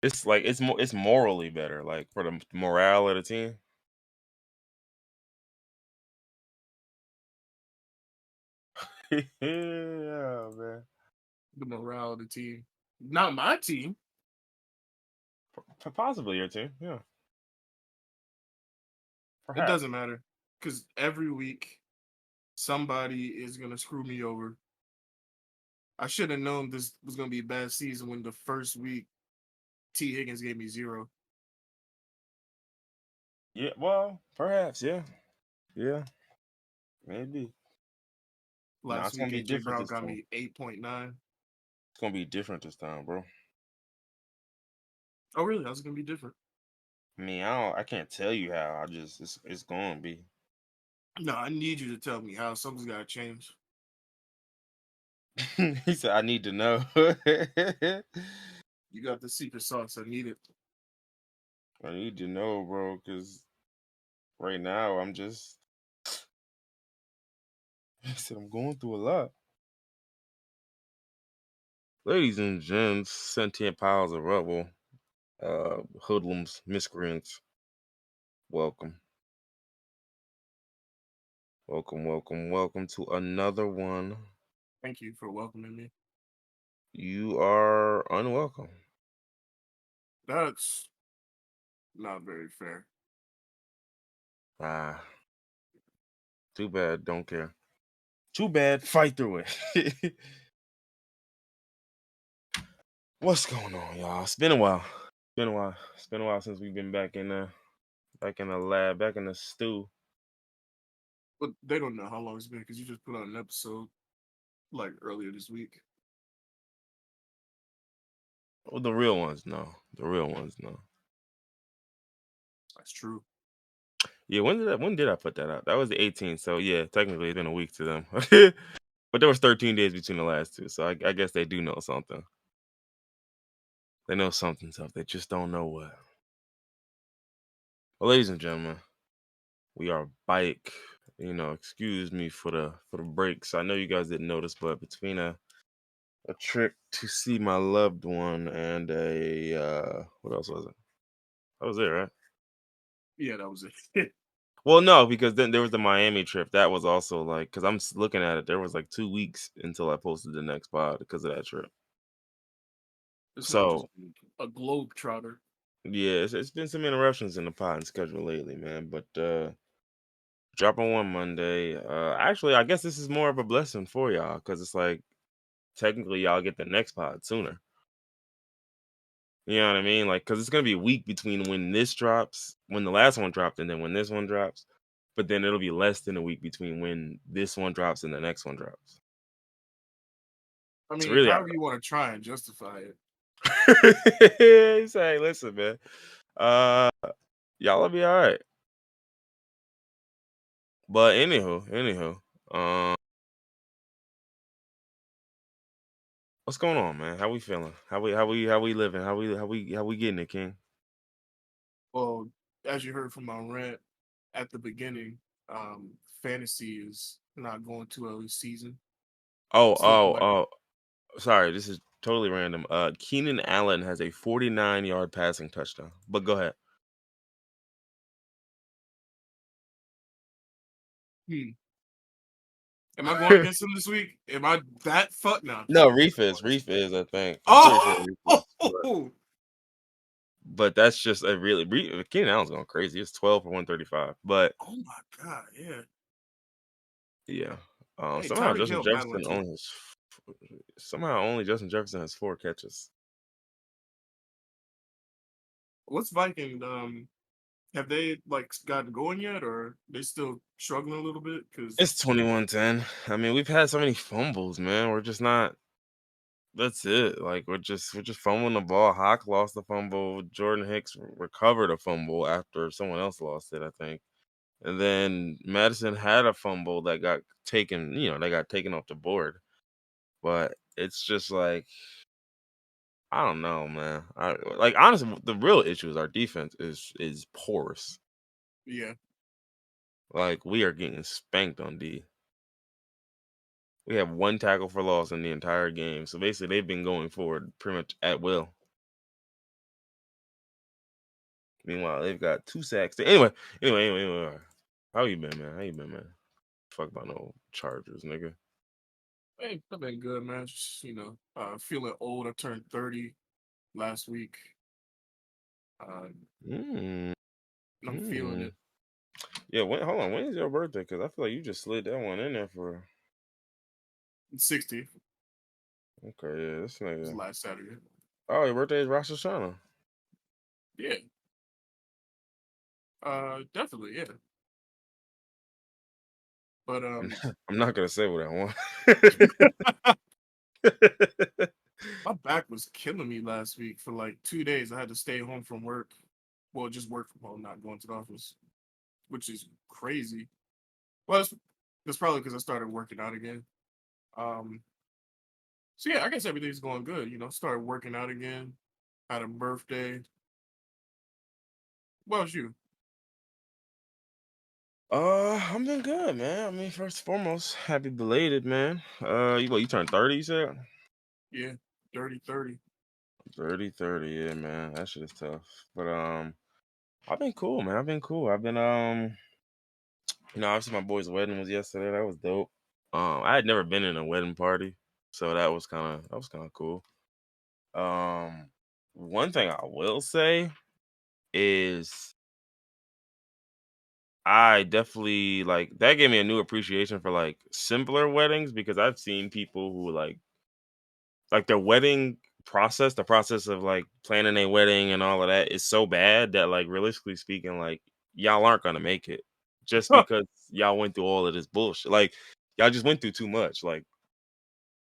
It's like it's morally better, like for the morale of the team. Yeah, man. The morale of the team. Not my team. Possibly your team, yeah, It perhaps. doesn't matter. Because every week somebody is gonna screw me over. I should have known this was gonna be a bad season when the first week T. Higgins gave me 0. Yeah, well, perhaps, yeah, yeah, maybe. Nah, Last it's gonna week be AJ different Brown this got time. me 8.9. It's gonna be different this time, bro. Oh really? That's gonna be different. I mean, I can't tell you how. I just it's gonna be. No, I need you to tell me how something's gotta change. He said, "I need to know." You got the secret sauce. I need it. I need to know, bro, because right now I'm just. I said I'm going through a lot. Ladies and gents, sentient piles of rubble, hoodlums, miscreants, welcome. Welcome, welcome, welcome to another one. Thank you for welcoming me. You are unwelcome. That's not very fair. Ah, too bad, don't care. Too bad, fight through it. What's going on, y'all? It's been a while. Been a while. It's been a while since we've been back in the lab, back in the stew. But they don't know how long it's been because you just put out an episode like earlier this week. Well, the real ones, no. The real ones, no. That's true. Yeah, when did I put that out? That was the 18th. So yeah, technically it's been a week to them. But there was 13 days between the last two, so I guess they do know something. They know something's up. They just don't know what. Well, ladies and gentlemen, we are bike. Excuse me for the breaks. I know you guys didn't notice, but between a trip to see my loved one and a what else was it? That was it, right? Yeah, that was it. Well, no, because then there was the Miami trip. That was also like because looking at it, there was like 2 weeks until I posted the next pod because of that trip. This man just So a globe trotter. yeah, it's been some interruptions in the pod and schedule lately, man. But dropping one Monday. Actually, I guess this is more of a blessing for y'all because it's like technically y'all get the next pod sooner. You know what I mean? Like, because it's gonna be a week between when this drops, when the last one dropped, and then when this one drops. But then it'll be less than a week between when this one drops and the next one drops. I It's mean, really however you want to try and justify it. He's saying, listen, man. Uh, y'all will be all right. But anywho, um, what's going on, man? How we feeling? How we living? How we getting it, King? Well, as you heard from my rant at the beginning, fantasy is not going too early season. Oh, It's looking oh, like oh. Sorry, this is totally random. Keenan Allen has a 49-yard passing touchdown. But go ahead. hmm, am I going against him this week? Am I that fuck? No, I'm just No, kidding. Reef is. Reef is, I think. I'm pretty sure Oh, Reef is. But that's just a really Keenan Allen's going crazy. It's 12 for 135. But oh my god, yeah. yeah. Hey, Somehow Tyreek Justin Hill battling Jefferson too. only has Justin Jefferson has 4 catches. What's Viking? Have they like gotten going yet, or they still struggling a little bit? Because It's 21-10. I mean, we've had so many fumbles, man. We're just not that's it. Like we're just fumbling the ball. Hawk lost the fumble. Jordan Hicks recovered a fumble after someone else lost it, I think. And then Madison had a fumble that got taken, that got taken off the board. But it's just like I don't know, man. Like honestly, the real issue is our defense is porous. yeah, Like we are getting spanked on D. We have one tackle for loss in the entire game. So basically, they've been going forward pretty much at will. Meanwhile, they've got 2 sacks. Anyway. How you been, man? How you been, man? Fuck about no Chargers, nigga. Hey, I've been good, man. Just, feeling old. I turned 30 last week. Mm, And I'm feeling mm. it. Yeah, hold on. When is your birthday? Because I feel like you just slid that one in there for. It's 60. Okay, yeah, this It was nigga. last Saturday. Oh, your birthday is Rosh Hashanah. Yeah. Definitely, yeah. But I'm not gonna say what I my want. back was killing me last week for like 2 days. I had to stay home from work. Well, just work from home, not going to the office, which is crazy. Well, that's probably because I started working out again. Um, so yeah, I guess everything's going good. Started working out again. Had a birthday. What was you? I'm been good, man. I mean, first and foremost, happy belated, man. You turned 30, you said? Yeah, dirty 30. 30, yeah, man. That shit is tough. But I've been cool, man. I've been cool. I've been obviously my boy's wedding was yesterday. That was dope. I had never been in a wedding party, so that was kinda cool. Um one thing I will say is I definitely like that gave me a new appreciation for like simpler weddings because I've seen people who like their wedding process, the process of like planning a wedding and all of that is so bad that like realistically speaking, like y'all aren't gonna make it just because y'all went through all of this bullshit. Like y'all just went through too much. Like,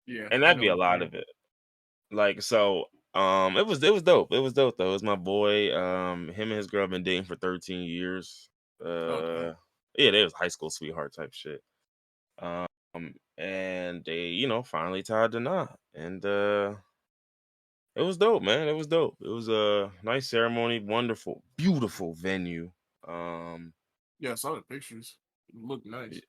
Yeah, and I that'd know be a what you lot mean. of it. Like so, it was dope. It was dope though. It was my boy. Him and his girl been dating for 13 years. Oh, damn. Yeah, they was high school sweetheart type shit. Um, and they, finally tied the knot, and it was dope, man. It was dope. It was a nice ceremony, wonderful, beautiful venue. Um, Yeah, I saw the pictures. It looked y- nice.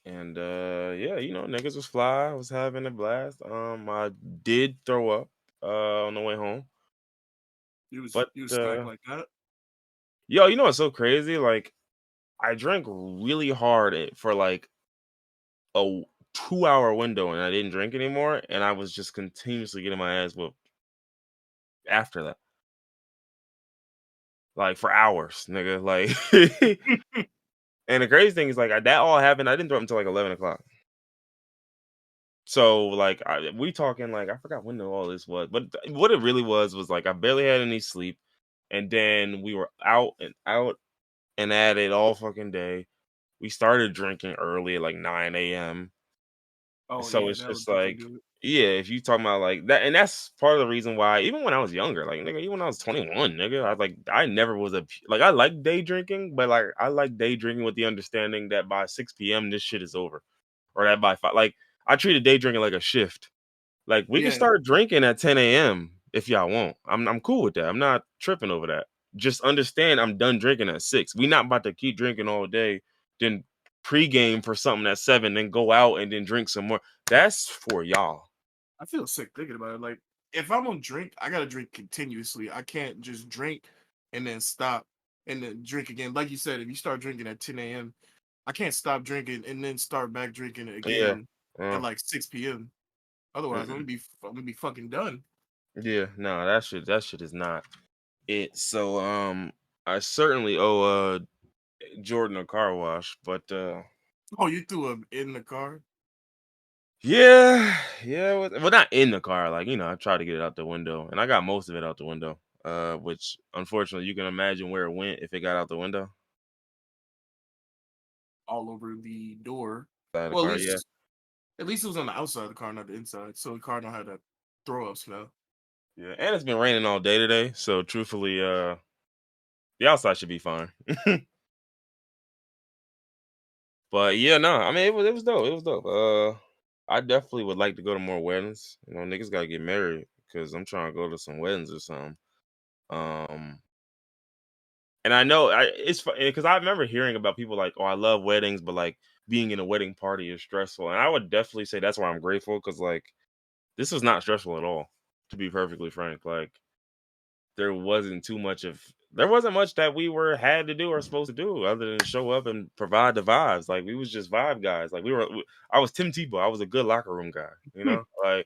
and yeah, niggas was fly. I was having a blast. I did throw up on the way home, but You was smacked like that? yo, you know what's so crazy? Like I drank really hard for like a 2 hour window, and I didn't drink anymore, and I was just continuously getting my ass whooped after that, like for hours, nigga. Like, and the crazy thing is, like, that all happened. I didn't throw up until like 11 o'clock. So, like, we talking like I forgot when all this was, but what it really was like I barely had any sleep, and then we were out and at it all fucking day. We started drinking early at like 9 a.m. Oh So yeah, it's that would just definitely like, do it. yeah, if you talking about like that, and that's part of the reason why, even when I was younger, like nigga, even when I was 21, nigga, I never was like I like day drinking, but like I like day drinking with the understanding that by 6 p.m. this shit is over, or that by 5, like I treated day drinking like a shift. Like we can Yeah, start drinking at 10 a.m. if y'all want. I'm cool with that. I'm not tripping over that. Just understand I'm done drinking at 6. We not about to keep drinking all day, then pregame for something at 7, then go out and then drink some more. That's for y'all. I feel sick thinking about it. Like, if I'm gonna drink, I gotta drink continuously. I can't just drink and then stop and then drink again. Like you said, if you start drinking at 10 a.m., I can't stop drinking and then start back drinking Yeah. again at Uh, like 6 p.m. Otherwise, mm-mm. I'm gonna be fucking done. Yeah, no, that shit is not it. So I certainly owe Jordan a car wash, but Oh, you threw him in the car? yeah, yeah. Well, not in the car. Like I tried to get it out the window, and I got most of it out the window. Which unfortunately, you can imagine where it went if it got out the window. All over the door. Side of the Well, car, yeah, at least it was on the outside of the car, not the inside. So the car don't have that throw up smell. yeah. And it's been raining all day today, so truthfully, the outside should be fine. But yeah, no, I mean it was dope. It was dope. I definitely would like to go to more weddings. Niggas gotta get married because I'm trying to go to some weddings or something. Um, And I know it's funny because I remember hearing about people like, "Oh, I love weddings, but like being in a wedding party is stressful." And I would definitely say that's why I'm grateful because like this was not stressful at all, to be perfectly frank. Like there wasn't too much of there wasn't much that we were had to do or supposed to do other than show up and provide the vibes. Like we was just vibe guys. Like I was Tim Tebow. I was a good locker room guy. You know, I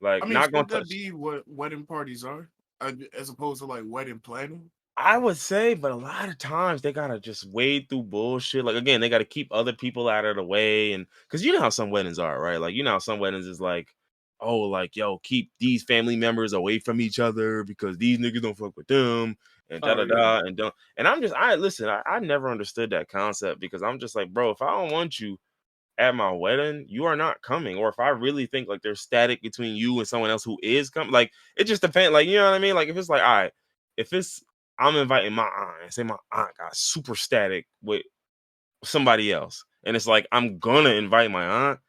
like mean, not gonna shouldn't that touch. be what wedding parties are, as opposed to like wedding planning? I would say, but a lot of times they gotta just wade through bullshit. Like again, they gotta keep other people out of the way, and because you know how some weddings are, right? Like you know how some weddings is like, oh, like yo, keep these family members away from each other because these niggas don't fuck with them, and da Oh da yeah, da, and don't. And I'm just, I listen, I never understood that concept because I'm just like, bro, if I don't want you at my wedding, you are not coming. Or if I really think like there's static between you and someone else who is coming, like it just depends. Like you know what I mean? Like if it's like, all right, if it's I'm inviting my aunt, and say my aunt got super static with somebody else, and it's like I'm gonna invite my aunt,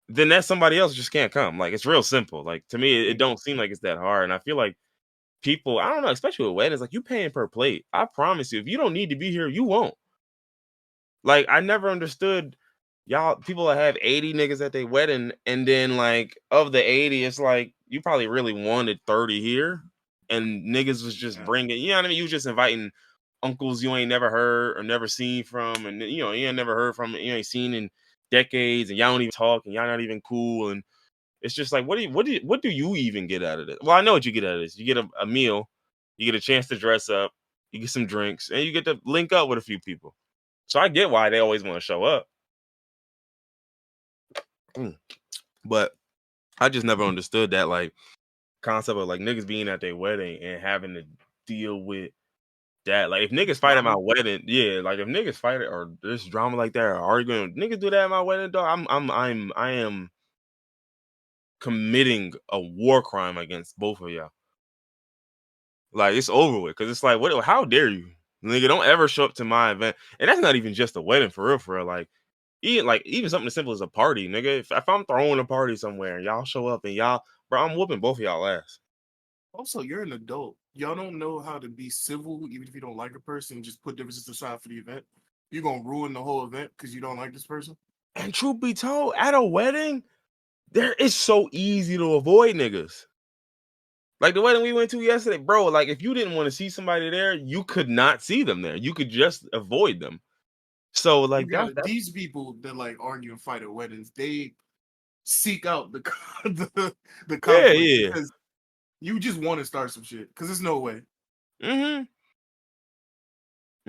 then that somebody else just can't come. Like it's real simple. Like to me, it don't seem like it's that hard. And I feel like people, I don't know, especially with weddings, like you paying per plate. I promise you, if you don't need to be here, you won't. Like I never understood y'all people that have 80 niggas at their wedding, and then like of the 80, it's like you probably really wanted 30 here, and niggas was just yeah. bringing. You know what I mean? You was just inviting uncles you ain't never heard or never seen from, and you know you ain't never heard from, you ain't seen in decades, and y'all don't even talk, and y'all not even cool, and it's just like what do you even get out of this? Well, I know what you get out of this. You get a meal, you get a chance to dress up, you get some drinks, and you get to link up with a few people. So I get why they always want to show up. Mm. But I just never understood that like concept of like niggas being at their wedding and having to deal with that. Like if niggas fight at my Drama. wedding, yeah, like if niggas fight it or there's drama like that or arguing, niggas do that at my wedding, dog. I am committing a war crime against both of y'all. Like it's over with because it's like, what? How dare you, nigga? Don't ever show up to my event, and that's not even just a wedding for real, for real. Like even something as simple as a party, nigga. If I'm throwing a party somewhere and y'all show up and y'all, bro, I'm whooping both of y'all ass. Also, you're an adult. Y'all don't know how to be civil, even if you don't like a person. Just put differences aside for the event. You're gonna ruin the whole event because you don't like this person. And truth be told, at a wedding, there is so easy to avoid niggas. Like the wedding we went to yesterday, bro. Like if you didn't want to see somebody there, you could not see them there. You could just avoid them. So You like got that's these people that like argue and fight at weddings. They seek out the the yeah, conflict yeah. because you just want to start some shit. Because there's no way. Mm-hmm.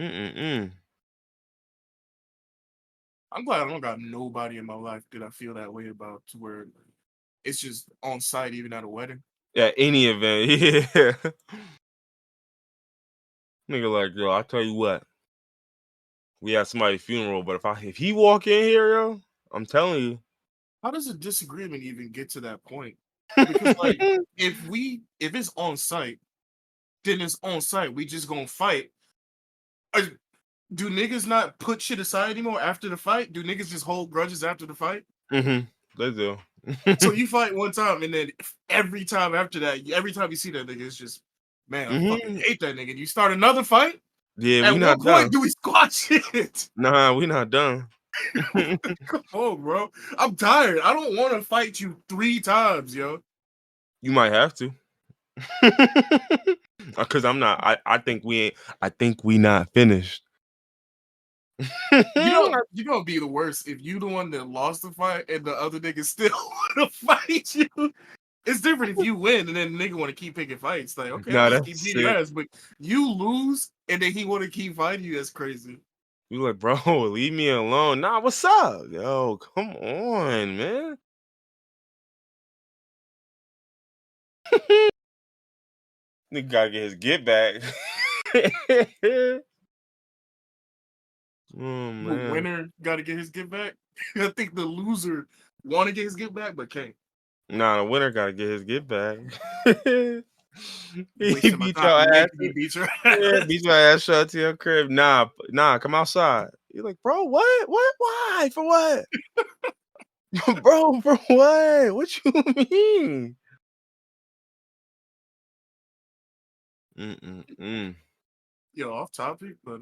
Mm-mm-mm. I'm glad I don't got nobody in my life that I feel that way about to where it's just on site even at a wedding. At any event, yeah. Nigga, like, yo, I tell you what, we had somebody's funeral, but if he walk in here, yo, I'm telling you. How does a disagreement even get to that point? Because like if it's on site, then it's on site. We just gonna fight. Uh, Do niggas not put shit aside anymore after the fight? Do niggas just hold grudges after the fight? Mm-hmm. They do. So you fight one time, and then every time after that, every time you see that nigga, it's just, man, I fucking Mm-hmm. hate that nigga. You start another fight. Yeah, we At what not point done. do we squash it? Nah, we not done. Come on, bro. I'm tired. I don't want to fight you 3 times, yo. You might have to. Cause I'm not. I think we ain't. I think we not finished. You know, be the worst if you the one that lost the fight and the other nigga still want to fight you. It's different if you win and then the nigga want to keep picking fights. Like, okay, I'll Nah, just keep that's beating your sick. ass. But you lose and then he want to keep fighting you. That's crazy. You like, bro, leave me alone. Nah, what's up? Yo, come on, man. Nigga gotta get his get back. Oh The man. winner got to get his get back. I think the loser want to get his get back, but can't. Nah, the winner gotta get his get back. You He wasting my beat time. your You ass. making me beat your Yeah, ass. beat your ass shut to your crib. Nah, come outside. You're like, bro, what? What? Why? For what? Bro, for what? What you mean? Mm-mm-mm. Yo, off topic, but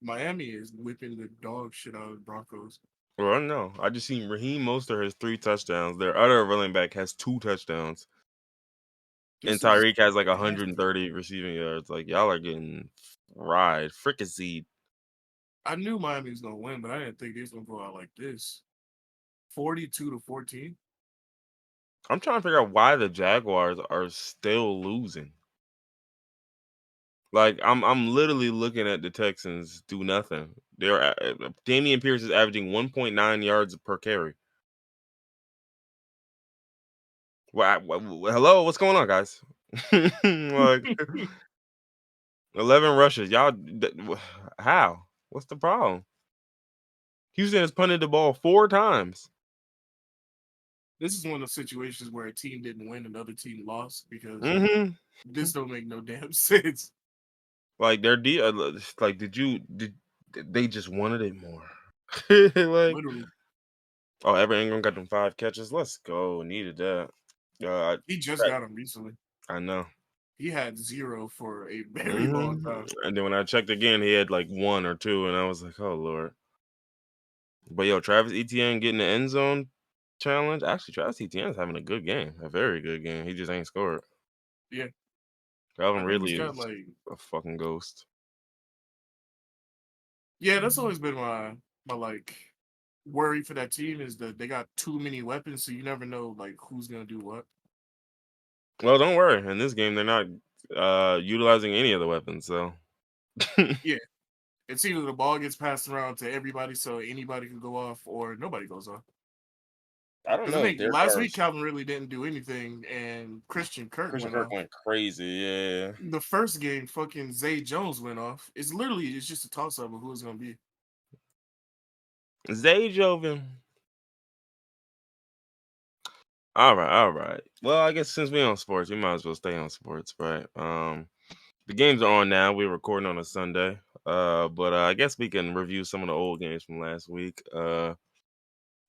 Miami is whipping the dog shit out of the Broncos. Well, I don't know. I just seen Raheem Mostert has 3 touchdowns. Their other running back has 2 touchdowns. and This is Tyreek has like nasty. 130 receiving yards. Like y'all are getting fried, fricasseed. I knew Miami was gonna win, but I didn't think they was gonna go out like this. 42-14. I'm trying to figure out why the Jaguars are still losing. Like I'm literally looking at the Texans do nothing. Damian Pierce is averaging 1.9 yards per carry. Hello, what's going on, guys? Like 11 rushes. How? What's the problem? Houston has punted the ball 4 times. This is one of those situations where a team didn't win, another team lost because Hmm. this don't make no damn sense. Like like did they just wanted it more? Like, Literally, oh, Evan Ingram got them 5 catches. Let's go. Needed that. Uh, he just got him recently. I know. He had zero for a very long Hmm. time. And then when I checked again, he had like 1 or 2, and I was like, oh lord. But yo, Travis Etienne getting the end zone challenge. Actually, Travis Etienne's having a good game, a very good game. He just ain't scored. Yeah, Calvin I think he's Ridley got is like. a fucking ghost. Yeah, that's always been my like worry for that team is that they got too many weapons, so you never know like who's gonna do what. Well, don't worry. In this game, they're not utilizing any of the weapons. So Yeah, it's either the ball gets passed around to everybody, so anybody can go off, or nobody goes off. I don't Because I know. think Derek last week Carr's Calvin really didn't do anything, and Christian Kirk Christian went Kirk off. went crazy. Yeah, The first game, fucking Zay Jones went off. It's just a toss up of who it's gonna be. Zay Joven. All right, all right. Well, I guess since we on sports, we might as well stay on sports, right? The games are on now. We're recording on a Sunday. But I guess we can review some of the old games from last week.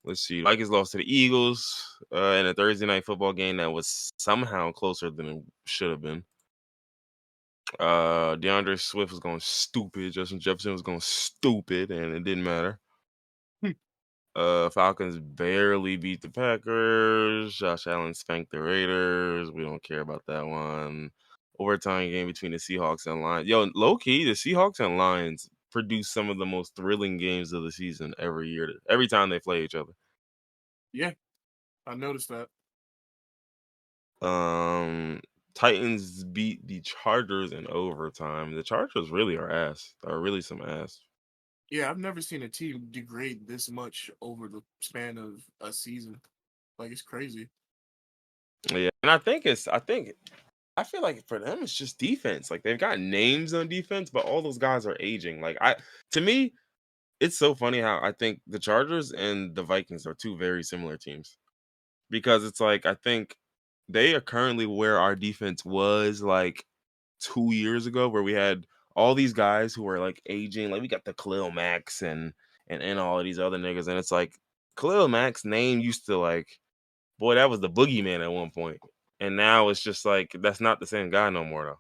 Let's see. Vikings lost to the Eagles in a Thursday night football game that was somehow closer than it should have been. DeAndre Swift was going stupid. Justin Jefferson was going stupid, and it didn't matter. Falcons barely beat the Packers. Josh Allen spanked the Raiders. We don't care about that one. Overtime game between the Seahawks and Lions. Yo, low key, the Seahawks and Lions produce some of the most thrilling games of the season every year. Every time they play each other. Yeah, I noticed that. Um, Titans beat the Chargers in overtime. The Chargers really are ass. Are really some ass. Yeah, I've never seen a team degrade this much over the span of a season. Like it's crazy. Yeah, and I feel like for them it's just defense. Like they've got names on defense, but all those guys are aging. To me, it's so funny how I think the Chargers and the Vikings are two very similar teams. Because it's like I think they are currently where our defense was like 2 years ago, where we had all these guys who were like aging. Like we got the Khalil Max and all of these other niggas, and it's like Khalil Mack's name used to like, boy, that was the boogeyman at one point. And now it's just like that's not the same guy no more though.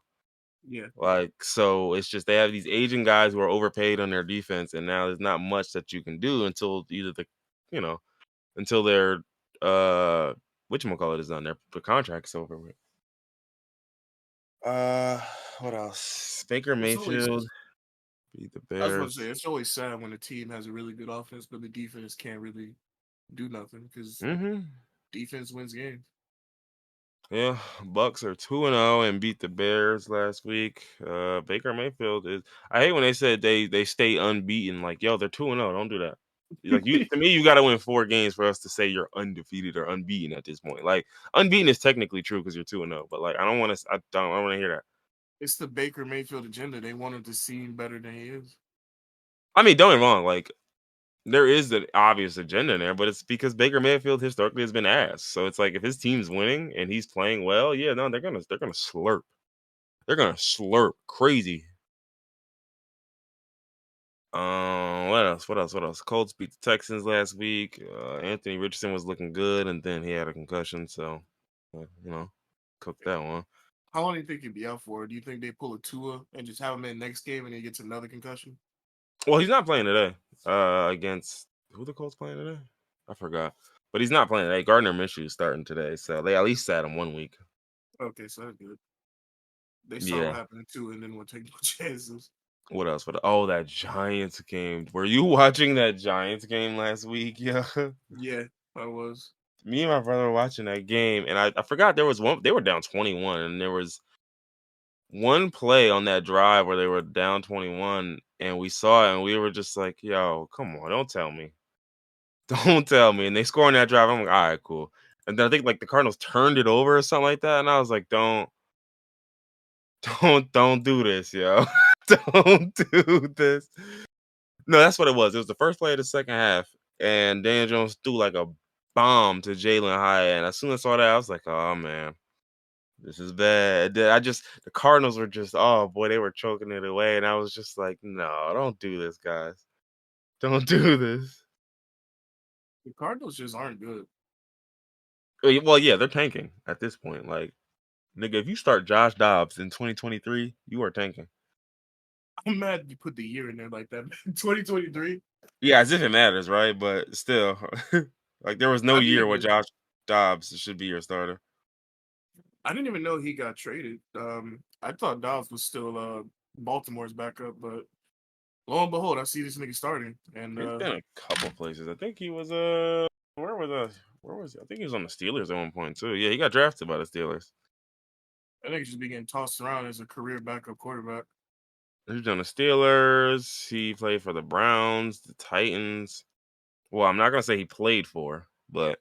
Yeah. Like, so it's just they have these aging guys who are overpaid on their defense, and now there's not much that you can do until either you know, until their whatchamacallit is done, their contract's over with. Uh, what else? Baker It's always Mayfield beat the I was about to say Bears. it's always sad when a team has a really good offense, but the defense can't really do nothing because Mm-hmm. defense wins games. Yeah, Bucks are 2-0 and beat the Bears last week. Baker Mayfield is. I hate when they said they stay unbeaten. Like, yo, they're 2-0. Don't do that. Like you to me, you got to win 4 games for us to say you're undefeated or unbeaten at this point. Like unbeaten is technically true because you're 2-0, but like I don't want to. I don't want to hear that. It's the Baker Mayfield agenda. They want him to seem better than he is. I mean, don't get me wrong. Like there is the obvious agenda in there, but it's because Baker Mayfield historically has been ass. So it's like if his team's winning and he's playing well, yeah, no, they're gonna slurp. They're gonna slurp crazy. What else? What else? What else? Colts beat the Texans last week. Anthony Richardson was looking good, and then he had a concussion, so cooked that one. How long do you think he'd be out for? Do you think they pull a Tua and just have him in next game and he gets another concussion? Well, he's not playing today. Against who the Colts playing today? I forgot, but he's not playing today. Gardner Minshew is starting today, so they at least sat him 1 week. Okay, so that's good. They saw what Yeah. happened too, and then we'll take no chances. What else? Oh, that Giants game. Were you watching that Giants game last week? Yeah. Yeah, I was. Me and my brother were watching that game, and I forgot there was one. They were down 21, and there was one play on that drive where they were down 21, and we saw it, and we were just like, "Yo, come on, don't tell me, don't tell me." And they score on that drive. I'm like, "All right, cool." And then I think like the Cardinals turned it over or something like that, and I was like, don't do this, yo, don't do this." No, that's what it was. It was the first play of the second half, and Daniel Jones threw like a bomb to Jalen Hyatt, and as soon as I saw that, I was like, "Oh man, this is bad." The Cardinals were just, oh boy, they were choking it away, and I was just like, "No, don't do this, guys. Don't do this." The Cardinals just aren't good. Well, yeah, they're tanking at this point. Like, nigga, if you start Josh Dobbs in 2023, you are tanking. I'm mad you put the year in there like that. 2023. Yeah, as if it matters, right? But still, like there was no I mean, year it where did. Josh Dobbs should be your starter. I didn't even know he got traded. I thought Dobbs was still Baltimore's backup, but lo and behold, I see this nigga starting, and He's been a couple places. I think he was where was where was he? I think he was on the Steelers at one point too. Yeah, he got drafted by the Steelers. I think he's just be getting tossed around as a career backup quarterback. He's on the Steelers. He played for the Browns, the Titans. Well, I'm not gonna say he played for, but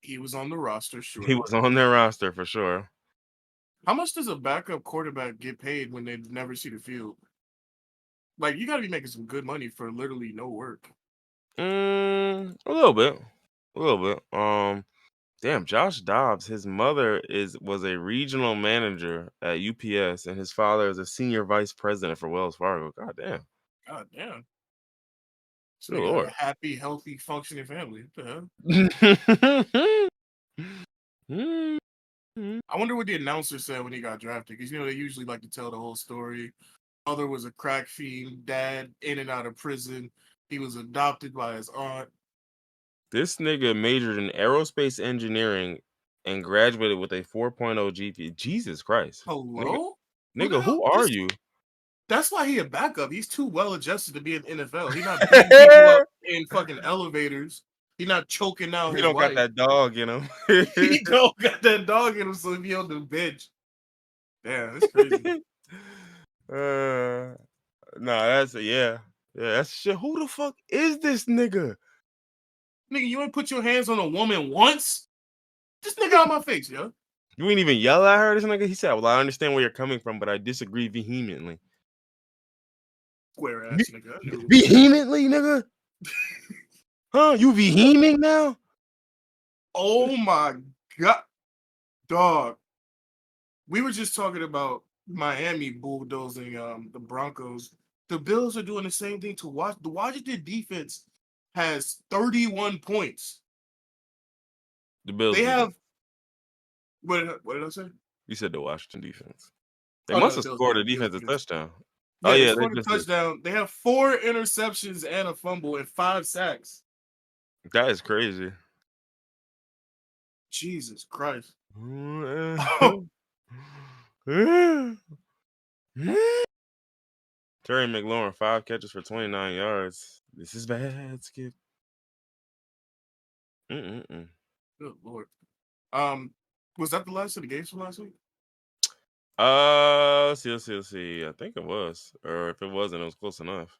He was on the roster, he sure. was on their roster for sure. How much does a backup quarterback get paid when they never see the field? Like, you got to be making some good money for literally no work. A little bit, a little bit. Damn, Josh Dobbs. His mother was a regional manager at UPS, and his father is a senior vice president for Wells Fargo. God damn. God damn. This Good nigga got a lord. happy, healthy, functioning family. What the hell? I wonder what the announcer said when he got drafted. Because, they usually like to tell the whole story. Mother was a crack fiend, dad in and out of prison. He was adopted by his aunt. This nigga majored in aerospace engineering and graduated with a 4.0 GPA. Jesus Christ. Nigga, Hello? Who the nigga, hell? who are you? That's why he a backup. He's too well adjusted to be in the NFL. He's not beating people up in fucking elevators. He's not choking out He his don't got wife. that dog in him. He don't got that dog in him, so he on the bench. Damn, that's crazy. uh, nah, yeah. Yeah, that's shit. Who the fuck is this nigga? Nigga, you ain't put your hands on a woman once? This nigga out my face, yo. You ain't even yell at her, this nigga? He said, "Well, I understand where you're coming from, but I disagree vehemently." Square Ve- ass nigga. I knew. Vehemently, nigga? Huh? You veheming now? Oh my god, dog. We were just talking about Miami bulldozing the Broncos. The Bills are doing the same thing to watch. The Washington defense has 31 points. The Bills They defense. have what did I say? You said the Washington defense. They Oh no, must the have Bills, scored yeah, a Bills defensive defense. touchdown. Oh Yeah, they yeah, they scored a just did. touchdown. They have 4 interceptions and a fumble and 5 sacks. That is crazy. Jesus Christ. Terry McLaurin, 5 catches for 29 yards. This is bad, Skip. Mm-mm-mm. Good lord. Um, was that the last of the games from last week? Let's see. I think it was, or if it wasn't, it was close enough.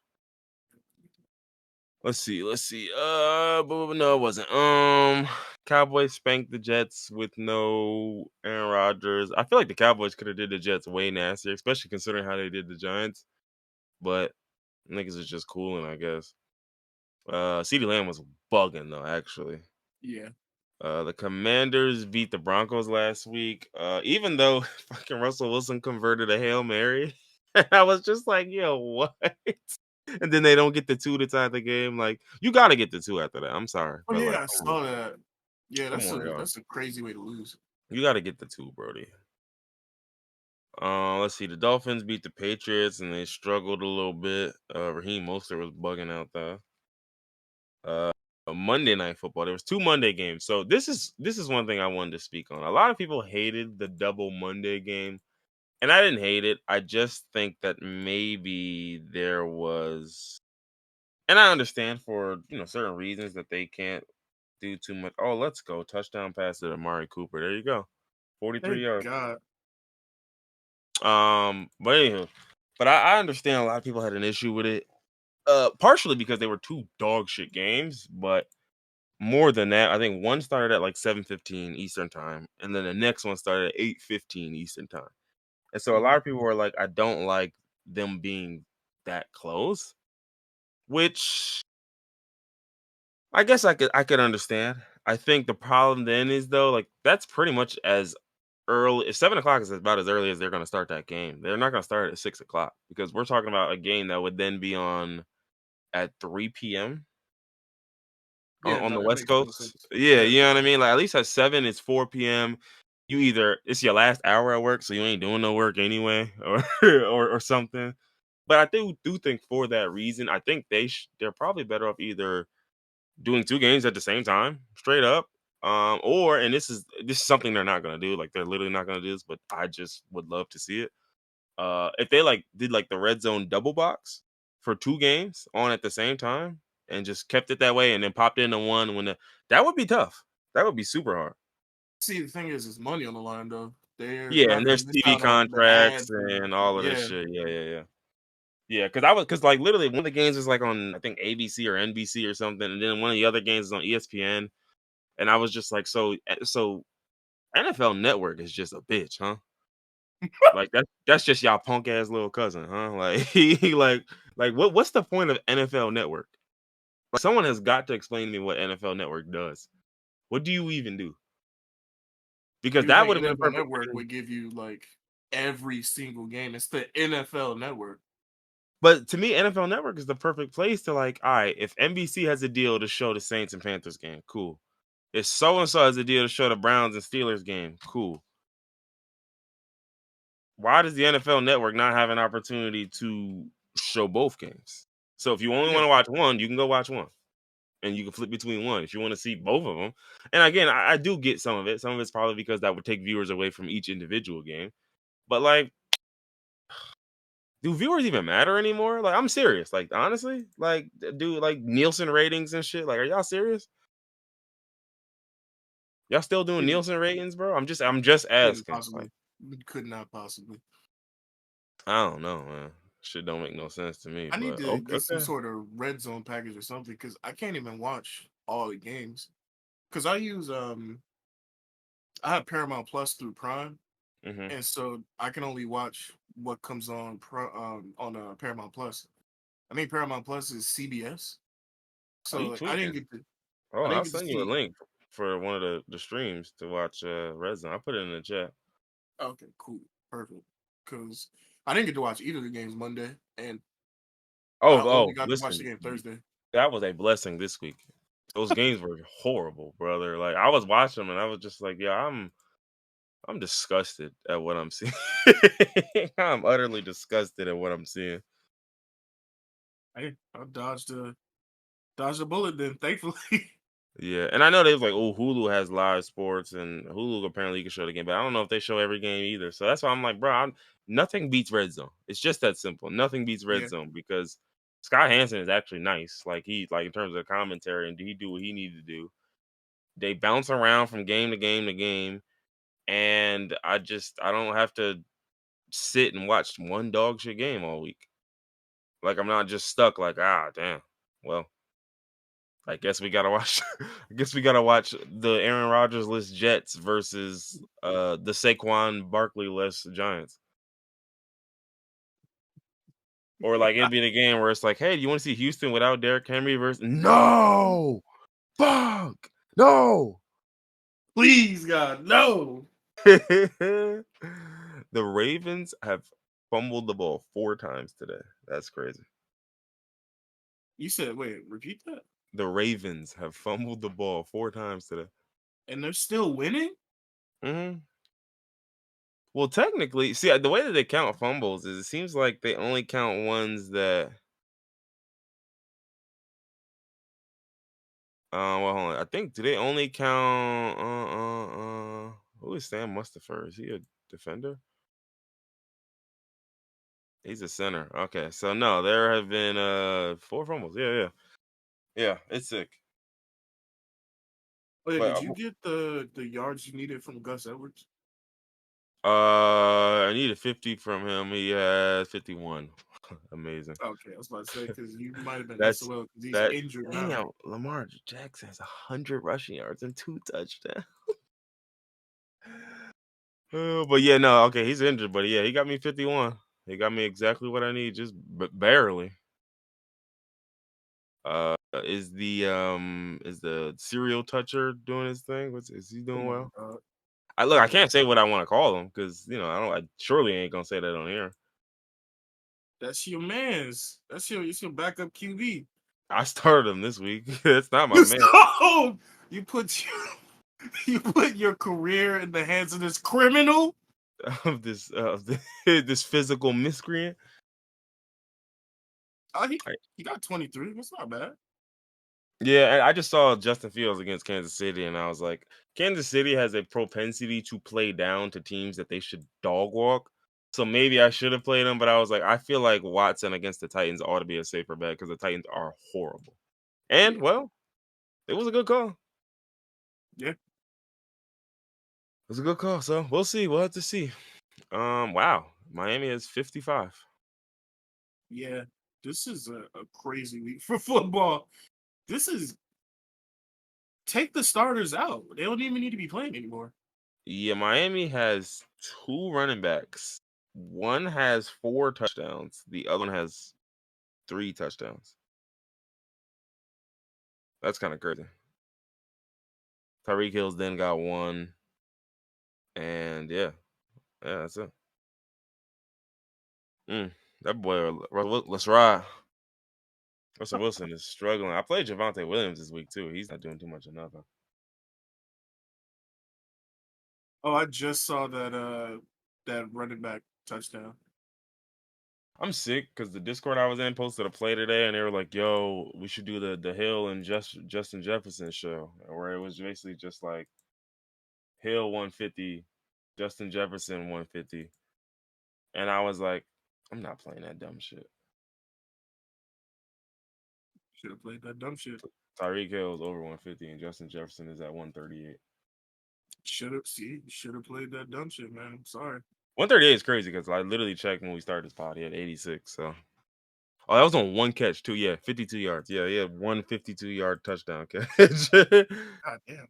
Let's see. No, it wasn't. Cowboys spanked the Jets with no Aaron Rodgers. I feel like the Cowboys could have did the Jets way nastier, especially considering how they did the Giants. But niggas is just cooling, I guess. CeeDee Lamb was bugging though, actually. Yeah. The Commanders beat the Broncos last week. Even though fucking Russell Wilson converted a Hail Mary. I was just like, yo, what? And then they don't get the 2 to tie the game. Like, you gotta get the 2 after that. I'm sorry. Oh But like, yeah, I saw that. Yeah, come on, y'all. that's a crazy way to lose. You gotta get the 2, Brody. Let's see. The Dolphins beat the Patriots and they struggled a little bit. Raheem Mostert was bugging out there. a Monday Night Football. There was 2 Monday games. So this is one thing I wanted to speak on. A lot of people hated the double Monday game, and I didn't hate it. I just think that maybe there was, and I understand for, certain reasons that they can't do too much. Oh, let's go. Touchdown pass to Amari Cooper. There you go. 43 Thank yards. God. But anywho, but I understand a lot of people had an issue with it. Partially because they were 2 dog shit games, but more than that, I think one started at like 7:15 Eastern time, and then the next one started at 8:15 Eastern time. And so a lot Mhm. of people were like, I don't like them being that close, which I guess I could understand. I think the problem then is though, like that's pretty much as early. If 7 o'clock is about as early as they're going to start that game, they're not going to start at 6 o'clock because we're talking about a game that would then be on at 3 p.m. on, Yeah, on no, the that West makes no Coast. sense. Yeah, Yeah. you know what I mean. Like at least at 7, it's 4 p.m. You either it's your last hour at work, so you ain't doing no work anyway, or or something. But I do think for that reason, I think they're probably better off either doing 2 games at the same time, straight up. Or and this is something they're not gonna do. Like they're literally not gonna do this, but I just would love to see it. If they like did like the red zone double box for 2 games on at the same time and just kept it that way and then popped into one that would be tough. That would be super hard. See, the thing is money on the line though. They're Yeah, not and gonna there's miss TV out on the contracts ads and and all of this yeah. shit. Yeah, yeah, yeah. Yeah, because like literally one of the games was like on I think ABC or NBC or something, and then one of the other games is on ESPN. And I was just like, so NFL Network is just a bitch, huh? Like that's just y'all punk ass little cousin, huh? Like he like what's the point of NFL Network? Like someone has got to explain to me what NFL Network does. What do you even do? Because You would that think would have been NFL perfect. Network would give you like every single game. It's the NFL Network. But to me, NFL Network is the perfect place to like, all right, if NBC has a deal to show the Saints and Panthers game, cool. If so and so has a deal to show the Browns and Steelers game, cool. Why does the NFL Network not have an opportunity to show both games? So if you only Yeah. want to watch one, you can go watch one, and you can flip between one if you want to see both of them. And again, I do get some of it. Some of it's probably because that would take viewers away from each individual game. But like, do viewers even matter anymore? Like, I'm serious. Like, honestly, like, do like Nielsen ratings and shit? Like, are y'all serious? Y'all still doing Couldn't Nielsen ratings, bro? I'm just couldn't asking. Like, possibly. Could not possibly. I don't know, man. Shit don't make no sense to me. I need But to okay, get some okay. sort of red zone package or something because I can't even watch all the games. Because I use I have Paramount Plus through Prime, Hmm. and so I can only watch what comes on on Paramount Plus. I think Paramount Plus is CBS, Oh, so you like tweaking? Oh, I I'll didn't get to send you a see. link for one of the streams to watch Red Zone. I'll put it in the chat. Okay, cool, perfect. Because I didn't get to watch either of the games Monday, and Oh, I only oh, got to watch the listen, game Thursday. that was a blessing this week. Those games were horrible, brother. Like I was watching them and I was just like, yeah, I'm disgusted at what I'm seeing. I'm utterly disgusted at what I'm seeing. Hey, I dodged a bullet then, thankfully. Yeah, and I know they was like, oh, Hulu has live sports, and Hulu apparently you can show the game, but I don't know if they show every game either. So that's why I'm like, bro, nothing beats Red Zone. It's just that simple. Nothing beats Red Yeah, Zone because Scott Hansen is actually nice. Like he like in terms of commentary, and he do what he needed to do. They bounce around from game to game to game, and I don't have to sit and watch one dog shit game all week. Like I'm not just stuck. Like damn. Well, I guess we gotta watch. I guess we gotta watch the Aaron Rodgers less Jets versus the Saquon Barkley less Giants, or like it'd be the game where it's like, hey, do you want to see Houston without Derrick Henry versus? No, fuck, no. please God, no. The Ravens have fumbled the ball 4 times today. That's crazy. You said wait, repeat that, The Ravens have fumbled the ball 4 times today. and they're still winning. Hmm. Well, technically, see the way that they count fumbles is it seems like they only count ones that Well, hold on. I think do they only count? Who is Sam Mustipher? Is he a defender? He's a center. Okay, so no, there have been 4 fumbles. Yeah. It's sick. Oh yeah, But did you get the yards you needed from Gus Edwards? I need a 50 from him. He has 51. Amazing. Okay, I was about to say because you might have been That's SOL because he's that. injured now. Damn, Lamar Jackson has 100 rushing yards and 2 touchdowns. But yeah, no, okay, he's injured, but yeah, he got me 51. He got me exactly what I need, just barely. Is the serial toucher doing his thing? Is he Oh doing my well? god. I Yeah, can't say what I want to call him because I surely ain't gonna say that on here. that's your man's. It's your backup QB. I started him this week. It's not my You man. so you put you put your career in the hands of this criminal. This physical miscreant. Oh, he got 23. That's not bad. Yeah, and I just saw Justin Fields against Kansas City, and I was like, Kansas City has a propensity to play down to teams that they should dog walk. So maybe I should have played him, but I was like, I feel like Watson against the Titans ought to be a safer bet because the Titans are horrible. And Yeah, well, it was a good call. It yeah, was a good call. So we'll see. We'll have to see. Wow, Miami is 55. yeah. This is a crazy week for football. This is take the starters out. They don't even need to be playing anymore. Yeah, Miami has 2 running backs. One has 4 touchdowns. The other one has 3 touchdowns. That's kind of crazy. Tyreek Hill's then got 1, and yeah, that's it. Mm, that boy, let's ride. Russell Wilson is struggling. I played Javonte Williams this week too. He's not doing too much of nothing. Oh, I just saw that running back touchdown. I'm sick because the Discord I was in posted a play today, and they were like, "Yo, we should do the Hill and Justin Jefferson show," where it was basically just like Hill 150, Justin Jefferson 150, and I was like, "I'm not playing that dumb shit." Should have played that dumb shit. Tyreek Hill is over 150, and Justin Jefferson is at 138. Should have played that dumb shit, man. I'm sorry. 138 is crazy because I literally checked when we started this pod. He had 86. So, oh, that was on 1 catch too. Yeah, 52 yards. Yeah, he had 152-yard touchdown catch. God damn.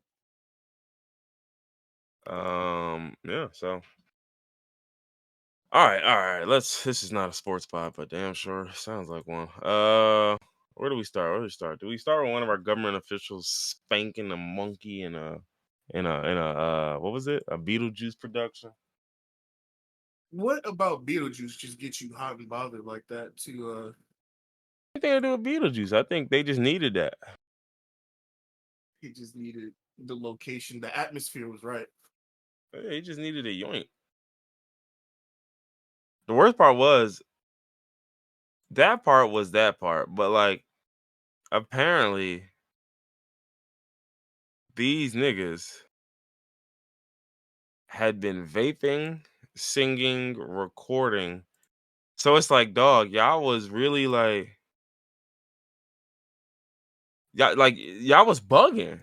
Yeah. So, all right. This is not a sports pod, but damn sure sounds like one. Where do we start? Do we start with one of our government officials spanking a monkey in a what was it? A Beetlejuice production? What about Beetlejuice just gets you hot and bothered like that to I think I do with Beetlejuice. I think they just needed that. he just needed the location, the atmosphere was right. Yeah, he just needed a yoink. The worst part was that part, but like apparently these niggas had been vaping, singing, recording. So it's like, dog, y'all was really y'all was bugging.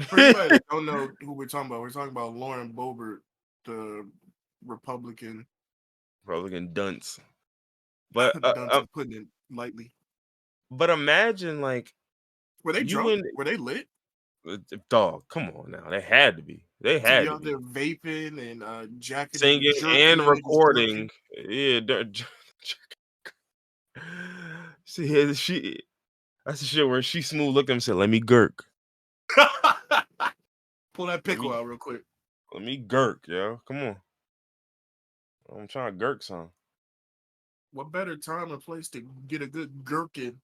For anybody that don't know who we're talking about Lauren Boebert, the Republican Republican dunce. But dunce is putting it lightly. but imagine like Were they you drunk? and Were they lit? dog, come on now. They had to be. They To be had to out be. there vaping and jacking, Singing jerking and the niggas jerking. recording. Yeah, she that's the shit where she smooth looked at him and said, "Let me gurk. Pull that Let pickle me out real quick. let me gurk, yo. Come on. I'm trying to gurk some." What better time or place to get a good gherkin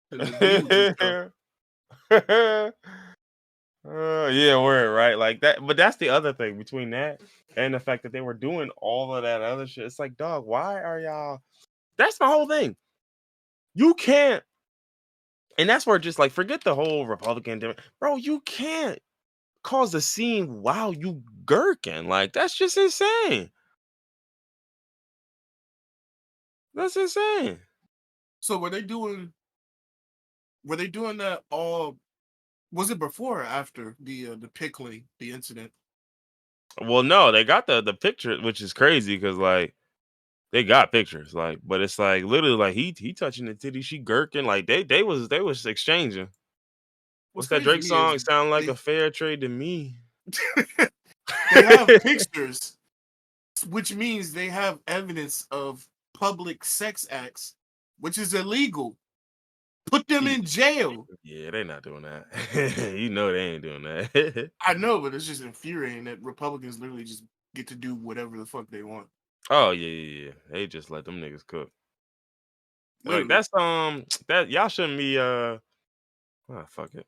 than the Beetlejuice show? Yeah, word, right? Like that. But that's the other thing between that and the fact that they were doing all of that other shit. It's like, dog, why are y'all? That's my whole thing. You can't. And that's where just like forget the whole Republican, bro. You can't cause a scene while you gherkin. Like that's just insane. That's insane. So were they doing that all, was it before or after the pickling, the incident? Well, no, they got the picture, which is crazy because like they got pictures, like, but it's like literally like he touching the titty, she gherkin, like they was exchanging. What's What's that crazy to Drake me is song? Sound like they a fair trade to me. they have pictures, which means they have evidence of public sex acts, which is illegal. Put them in jail. Yeah, they not doing that. You know they ain't doing that. I know, but it's just infuriating that Republicans literally just get to do whatever the fuck they want. Oh yeah. They just let them niggas cook. Like Literally. that's that y'all shouldn't be fuck it.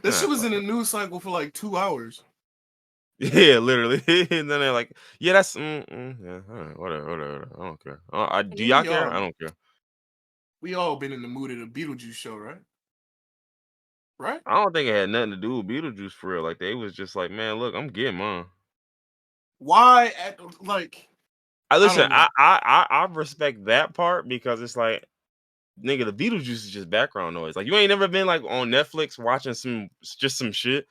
That shit was Fuck in a it. news cycle for like 2 hours. Yeah, literally. And then they're like, yeah, that's yeah, all right, whatever. I don't care. I Do mean, y'all care? I don't care. we all been in the mood of the Beetlejuice show, right? Right? I don't think it had nothing to do with Beetlejuice for real. Like they was just like, man, look, I'm getting mine. Why like I I listen. don't know. I respect that part because it's like, nigga, the Beetlejuice is just background noise. Like you ain't never been like on Netflix watching some shit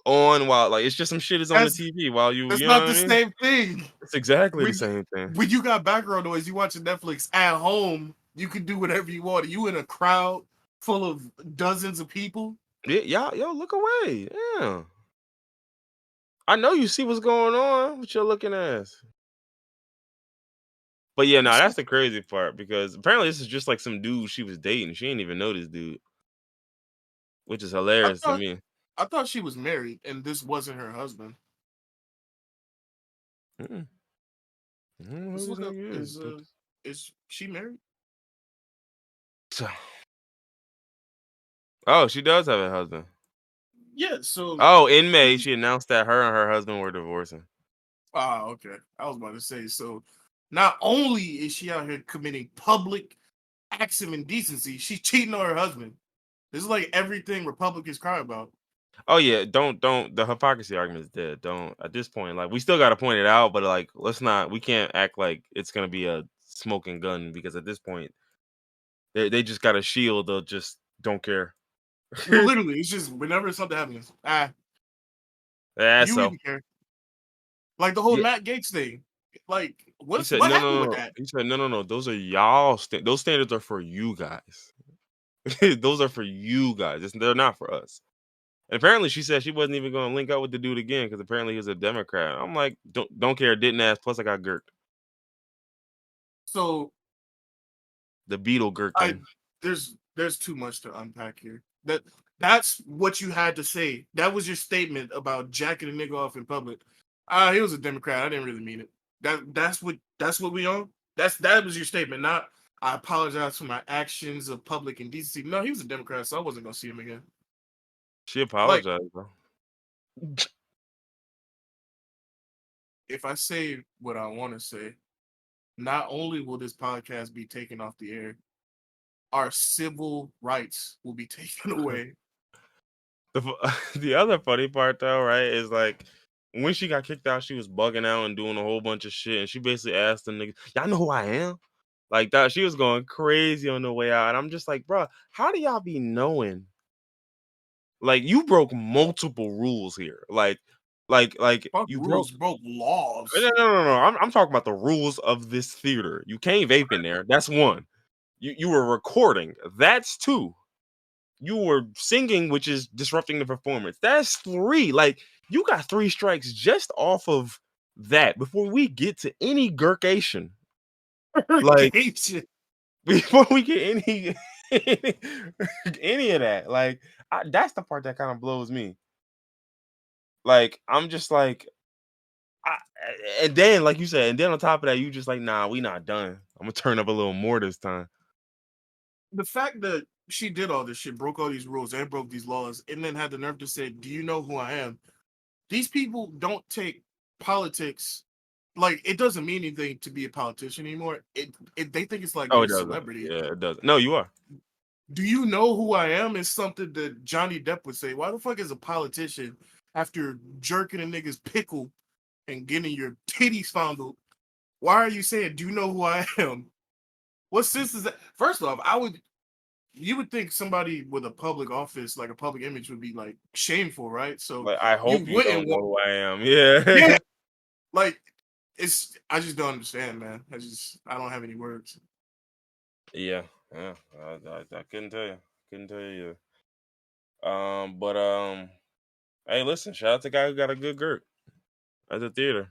on while like it's just some shit is on the That's TV while that's you know not what the I mean? same thing. It's exactly the When same thing. when you got background noise, you watching Netflix at home, you can do whatever you want. You in a crowd full of dozens of people. Yeah, yo, look away. Yeah. I know you see what's going on with your looking ass. But yeah, no, It's that's so, the crazy part because apparently this is just like some dude she was dating. She didn't even know this dude, which is I hilarious to thought me. I thought she was married and this wasn't her husband. Mm-mm. I don't know Let's who this look up. nigga is. Is she married? So- Oh, she does have a husband. Yeah, so Oh, in May, she's she announced that her and her husband were divorcing. okay. I was about to say, so not only is she out here committing public acts of indecency, she's cheating on her husband. This is like everything Republicans cry about. Oh yeah, don't the hypocrisy argument is dead. Don't at this point, like we still gotta point it out, but like we can't act like it's gonna be a smoking gun because at this point they just got a shield, they'll just don't care. Literally, it's just whenever something happens, Yeah, you so even care. Like the whole yeah, Matt Gates thing. Like, he said what no, happened no, with no, no. that? He said no, no, no. Those are those standards are for you guys. Those are for you guys. They're not for us. And apparently, she said she wasn't even going to link up with the dude again because apparently he was a Democrat. I'm like, don't care, didn't ask. Plus, I got Gurk, So the Beetle I Gherkin. there's too much to unpack here. That's what you had to say. That was your statement about jacking a nigga off in public. He was a Democrat. I didn't really mean it. That's what we on. That was your statement. Not I apologize for my actions of public indecency. No, he was a Democrat, so I wasn't gonna see him again. She Like apologized, though. if I say what I want to say, not only will this podcast be taken off the air, our civil rights will be taken away. The other funny part, though, right, is like when she got kicked out, she was bugging out and doing a whole bunch of shit. And she basically asked the nigga, y'all know who I am? Like that. She was going crazy on the way out. And I'm just like, bro, how do y'all be knowing? Like you broke multiple rules here. Like Fuck you broke. rules, broke No, laws. no, no, no. I'm talking about the rules of this theater. You can't vape in there. That's one. You were recording. That's two. You were singing, which is disrupting the performance. That's three. Like you got three strikes just off of that before we get to any gurkation. Like Gation. before we get any any of that. Like that's the part that kind of blows me. Like I'm just like, I, and then like you said, and then on top of that, you just like, nah, we not done. I'm gonna turn up a little more this time. The fact that she did all this shit, broke all these rules and broke these laws, and then had the nerve to say, "Do you know who I am?" These people don't take politics like it doesn't mean anything to be a politician anymore. They think it's like Oh, you're it a doesn't. celebrity. Yeah, it doesn't. No, you are. Do you know who I am? Is something that Johnny Depp would say. Why the fuck is a politician after jerking a nigga's pickle and getting your titties fondled? Why are you saying, do you know who I am? What sense is that? First off, you would think somebody with a public office, like a public image, would be like shameful, right? So Like, I you hope you wouldn't don't know want, who I am. yeah, Yeah. like I just don't understand, man. I don't have any words. Yeah. Yeah. I couldn't tell you. Couldn't tell you. But hey, listen, shout out to the guy who got a good girt at the theater.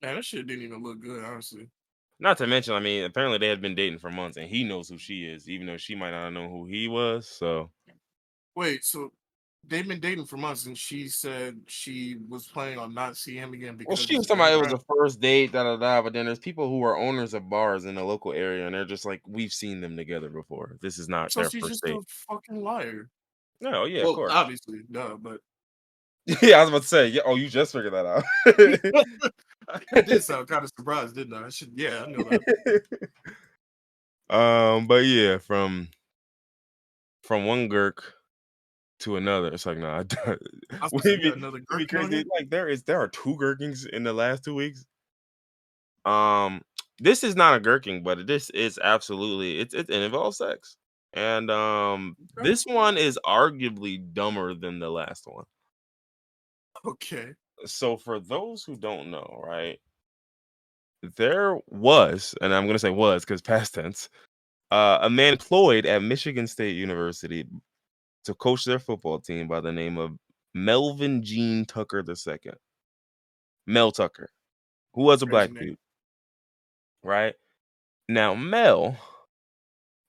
Man, that shit didn't even look good, honestly. Not to mention, I mean, apparently they had been dating for months, and he knows who she is, even though she might not know who he was. So, Wait, so they've been dating for months, and she said she was planning on not seeing him again well, because she of was talking about it was coronavirus. a first date, da da da. But then there's people who are owners of bars in the local area, and they're just like, we've seen them together before. This is not So their she's first just a date. fucking liar. No, yeah, of Well, course. obviously, duh, but Yeah, I was about to say, yeah. Oh, you just figured that out. I did sound kind of surprised, didn't I? Yeah, I know that. But yeah, from one Gurk to another, it's like, nah, I was would supposed to it get be, another it'd be gherkin on crazy. here. Like there are two Gurkings in the last 2 weeks. This is not a gherking, but this is absolutely it involves sex. And Okay. this one is arguably dumber than the last one. Okay. So for those who don't know, right, there was, and I'm gonna say was because past tense, a man employed at Michigan State University to coach their football team by the name of Melvin Gene Tucker II. Mel Tucker, who was a Crazy black name. dude, right? Now Mel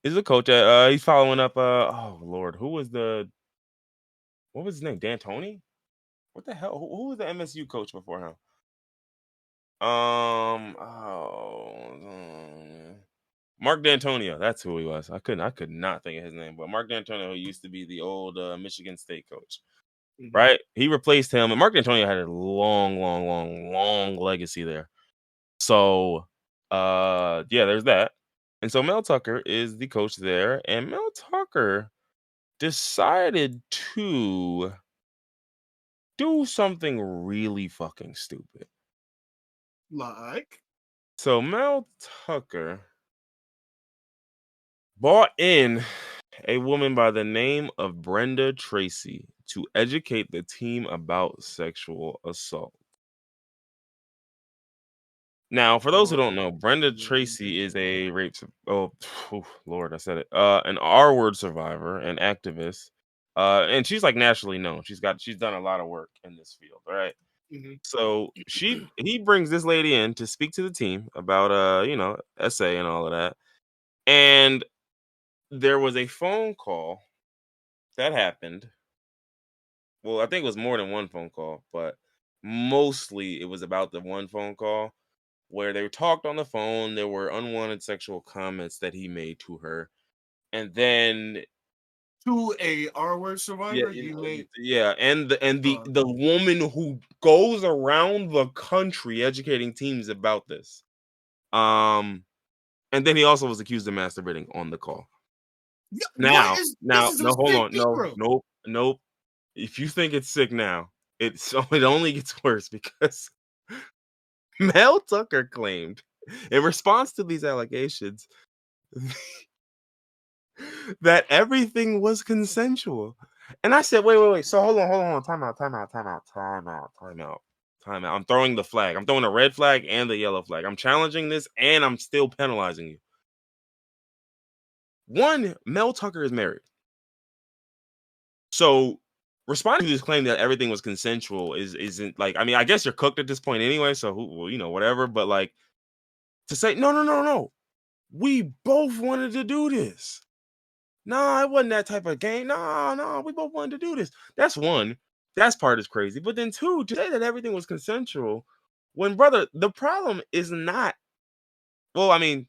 is a coach at he's following up oh Lord, what was his name? D'Antoni? What the hell? Who was the MSU coach before him? Mark D'Antonio, that's who he was. I could not think of his name, but Mark D'Antonio, who used to be the old Michigan State coach, Mm-hmm. right? He replaced him, and Mark D'Antonio had a long legacy there. So, yeah, there's that. And so Mel Tucker is the coach there, and Mel Tucker decided to do something really fucking stupid. Like, So Mel Tucker bought in a woman by the name of Brenda Tracy to educate the team about sexual assault. Now, for those who oh, don't know, Brenda Tracy is a oh, Lord, I said it. An R word survivor, an activist. And she's like nationally known. She's done a lot of work in this field, right? mm-hmm. So he brings this lady in to speak to the team about essay and all of that. And there was a phone call that happened. Well, I think it was more than one phone call, but mostly it was about the one phone call where they talked on the phone. There were unwanted sexual comments that he made to her. And then To a R word yeah, survivor, you made yeah, and uh the woman who goes around the country educating teams about this. Um and then he also was accused of masturbating on the call. yeah, what Now, is this now, is a no, hold sick on. No, hero. nope, nope. If you think it's sick now, it only gets worse because Mel Tucker claimed in response to these allegations that everything was consensual. And I said, wait. So hold on. Time out. I'm throwing the flag. I'm throwing the red flag and the yellow flag. I'm challenging this and I'm still penalizing you. One, Mel Tucker is married. So responding to this claim that everything was consensual isn't like, I mean, I guess you're cooked at this point anyway, so whatever. But like to say, no. We both wanted to do this. No, it wasn't that type of game. No, we both wanted to do this. That's one. That's part is crazy. But then two, to say that everything was consensual, when brother, the problem is not. Well, I mean,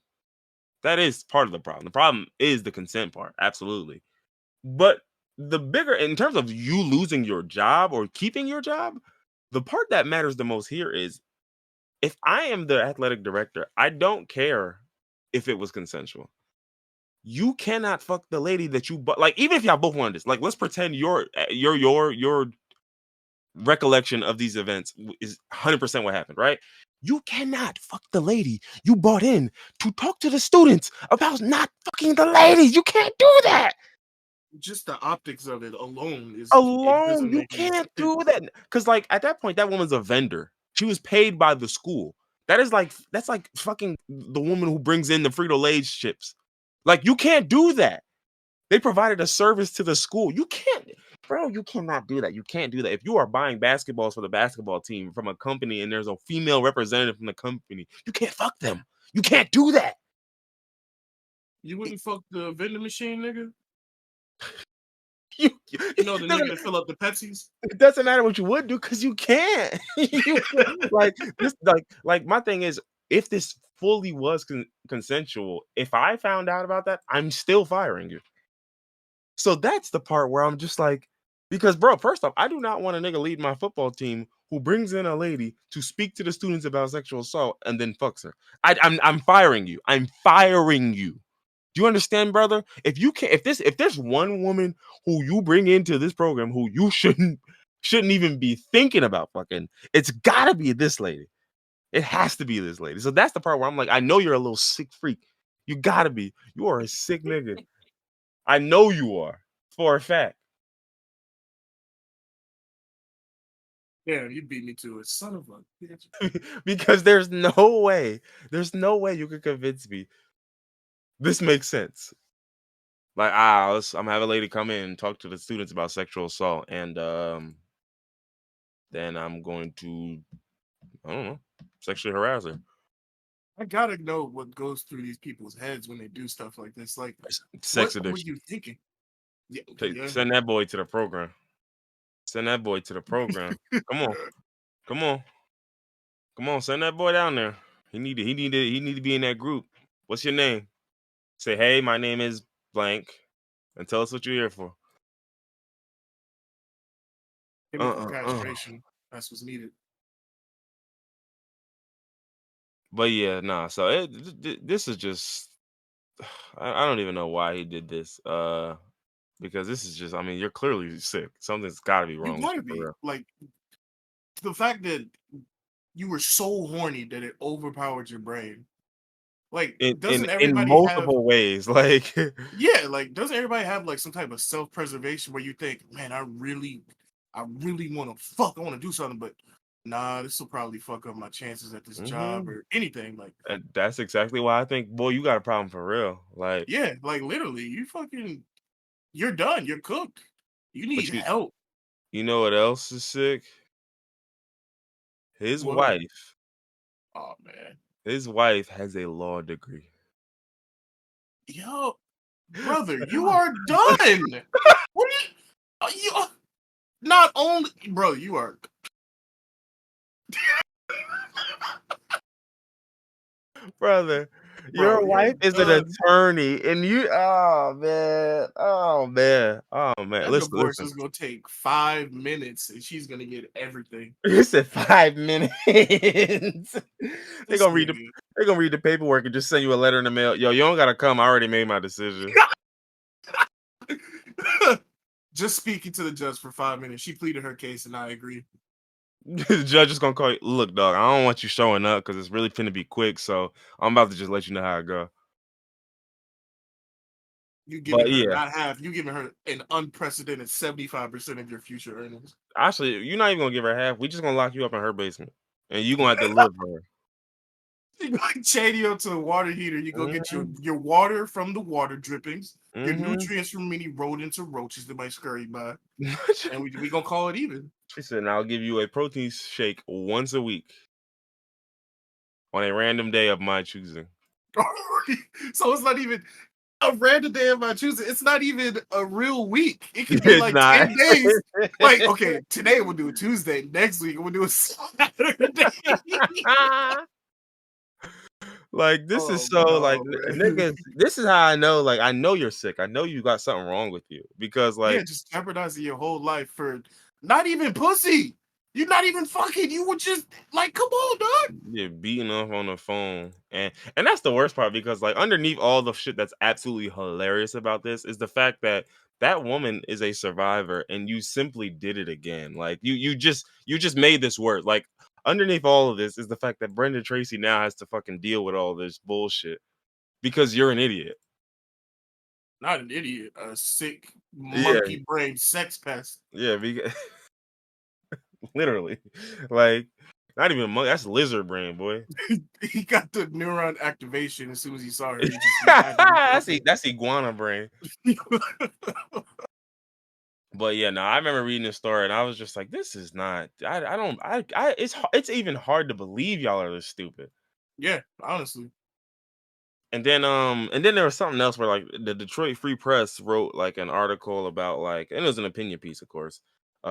that is part of the problem. The problem is the consent part, absolutely. But the bigger, in terms of you losing your job or keeping your job, the part that matters the most here is if I am the athletic director, I don't care if it was consensual. You cannot fuck the lady that you like, even if y'all both wanted this. Like, let's pretend your recollection of these events is 100% what happened, right? You cannot fuck the lady you brought in to talk to the students about not fucking the ladies. You can't do that. Just the optics of it alone it Alone, doesn't you make any can't sense. do that. Because, like, at that point, that woman's a vendor. She was paid by the school. That's like fucking the woman who brings in the Frito-Lay chips. Like, you can't do that. They provided a service to the school. You can't, bro, you cannot do that. You can't do that. If you are buying basketballs for the basketball team from a company and there's a female representative from the company, you can't fuck them. You can't do that. You wouldn't fuck the vending machine nigga? You, You know, the nigga that fill up the Pepsis? it doesn't matter what you would do because you can't. You can't. Like this, like my thing is, if this fully was consensual, if I found out about that, I'm still firing you. So that's the part where I'm just like, because bro, first off, I do not want a nigga lead my football team who brings in a lady to speak to the students about sexual assault and then fucks her. I'm firing you. I'm firing you. Do you understand, brother? If you can, if there's one woman who you bring into this program who you shouldn't even be thinking about fucking, it's gotta be this lady. It has to be this lady. So that's the part where I'm like, I know you're a little sick freak. You gotta be. You are a sick nigga. I know you are for a fact. Yeah, you beat me to it. Son of a bitch. Because there's no way you could convince me this makes sense. Like, I'm gonna have a lady come in and talk to the students about sexual assault, and then I'm going to, I don't know, sexually harass her. I gotta know what goes through these people's heads when they do stuff like this. Like, Sex what were addiction. you thinking? Yeah, yeah. Send that boy to the program. Send that boy to the program. Come on, come on, come on. Send that boy down there. He need to be in that group. What's your name? Say, hey, my name is blank, and tell us what you're here for. Chemical castration. That's what's needed. But yeah, nah. So this is just, I don't even know why he did this. Because this is just, I mean, you're clearly sick. Something's got to be You wrong with gotta you for be. real. Like, the fact that you were so horny that it overpowered your brain. Like, doesn't In everybody have multiple ways, like yeah, like doesn't everybody have like some type of self-preservation where you think, man, I really want to fuck, I want to do something, but nah, this will probably fuck up my chances at this job mhm. or anything. Like, And that's exactly why I think, boy, you got a problem for real. Like, yeah, like literally, you're done, you're cooked. You but need help. you know what else is sick? His What? wife, Oh man. his wife has a law degree. Yo, brother, you are done. What are you not only bro, you are Brother, bro, your you're wife is an done. attorney, and you, oh man, oh man, oh man. That Listen, divorce listen. is gonna take 5 minutes and she's gonna get everything. You said 5 minutes. They're This gonna read the nigga. they're gonna read the paperwork and just send you a letter in the mail. Yo, you don't gotta come. I already made my decision. Just speaking to the judge for 5 minutes. She pleaded her case and I agree. The judge is gonna call you. Look, dog, I don't want you showing up because it's really finna be quick. So I'm about to just let you know how it go. You giving But her yeah, not half, you giving her an unprecedented 75% of your future earnings. actually, you're not even gonna give her half. We just gonna lock you up in her basement, and you gonna have to live her. You like chain you up to a water heater. You go get Mhm, your water from the water drippings, your mhm. nutrients from any rodents or roaches that might scurry by, and we gonna call it even. She said, "I'll give you a protein shake once a week on a random day of my choosing." So it's not even a random day of my choosing. It's not even a real week. It could be It's like not. 10 days. Like, okay, today we'll do a Tuesday. Next week we'll do a Saturday. Like, this is Oh so, like, no, man. niggas, this is how I know, like, I know you're sick. I know you got something wrong with you because, Yeah, like, just jeopardizing your whole life for not even pussy. You're not even fucking. You were just like, come on, dog. Yeah, beating off on the phone, and that's the worst part because like underneath all the shit that's absolutely hilarious about this is the fact that that woman is a survivor, and you simply did it again. Like you just made this work. Like underneath all of this is the fact that Brendan Tracy now has to fucking deal with all this bullshit because you're an idiot. Not an idiot, a sick Yeah, monkey brain sex pest. yeah, because, literally, like not even monkey. That's lizard brain, boy. He got the neuron activation as soon as he saw her. He had to be That's iguana brain. fucking. But yeah, no, I remember reading this story and I was just like, this is not. I don't. I. It's even hard to believe y'all are this stupid. Yeah, honestly. And then there was something else where like the Detroit Free Press wrote like an article about like, and it was an opinion piece, of course.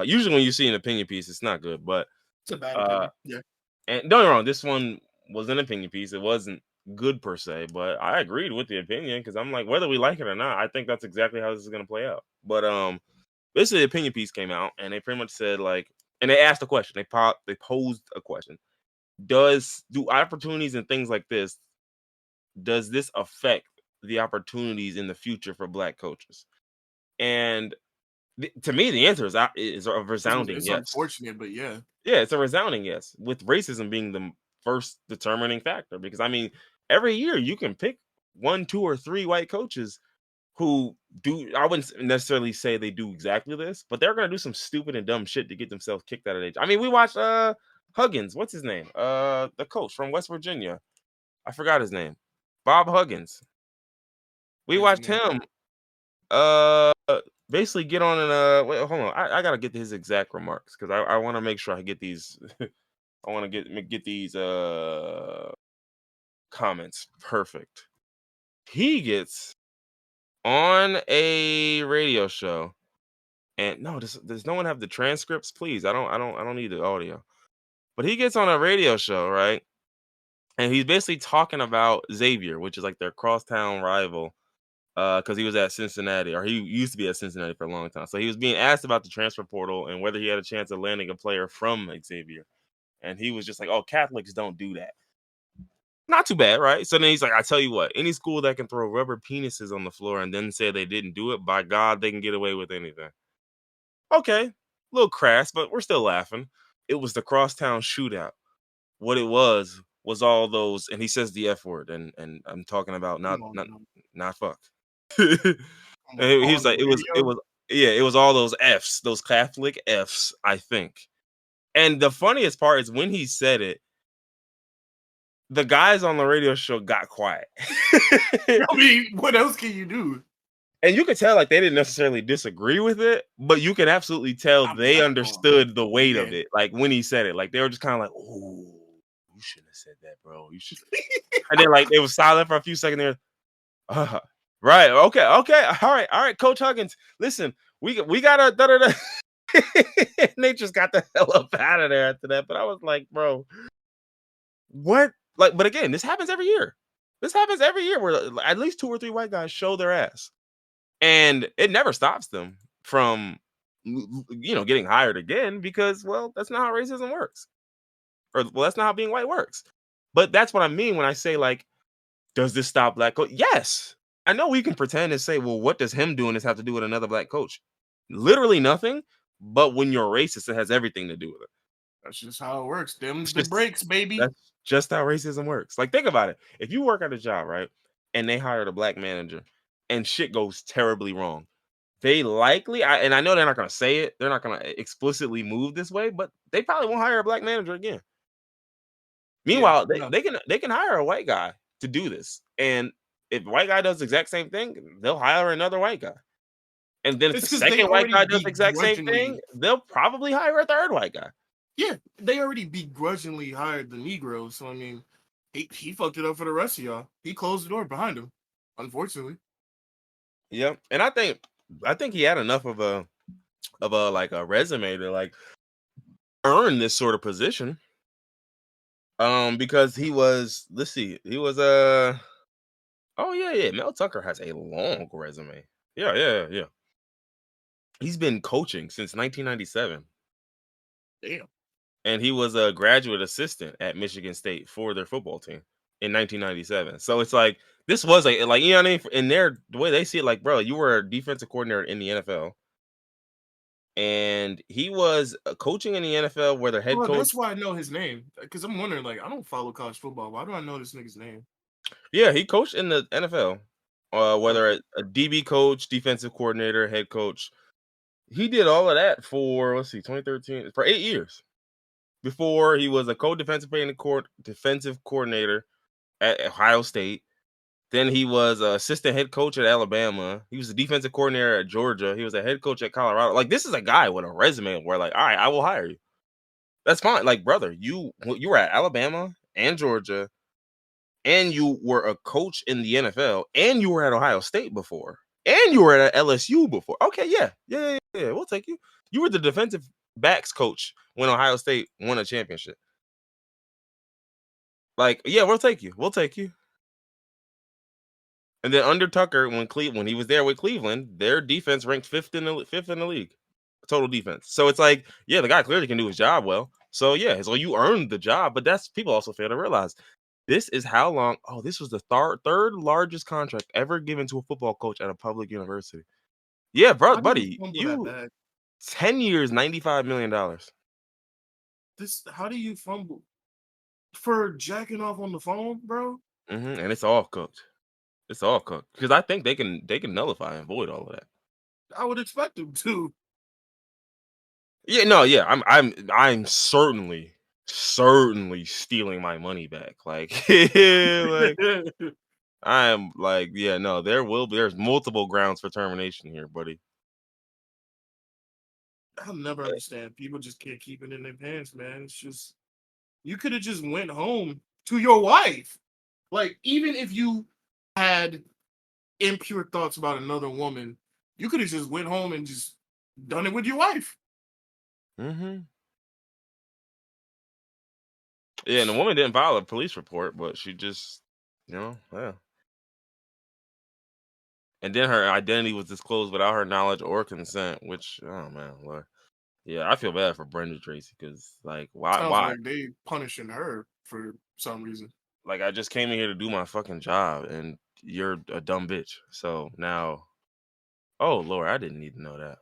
Usually when you see an opinion piece, it's not good, but It's a bad uh, opinion. Yeah. and don't get me wrong, this one was an opinion piece. It wasn't good per se, but I agreed with the opinion because I'm like, whether we like it or not, I think that's exactly how this is gonna play out. But basically, the opinion piece came out, and they pretty much said like, and they asked a question. They posed a question. Do opportunities and things like this, does this affect the opportunities in the future for black coaches? And to me, the answer is a resounding It's yes. unfortunate, but yeah. Yeah, it's a resounding yes, with racism being the first determining factor. Because I mean, every year you can pick one, two, or three white coaches who do. I wouldn't necessarily say they do exactly this, but they're gonna do some stupid and dumb shit to get themselves kicked out of the. I mean, we watched Huggins. What's his name? The coach from West Virginia. I forgot his name. Bob Huggins. We Crazy watched man. him uh basically get on and wait, hold on. I gotta get his exact remarks because I want to make sure I get these. I want to get these comments perfect. He gets on a radio show, and no, does no one have the transcripts? Please, I don't need the audio. But he gets on a radio show, right? And he's basically talking about Xavier, which is like their crosstown rival, because he was at Cincinnati, or he used to be at Cincinnati for a long time. So he was being asked about the transfer portal and whether he had a chance of landing a player from Xavier. And he was just like, "Oh, Catholics don't do that." Not too bad, right? So then he's like, "I tell you what, any school that can throw rubber penises on the floor and then say they didn't do it, by God, they can get away with anything." Okay, a little crass, but we're still laughing. It was the crosstown shootout. What it was all those, and he says the F word, and I'm talking about not Come on, not man. not fuck. Come And he was on the like, it radio. was yeah, it was all those Fs, those Catholic Fs, I think. And the funniest part is when he said it, the guys on the radio show got quiet. I mean, what else can you do? And you could tell like they didn't necessarily disagree with it, but you can absolutely tell I mean, they come on, man. understood the weight Yeah. of it. Like when he said it, like they were just kind of like, "Oh, you shouldn't have said that, bro. You should." And then like they was silent for a few seconds. There, uh, right? Okay, okay, all right, Coach Huggins. Listen, we gotta da da da. And they just got the hell up out of there after that. But I was like, bro, what? Like, but again, this happens every year. This happens every year where at least two or three white guys show their ass. And it never stops them from, getting hired again because, well, that's not how racism works. Or, well, that's not how being white works. But that's what I mean when I say, like, does this stop black coach? Yes. I know we can pretend and say, well, what does him doing this have to do with another black coach? Literally nothing. But when you're racist, it has everything to do with it. That's just how it works. Them's It's the just breaks, baby. that's just how racism works. Like, think about it. If you work at a job, right, and they hired a black manager and shit goes terribly wrong, they likely, and I know they're not gonna say it, they're not gonna explicitly move this way, but they probably won't hire a black manager again. Yeah, Meanwhile, no. they can hire a white guy to do this, and if the white guy does the exact same thing, they'll hire another white guy. And then if the It's because they second white already guy does the exact same thing, begrudgingly, they'll probably hire a third white guy. yeah, they already begrudgingly hired the Negro. So I mean, he fucked it up for the rest of y'all. He closed the door behind him, unfortunately. Yep. And I think he had enough of a like a resume to like earn this sort of position. Because he was, let's see, he was oh yeah, Mel Tucker has a long resume. Yeah. He's been coaching since 1997. Damn. and he was a graduate assistant at Michigan State for their football team in 1997. So it's like this was like you know what I mean. In their the way they see it, like bro, you were a defensive coordinator in the NFL, and he was coaching in the NFL where their head Well, coach. that's why I know his name. Because I'm wondering, like, I don't follow college football. Why do I know this nigga's name? Yeah, he coached in the NFL, whether Okay. a DB coach, defensive coordinator, head coach. He did all of that for let's see, 2013 for 8 years before he was a defensive coordinator at Ohio State. Then he was an assistant head coach at Alabama. He was a defensive coordinator at Georgia. He was a head coach at Colorado. Like this is a guy with a resume where like, all right, I will hire you. That's fine. Like brother, you were at Alabama and Georgia, and you were a coach in the NFL, and you were at Ohio State before, and you were at LSU before. Okay, yeah. We'll take you. You were the defensive backs coach when Ohio State won a championship. Like, yeah, we'll take you. We'll take you. And then under Tucker, when he was there with Cleveland, their defense ranked fifth in the league, total defense. So it's like, yeah, the guy clearly can do his job well. So yeah, so you earned the job, but that's people also fail to realize this is how long. Oh, this was the third largest contract ever given to a football coach at a public university. Yeah, bro, How do you buddy, fumble that you bad? 10 years, $95 million. How do you fumble for jacking off on the phone, bro? And it's all cooked. It's all cooked because I think they can nullify and void all of that. I would expect him to. Yeah, no, yeah, I'm certainly stealing my money back. Like, like I'm like, yeah, no, there's multiple grounds for termination here, buddy. I'll never understand. People just can't keep it in their pants, man. It's just you could have just went home to your wife. Like, even if you had impure thoughts about another woman, you could have just went home and just done it with your wife. Hmm. Yeah, and the woman didn't file a police report, but she just, yeah. And then her identity was disclosed without her knowledge or consent, which, oh man, Lord. Yeah, I feel bad for Brenda Tracy because, like, Sounds why? like they punishing her for some reason. Like, I just came in here to do my fucking job, and you're a dumb bitch. So now, oh Lord, I didn't need to know that.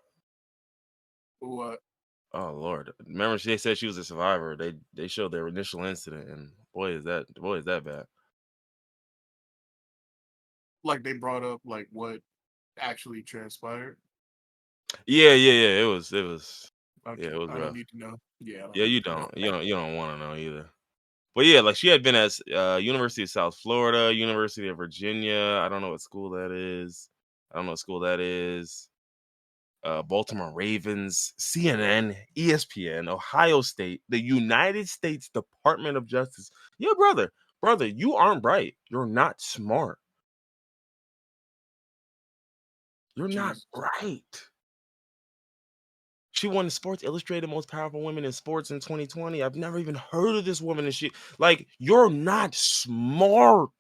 What? Oh Lord, remember they said she was a survivor. They showed their initial incident, and boy is that bad. Like they brought up like what actually transpired. Yeah. It was yeah, Okay, it was I don't rough. need to know. Yeah, I don't Yeah, need you to know. don't you don't you don't want to know either. But yeah, like she had been at University of South Florida, University of Virginia. I don't know what school that is. I don't know what school that is. Baltimore Ravens, CNN, ESPN, Ohio State, the United States Department of Justice. Yeah, brother, you aren't bright. You're not smart. You're not Jesus. bright. She won the Sports Illustrated Most Powerful Women in Sports in 2020. I've never even heard of this woman, and she like you're not smart.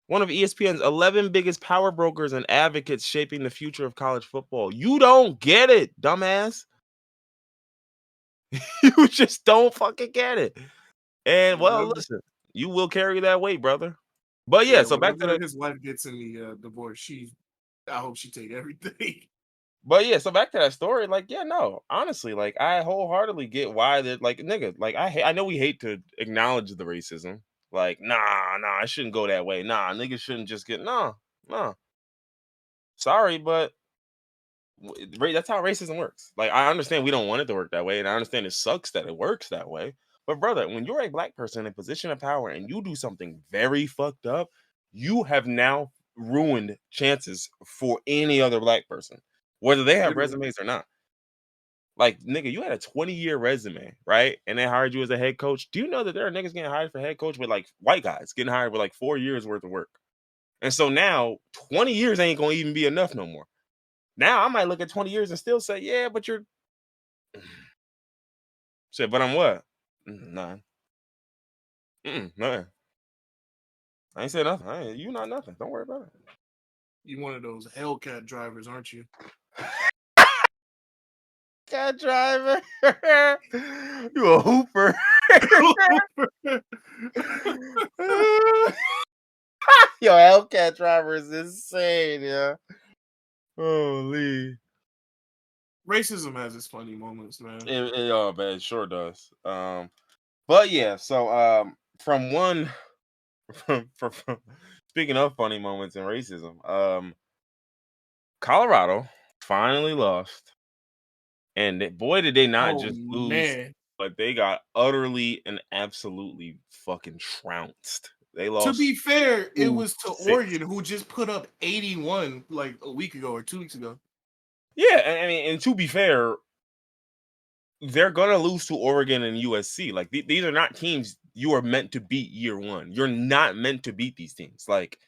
One of ESPN's 11 biggest power brokers and advocates shaping the future of college football. You don't get it, dumbass. You just don't fucking get it. And well, Whatever. listen, you will carry that weight, brother. But yeah, Yeah, so back to whatever the his wife gets in the divorce, I hope she take everything. that story. Like, yeah, no, honestly, like I wholeheartedly get why that, like, nigga, like I know we hate to acknowledge the racism. Like, nah, I shouldn't go that way. Nah, niggas shouldn't just get nah. Sorry, but that's how racism works. Like, I understand we don't want it to work that way, and I understand it sucks that it works that way. But brother, when you're a black person in a position of power and you do something very fucked up, you have now ruined chances for any other black person, whether they have Literally. resumes or not. Like, nigga, you had a 20-year resume, right? And they hired you as a head coach. Do you know that there are niggas getting hired for head coach with like white guys getting hired with like 4 years worth of work? And so now 20 years ain't gonna even be enough no more. Now I might look at 20 years and still say, yeah, but you're shit, but I'm what? None. Nothing. I ain't say nothing. You not nothing. Don't worry about it. You one of those Hellcat drivers, aren't you? Hellcat driver. You a hooper. Yo, Hellcat driver is insane, yeah. Holy. Racism has its funny moments, man. Oh man, it sure does. But yeah, so from one from speaking of funny moments and racism, Colorado finally lost. And boy, did they not Oh just lose, man. but they got utterly and absolutely fucking trounced. They To lost be fair, it was to 2-6. Oregon who just put up 81 like a week ago or 2 weeks ago. Yeah, I mean, and to be fair, they're gonna lose to Oregon and USC. Like these are not teams you are meant to beat year one. You're not meant to beat these teams. Like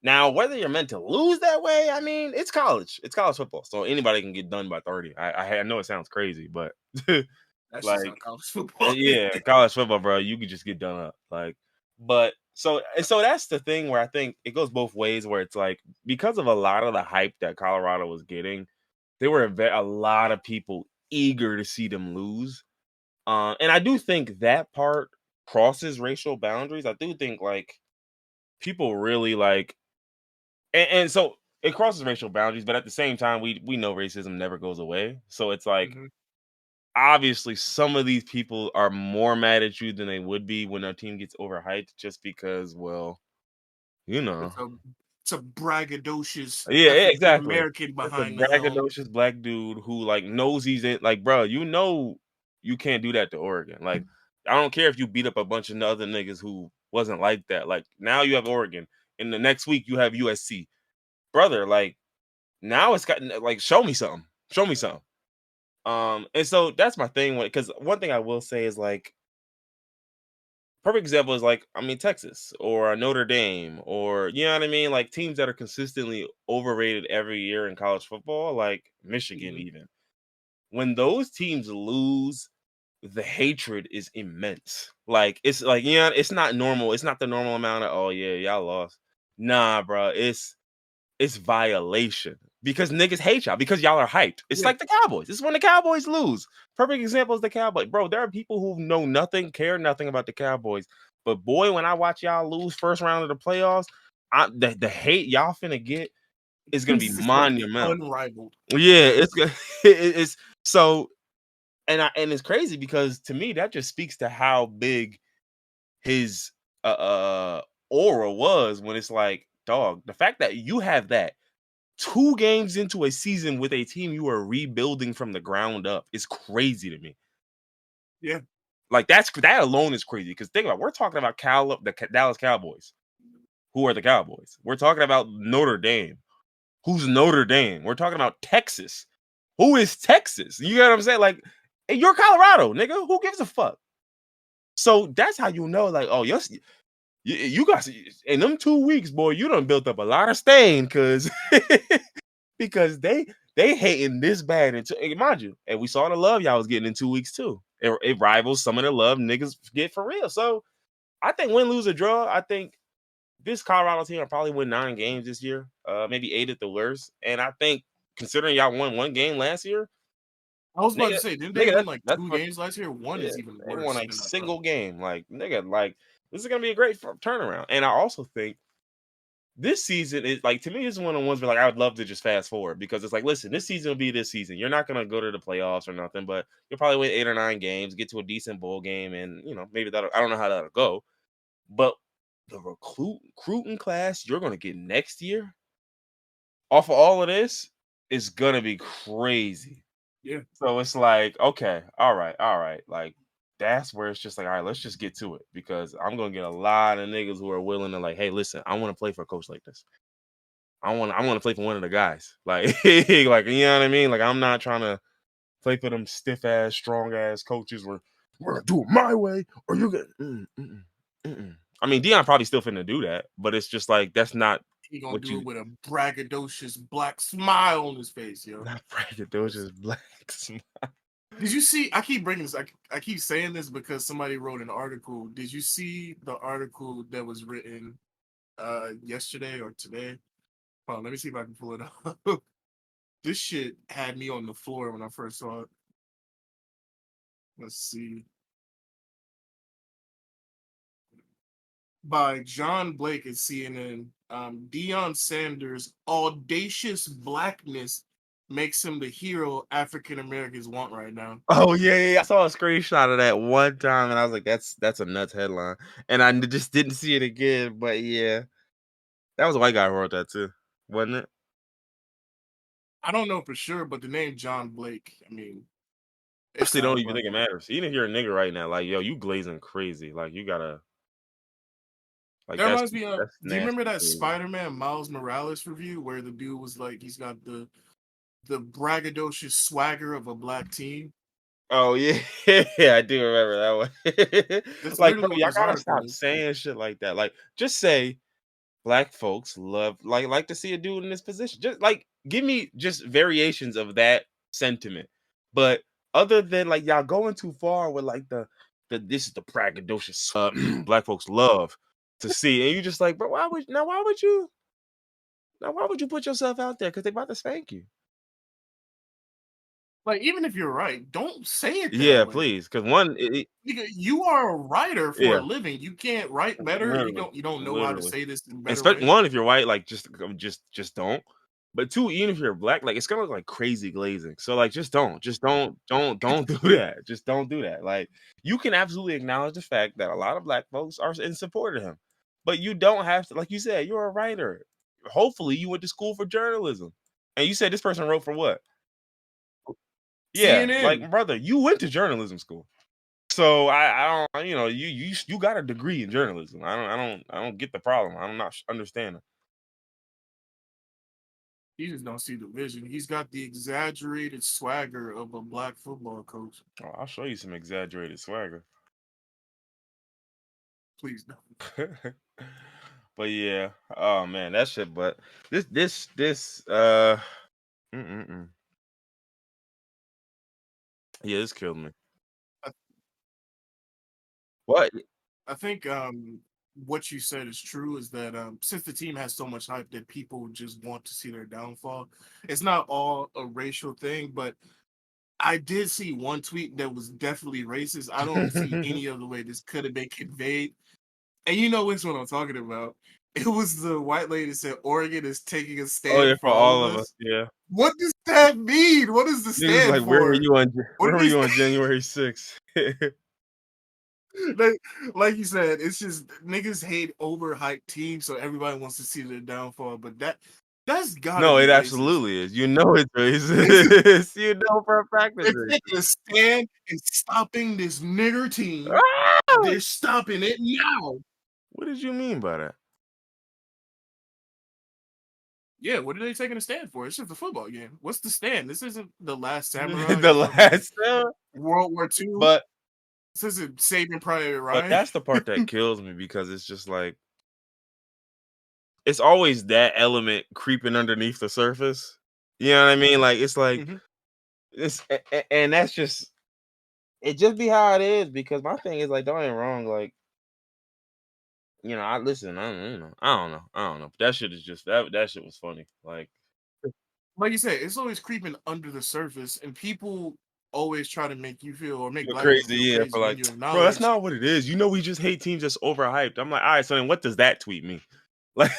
now, whether you're meant to lose that way, I mean, it's college. It's college football, so anybody can get done by 30. I know it sounds crazy, but That's just how like college football is. yeah, college football, bro, you could just get done up. Like, but so that's the thing where I think it goes both ways. Where it's like because of a lot of the hype that Colorado was getting, there were a lot of people eager to see them lose. And I do think that part crosses racial boundaries. I do think like people really like, and so it crosses racial boundaries, but at the same time, we know racism never goes away. So it's like Mhm. obviously some of these people are more mad at you than they would be when their team gets overhyped just because, well, you know. It's a it's a braggadocious Yeah, African exactly. American It's a behind the helm. braggadocious black dude who like knows he's in like, bro, you know you can't do that to Oregon. Like, I don't care if you beat up a bunch of other niggas who wasn't like that. Like now you have Oregon. In the next week you have USC. Brother, like now it's got like show me something. Show me something. And so that's my thing because one thing I will say is like perfect example is like I mean Texas or Notre Dame or you know what I mean, like teams that are consistently overrated every year in college football, like Michigan Mhm. even. When those teams lose, the hatred is immense. Like it's like yeah, it's not normal. It's not the normal amount of oh yeah, y'all lost. Nah, bro, it's violation because niggas hate y'all because y'all are hyped. It's Yeah. like the Cowboys. It's when the Cowboys lose. Perfect example is the Cowboys. Bro, there are people who know nothing, care nothing about the Cowboys. But boy, when I watch y'all lose first round of the playoffs, the hate y'all finna get is gonna be It's just gonna be monumental. unrivaled. Yeah, Like, it's so and it's crazy because to me that just speaks to how big his aura was when it's like, dog, the fact that you have that 2 games into a season with a team you are rebuilding from the ground up is crazy to me. yeah. Like that alone is crazy because think about it, we're talking about Dallas Cowboys, who are the Cowboys. We're talking about Notre Dame, who's Notre Dame. We're talking about Texas, who is Texas. You get what I'm saying? Like, hey, you're Colorado, nigga. Who gives a fuck? So that's how you know, like, oh, yes, you guys in them 2 weeks, boy, you done built up a lot of stain because because they hating this bad. And mind you, and we saw the love y'all was getting in 2 weeks too. It rivals some of the love niggas get for real. So I think win, lose, or draw. I think this Colorado team will probably win 9 games this year, maybe 8 at the worst. And I think considering y'all won 1 game last year, I was about to nigga, say, didn't they nigga, win like that's 2 fuck, games last year? One yeah. is even They won worse a than I thought. single game, like nigga, like this is gonna be a great turnaround. And I also think this season is like to me, this is one of the ones where like I would love to just fast forward because it's like, listen, this season will be this season. You're not gonna go to the playoffs or nothing, but you'll probably win 8 or 9 games, get to a decent bowl game, and you know maybe that I don't know how that'll go, but the recruiting class you're gonna get next year off of all of this is gonna be crazy. Yeah. So it's like, okay, all right, like that's where it's just like, all right, let's just get to it because I'm gonna get a lot of niggas who are willing to like, hey, listen, I want to play for a coach like this. I want to play for one of the guys. Like like you know what I mean? Like I'm not trying to play for them stiff ass, strong ass coaches where we're gonna do it my way or you get I mean Dion probably still finna do that, but it's just like that's not He gonna what do you it with a braggadocious black smile on his face, yo. not bragging, those just blacks. Did you see? I keep bringing this. I keep saying this because somebody wrote an article. Did you see the article that was written yesterday or today? Hold on, let me see if I can pull it up. This shit had me on the floor when I first saw it. Let's see. By John Blake at CNN, Deion Sanders' audacious blackness makes him the hero African Americans want right now. Oh yeah. I saw a screenshot of that one time, and I was like, "That's a nuts headline," and I just didn't see it again. But yeah, that was a white guy who wrote that too, wasn't it? I don't know for sure, but the name John Blake, I mean, it Actually, don't sounds even like think it him. matters. Even if you're a nigga right now, like yo, you glazing crazy. Like you gotta, like That reminds me of. that's Do you remember nasty that crazy. Spider-Man Miles Morales review where the dude was like, he's got the braggadocious swagger of a black teen? Oh yeah, yeah, I do remember that one. That's Like, literally bro, what y'all this gotta article stop is. saying shit like that. Like, just say black folks love like to see a dude in this position. Just like give me just variations of that sentiment. But other than like y'all going too far with like the this is the braggadocious black folks love to see, and you just like, bro, why would you put yourself out there? Because they about to spank you. Like, even if you're right, don't say it that Yeah, way. please. Because one, Nigga, you are a writer for a yeah. living. You can't write better. Literally, You don't know how to literally. say this in a better Especially way. one, if you're white, like just don't. But two, even if you're black, like it's gonna look like crazy glazing. So like don't do that. Just don't do that. Like you can absolutely acknowledge the fact that a lot of black folks are in support of him. But you don't have to, like you said, you're a writer. Hopefully you went to school for journalism. And you said this person wrote for what? Yeah, like CNN. brother, you went to journalism school. So I don't, you got a degree in journalism. I don't get the problem. I'm not understanding. You just don't see the vision. He's got the exaggerated swagger of a black football coach. Oh, I'll show you some exaggerated swagger. Please don't. But yeah, oh man, that shit. But this mm-mm-mm. Yeah, this killed me. I, What? I think what you said is true. Is that since the team has so much hype that people just want to see their downfall. It's not all a racial thing, but I did see one tweet that was definitely racist. I don't see any other way this could have been conveyed. And you know which one I'm talking about. It was the white lady that said Oregon is taking a Oh yeah, stand for for all of all of us. us. Yeah, What does that mean? What does the niggas stand like, where were for? you on? What Where do were they you on January 6th? like you said, it's just niggas hate overhyped teams, so everybody wants to see their downfall. But that's gotta No, be it racist. absolutely is. You know it's This is racist. You know for a fact it's they're racist. taking a stand and stopping this nigger team. Ah! They're stopping it now. What did you mean by that? Yeah, what are they taking a stand for? It's just a football game. What's the stand? This isn't the Last Samurai The or fucking last time? World War II. But This isn't Saving Private but Ryan. that's the part that kills me because it's just like it's always that element creeping underneath the surface. You know what I mean? Like it's like Mhm. and that's just it just be how it is because my thing is like don't get me wrong, like I listen, I don't know. That shit is just that shit was funny. Like Like you said, it's always creeping under the surface, and people always try to make you feel or make you're black people crazy, feel yeah, for crazy when like, you bro, that's acknowledge. not what it is. We just hate teams that's overhyped. I'm like, all right, so then what does that tweet mean? Like,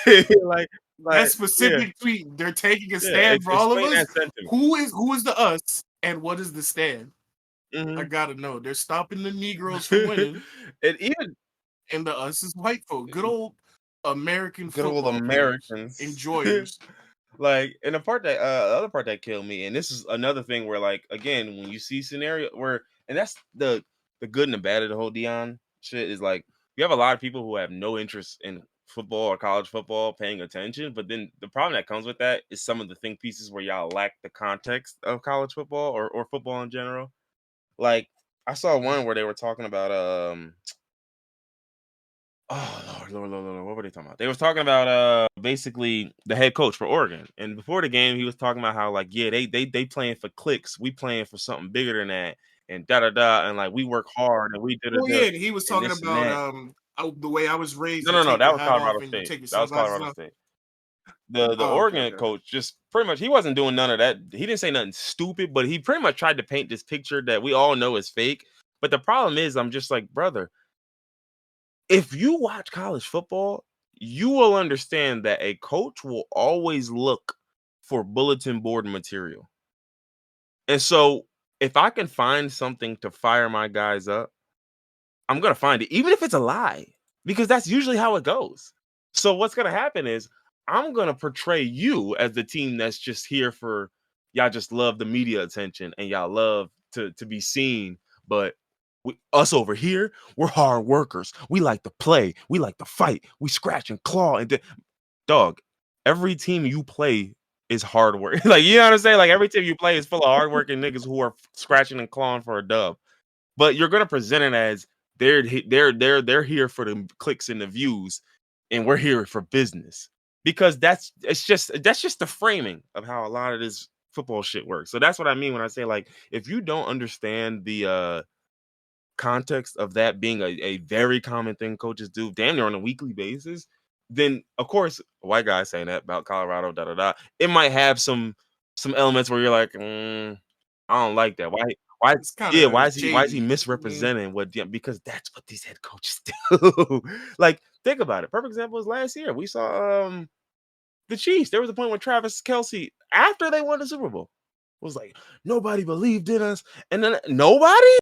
like, That yeah, specific tweet, they're taking a yeah. stand for all of Explain us. that sentiment. Who is the us, and what is the stand? I Hmm. gotta know. They're stopping the Negroes from winning, And even and the us is white folk, good old American good old football players, Americans. enjoyers. Like, and the other part that killed me, and this is another thing where, like, again, when you see scenario where, and that's the good and the bad of the whole Dion shit is like you have a lot of people who have no interest in football or college football paying attention, but then the problem that comes with that is some of the think pieces where y'all lack the context of college football or football in general. Like, I saw one where they were talking about oh Lord, what were they talking about? They was talking about basically the head coach for Oregon. And before the game, he was talking about how like, yeah, they playing for clicks. We playing for something bigger than that. And da da da. And like we work hard and we da da Oh da yeah, and he was and talking this and about that. the way I was raised. No, You no, no. take That your was hat off Colorado and you State. take your That was sunglasses Colorado off. State. The Oh, okay, Oregon okay. coach just pretty much he wasn't doing none of that. He didn't say nothing stupid, but he pretty much tried to paint this picture that we all know is fake. But the problem is, I'm just like, brother, if you watch college football, you will understand that a coach will always look for bulletin board material. And so if I can find something to fire my guys up, I'm gonna find it, even if it's a lie, because that's usually how it goes. So what's gonna happen is I'm gonna portray you as the team that's just here for y'all just love the media attention and y'all love to be seen, but us over here, we're hard workers. We like to play, we like to fight, we scratch and claw dog. Every team you play is hard work. Like you know what I'm saying? Like every team you play is full of hardworking niggas who are scratching and clawing for a dub. But you're gonna present it as they're here for the clicks and the views, and we're here for business because that's just the framing of how a lot of this football shit works. So that's what I mean when I say like if you don't understand the context of that being a very common thing coaches do damn near on a weekly basis, then of course a white guy saying that about Colorado, da da da, it might have some elements where you're like, I don't like that. Why? It's kind Yeah, of why is he shady. misrepresenting what? Yeah, because that's what these head coaches do. Like, think about it. Perfect example is last year. We saw the Chiefs. There was a point where Travis Kelsey, after they won the Super Bowl, was like, nobody believed in us, and then nobody.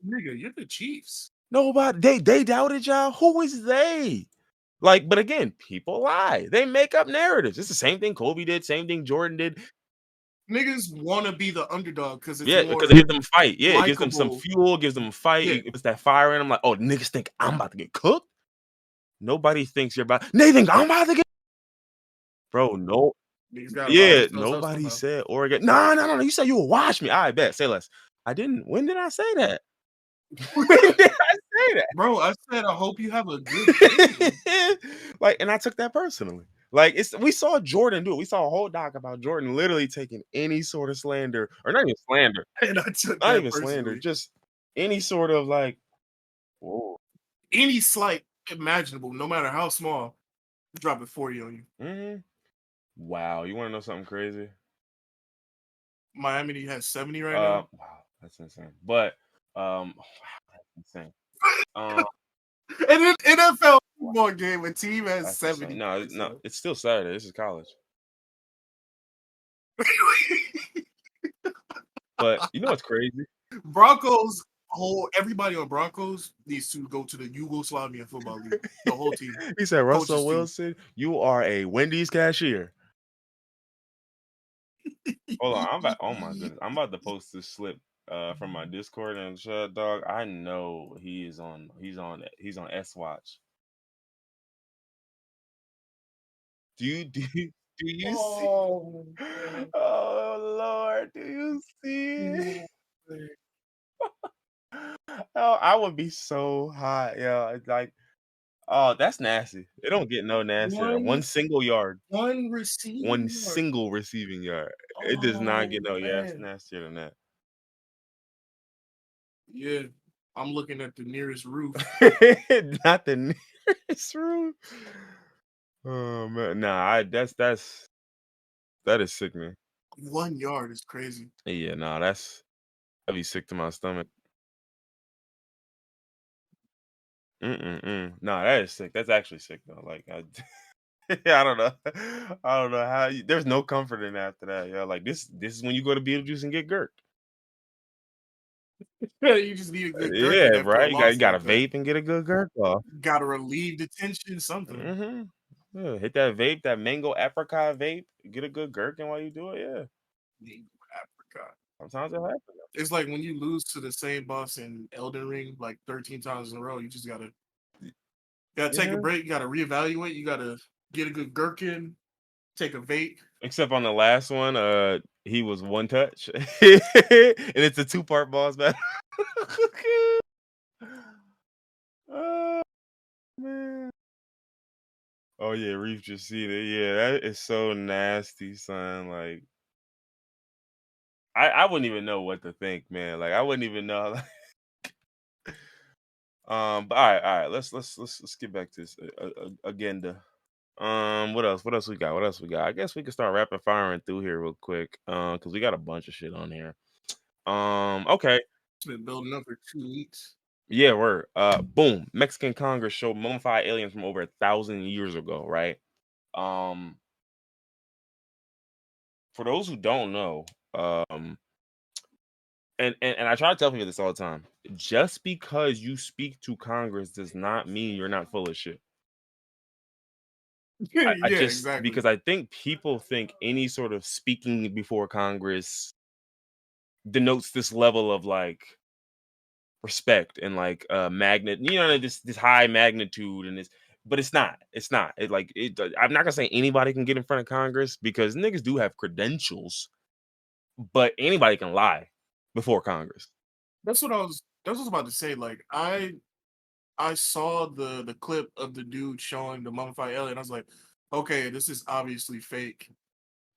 Nigga, you're the Chiefs. Nobody, they doubted y'all. Who is they? Like, but again, people lie. They make up narratives. It's the same thing Kobe did, same thing Jordan did. Niggas want to be the underdog because it's Yeah, because more it gives them a fight. Yeah, it gives them some likable. fuel, gives them a fight. Yeah, It puts that fire in them. Like, oh, niggas think I'm about to get cooked. Nobody thinks you're about. They think I'm about to get. Bro, no. niggas gotta rile Yeah, themselves up nobody somehow. said Oregon. No, no, no, no. You said you will watch me. I bet. Say less. I didn't. When did I say that? When did I say that? Bro, I said I hope you have a good game. Like, and I took that personally. Like, we saw Jordan do it. We saw a whole doc about Jordan literally taking any sort of slander, or not even slander, And I took not that even slander, personally. just any sort of like, whoa. Any slight imaginable, no matter how small, drop it 40 on you. Wow, you want to know something crazy? Miami has 70 right now. Wow, that's insane. But wow, that's insane. Um, And then NFL football game, a team has that's insane. 70 No, points. no, it's still Saturday. This is college. But you know what's crazy? Broncos, everybody on Broncos needs to go to the Yugoslavian football league. The whole team, He said, coaches Russell team. Wilson, you are a Wendy's cashier. Hold on, I'm about. Oh my goodness, I'm about to post this slip from my Discord and shut dog. I know he is on. He's on S Watch. Do you see? Oh, man. Oh Lord, do you see? Oh, man. Oh, I would be so hot, yeah. It's like, oh, that's nasty. It don't get no nastier. One, One single yard, one one receiving yard. single receiving yard. It does not get Oh, no man. nastier than that. Yeah, I'm looking at the nearest roof. Not the nearest room. Oh man, nah, that is sickening. 1 yard is crazy. Yeah, nah, I'd be sick to my stomach. Nah, that is sick. That's actually sick though. Like, I don't know. I don't know how. There's no comfort in after that. Yeah, like this is when you go to Beetlejuice and get gurked. You just need a good Yeah, gherkin after a right. You loss got to like that. vape and get a good gurk off. Gotta relieve the tension, something. hmm Yeah, hit that vape, that mango apricot vape. Get a good gherkin while you do it. Yeah, Apricot. sometimes it happens. It's like when you lose to the same boss in Elden Ring like 13 times in a row, you just gotta take a Yeah. break, you gotta reevaluate, you gotta get a good gherkin, take a vape. Except on the last one, he was one touch, and it's a two-part boss battle. Oh man. Oh yeah, Reef just seen it. Yeah, that is so nasty, son. Like I wouldn't even know what to think, man. Like I wouldn't even know. But all right. Let's get back to this agenda. What else? What else we got? What else we got? I guess we can start rapid firing through here real quick. Because we got a bunch of shit on here. Okay. It's been building up for 2 weeks. Yeah, we're boom. Mexican Congress showed mummified aliens from over 1,000 years ago, right? Um, for those who don't know, um, and I try to tell people this all the time. Just because you speak to Congress does not mean you're not full of shit. I Yeah, just exactly. because I think people think any sort of speaking before Congress denotes this level of like respect and like magnet, this high magnitude and this, but it's not I'm not gonna say anybody can get in front of Congress because niggas do have credentials, but anybody can lie before Congress. That's what I was about to say. Like I saw the clip of the dude showing the mummified alien. I was like, okay, this is obviously fake.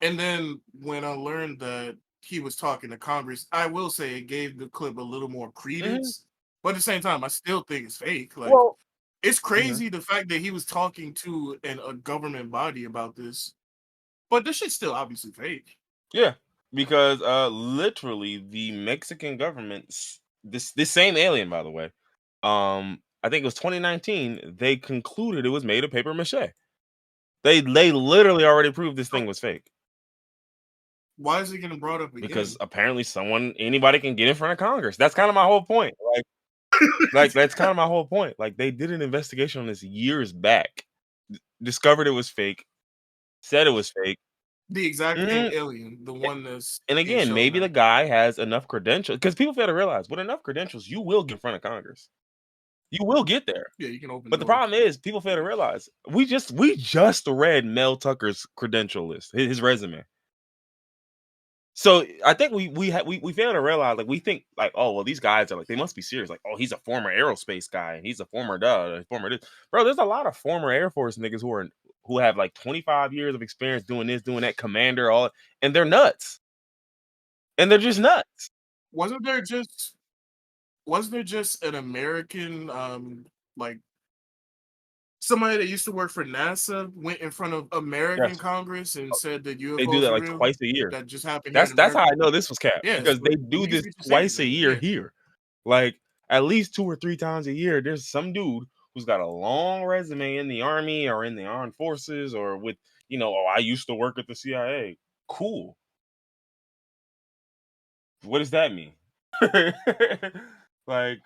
And then when I learned that he was talking to Congress, I will say it gave the clip a little more Mhm. credence. But at the same time, I still think it's fake. Like Well, it's mhm. crazy the fact that he was talking to a government body about this, but this shit's still obviously fake. Yeah, because literally the Mexican government, this same alien, by the way, I think it was 2019. They concluded it was made of paper mache. They literally already proved this So thing was fake why is it getting brought up because again? apparently anybody can get in front of Congress. That's kind of my whole point. Like that's kind of my whole point. Like they did an investigation on this years back, discovered it was fake, said it was fake. The exact same Mhm. alien, the one that's And being again, shown maybe the now. guy has enough credentials because people fail to realize with enough credentials, you will get in front of Congress. You will get there. Yeah, you can open But the doors. problem is, people fail to realize we just read Mel Tucker's credential list, his resume. So I think we fail to realize like we think like, oh well, these guys are like they must be serious. Like, oh, he's a former aerospace guy, and he's a former former this. Bro, there's a lot of former Air Force niggas who have like 25 years of experience doing this, doing that, commander, all, and they're nuts, and they're just nuts. Wasn't there just wasn't there just an American like somebody that used to work for NASA went in front of American Yes. Congress and said that They do UFOs that are like real? twice a year. That just happened here in That's how America? I know this was cap Yeah, because so they do this research is saying twice a that. year Yeah. here. Like at least 2 or 3 times a year, there's some dude who's got a long resume in the army or in the armed forces or with, oh, I used to work at the CIA. Cool. What does that mean? Like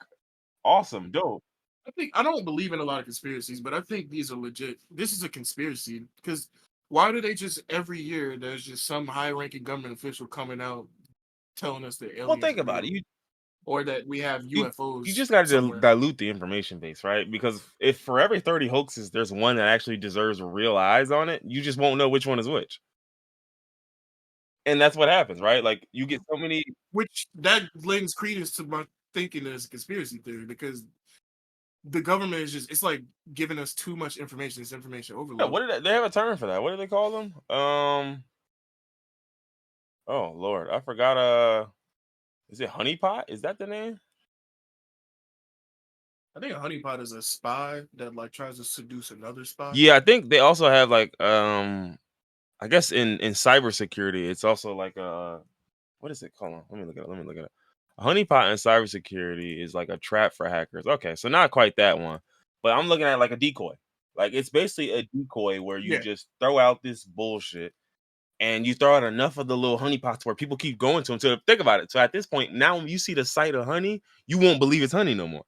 awesome, dope. I don't believe in a lot of conspiracies, but I think these are legit. This is a conspiracy because why do they just every year there's just some high ranking government official coming out telling us that Well, aliens think are about it. real or that we have You UFOs just got to somewhere? dilute the information base, right? Because if for every 30 hoaxes, there's one that actually deserves real eyes on it, you just won't know which one is which. And that's what happens, right? Like you get so many. Which that lends credence to my thinking that it's a conspiracy theory because the government is just it's like giving us too much information. It's information Yeah, overload. what did they have a term for that? What do they call them? Oh Lord, I forgot. Is it honeypot? Is that the name? I think a honeypot is a spy that like tries to seduce another spy. Yeah, I think they also have like I guess in cybersecurity, it's also like what is it called? Let me look at it. Let me look at it. A honeypot in cybersecurity is like a trap for hackers. Okay, so not quite that one, but I'm looking at like a decoy. Like it's basically a decoy where you Yeah, just throw out this bullshit and you throw out enough of the little honeypots where people keep going to them. So think about it. So at this point, now when you see the sight of honey, you won't believe it's honey no more.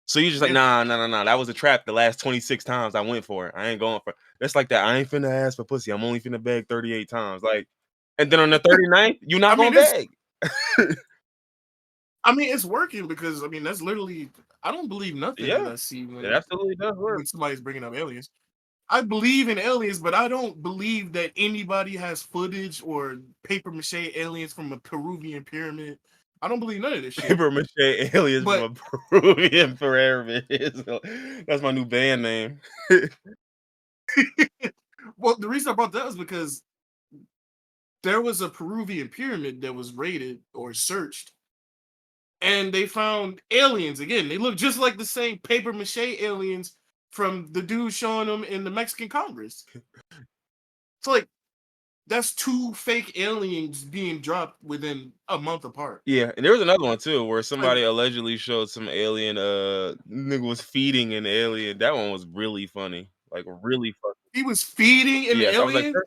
So you're just like, yeah. nah, nah, nah, nah. That was a trap the last 26 times I went for it. I ain't going for it. That's like that. I ain't finna ask for pussy. I'm only finna beg 38 times. Like, and then on the 39th, you're I not mean, gonna it's beg. I mean it's working because I mean that's literally I don't believe nothing that Yeah, I see it absolutely does work. when somebody's bringing up aliens. I believe in aliens, but I don't believe that anybody has footage or paper mache aliens from a Peruvian pyramid. I don't believe none of this shit. Paper mache aliens from But a Peruvian pyramid. That's my new band name. well, the reason I brought that is because there was a Peruvian pyramid that was raided or searched, and they found aliens again. They look just like the same paper mache aliens from the dude showing them in the Mexican Congress. It's like That's 2 fake aliens being dropped within a month apart. Yeah, and there was another one too where Like, somebody allegedly showed some alien nigga was feeding an alien. That one was really funny. Like really funny. he was feeding an Yes, I was like, alien?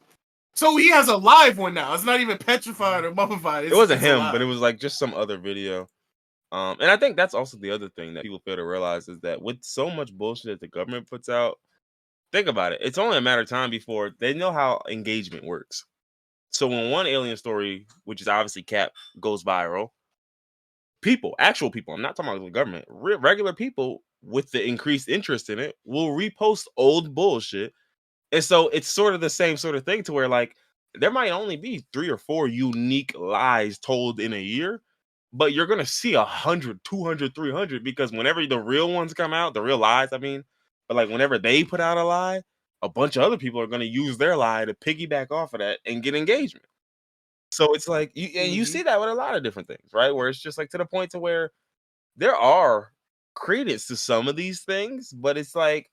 So he has a live one now. It's not even petrified or mummified. it wasn't It's him, but it alive. was like just some other video. And I think that's also the other thing that people fail to realize is that with so much bullshit that the government puts out, think about it. It's only a matter of time before they know how engagement works. So when one alien story, which is obviously cap, goes viral, people, actual people, I'm not talking about the government, regular people with the increased interest in it will repost old bullshit. And so it's sort of the same sort of thing to where like there might only be 3 or 4 unique lies told in a year, but you're gonna see 100, 200, 300 because whenever the real ones come out, the real lies, I mean, but like whenever they put out a lie, a bunch of other people are gonna use their lie to piggyback off of that and get engagement. So it's like you Mhm. see that with a lot of different things, right? Where it's just like to the point to where there are credence to some of these things, but it's like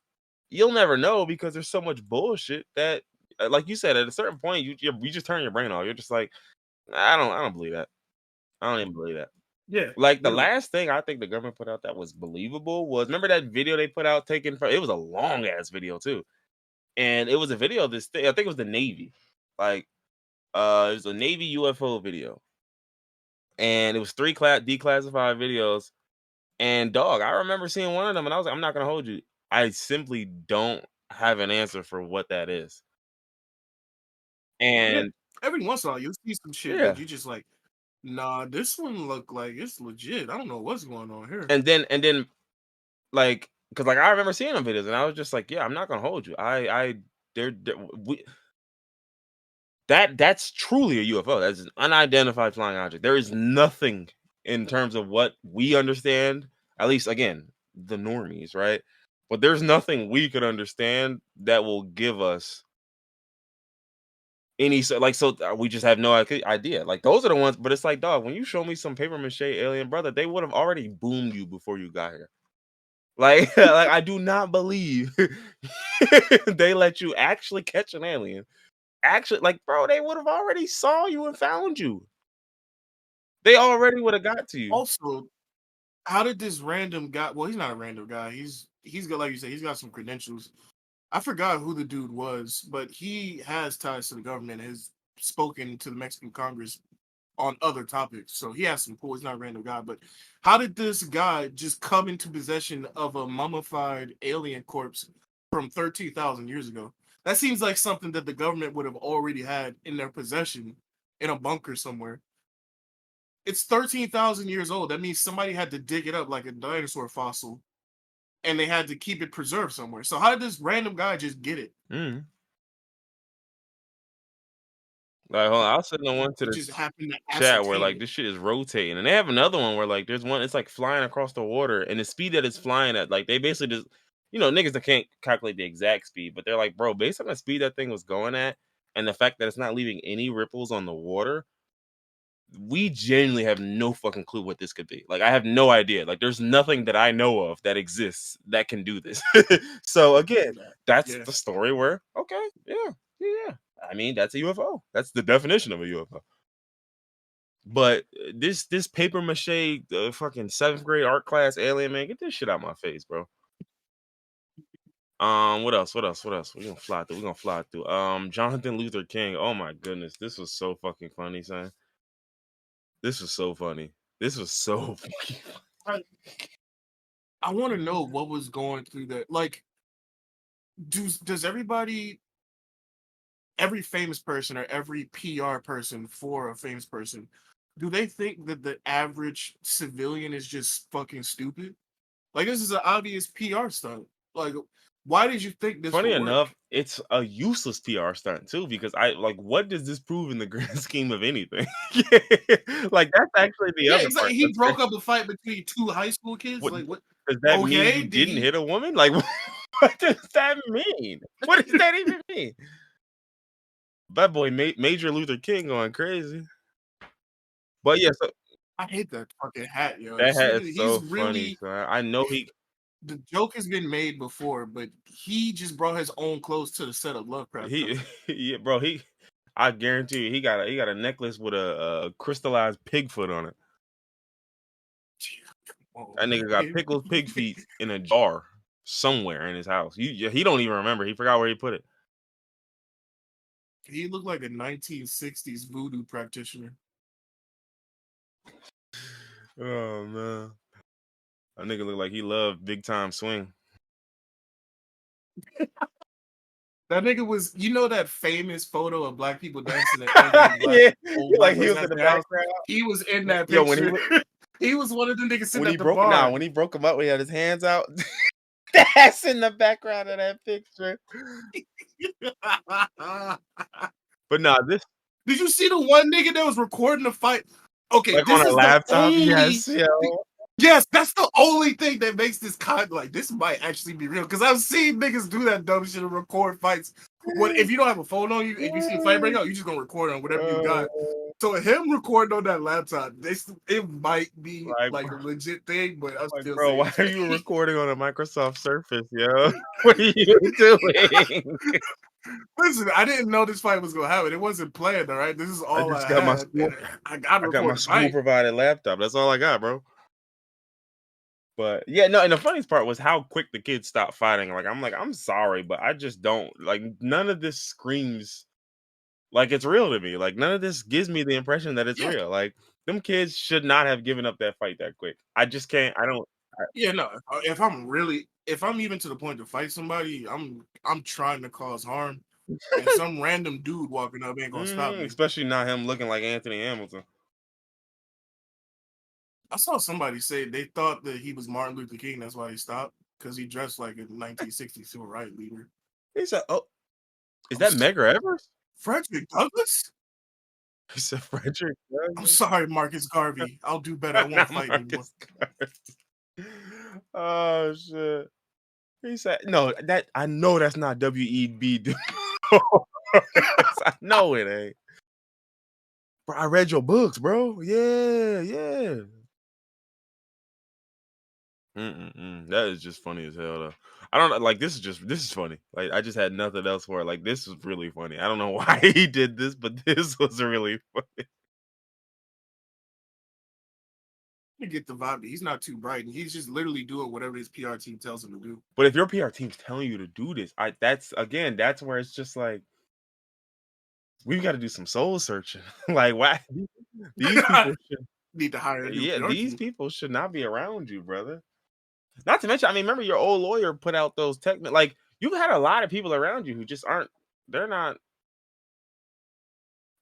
you'll never know because there's so much bullshit that, like you said, at a certain point, you just turn your brain off. You're just like, I don't believe that. I don't even believe that. Yeah, Like the literally. last thing I think the government put out that was believable was remember that video they put out taken from it was a long ass video too. And it was a video of this thing, I think it was the Navy. Like it was a Navy UFO video. And it was three declassified videos. And dog, I remember seeing one of them and I was like, I'm not gonna hold you. I simply don't have an answer for what that is. Yeah. And Every once in a while, you'll see some shit that yeah. you just like, nah, this one look like it's legit. I don't know what's going on here. And then like because like I remember seeing them videos and I was just like, yeah, I'm not gonna hold you. We that's truly a UFO. That's an unidentified flying object. There is nothing in terms of what we understand, at least again, the normies, right? But there's nothing we could understand that will give us any so like so we just have no idea. Like those are the ones, but it's like, dog, when you show me some paper mache alien brother, they would have already boomed you before you got here. Like, like I do not believe they let you actually catch an alien. Actually, like, bro, they would have already saw you and found you. They already would have got to you. Also, how did this random guy? Well, he's not a random guy. He's got, like you said, he's got some credentials. I forgot who the dude was, but he has ties to the government. Has spoken to the Mexican Congress on other topics, so he has some pull. He's not a random guy. But how did this guy just come into possession of a mummified alien corpse from 13,000 years ago? That seems like something that the government would have already had in their possession in a bunker somewhere. It's 13,000 years old. That means somebody had to dig it up like a dinosaur fossil and they had to keep it preserved somewhere. So how did this random guy just get it? Mm. Like, hold on, I'll send the one to It the just happened to chat where ascertain like it. this shit is rotating, and they have another one where like there's one, it's like flying across the water, and the speed that it's flying at, like they basically just, niggas that can't calculate the exact speed, but they're like, bro, based on the speed that thing was going at, and the fact that it's not leaving any ripples on the water, we genuinely have no fucking clue what this could be. Like, I have no idea. Like, there's nothing that I know of that exists that can do this. So again, that's Yeah. the story where okay, yeah. I mean, that's a UFO. That's the definition of a UFO. But this paper mache, fucking seventh grade art class alien man, get this shit out my face, bro. What else? What else? What else? We're gonna fly through. We're gonna fly through. Jonathan Luther King. Oh my goodness, this was so fucking funny, son. This was so funny. This was so fucking funny. I, I want to know what was going through that. Like, does every famous person or every PR person for a famous person, do they think that the average civilian is just fucking stupid? Like, this is an obvious PR stunt. Like, why did you think this Funny would enough, work? it's a useless PR stunt too, because I like what does this prove in the grand scheme of anything? Like that's actually the Yeah, other part. exactly. He That's crazy. broke up a fight between two high school kids. What Like, what? does that mean? Okay, You did didn't he? hit a woman? Like what does that mean? What does that even mean? That boy Major Luther King going crazy. But yeah, so I hate that fucking hat, yo. that hat is He's so funny. really So I know he the joke has been made before, but he just brought his own clothes to the set of Lovecraft he Country. yeah, bro. I guarantee you, he got a necklace with a crystallized pig foot on it. Oh, That nigga got man. pickled pig feet in a jar somewhere in his house. He don't even remember. He forgot where he put it. He looked like a 1960s voodoo practitioner. Oh man, that nigga look like he loved big time swing. That nigga was, you know, that famous photo of black people dancing at every black Yeah, old like black he person was in at the their house. background. He was in that Yo, when picture. He was one of them niggas sitting at the bar. when he broke him up, when he had his hands out. That's in the background of that picture. But nah, this Did you see the one nigga that was recording the fight? Okay, like on this a is the laptop. only Yes, yo. yes, that's the only thing that makes this like this might actually be real. Because I've seen niggas do that dumb shit and record fights. What if you don't have a phone on you? If you see a fight break out, you just gonna record on whatever you Uh, got. So him recording on that laptop, it might be like, like a legit thing, but I'm like, still bro, saying why it's are you fake. recording on a Microsoft Surface, yo? What are you doing? Listen, I didn't know this fight was gonna happen. It wasn't planned, all right. This is I all just I got my had, school. and I got to I got my record the school fight. provided laptop. That's all I got, bro. But yeah, no, and the funniest part was how quick the kids stopped fighting. Like, I'm sorry, but I just don't like none of this screams like it's real to me. Like none of this gives me the impression that it's Yeah, real. Like them kids should not have given up that fight that quick. I just can't. I don't. yeah, no. If I'm even to the point to fight somebody, I'm trying to cause harm, and some random dude walking up ain't gonna stop me. Especially not him looking like Anthony Hamilton. I saw somebody say they thought that he was Martin Luther King. That's why he stopped because he dressed like a 1960s civil rights leader. He said, "Oh, is I'm that sorry, Medgar Evers?" Frederick Douglass. He said, "Frederick I'm Douglass." sorry, Marcus Garvey. I'll do better. I won't Not fight anymore. Marcus Garvey. Oh shit. He said, "No, that I know that's not WEB. I know it ain't. Bro, I read your books, bro. Yeah, yeah. That is just funny as hell, though. I don't know. Like, this is funny. Like, I just had nothing else for it. Like, this is really funny. I don't know why he did this, but this was really funny. You get the vibe that he's not too bright, and he's just literally doing whatever his PR team tells him to do. But if your PR team's telling you to do this, that's where it's just like we've got to do some soul searching. Like, why these people should Need to hire a new yeah, PR these team. people should not be around you, brother. Not to mention, I mean, remember your old lawyer put out those like you've had a lot of people around you who just aren't they're not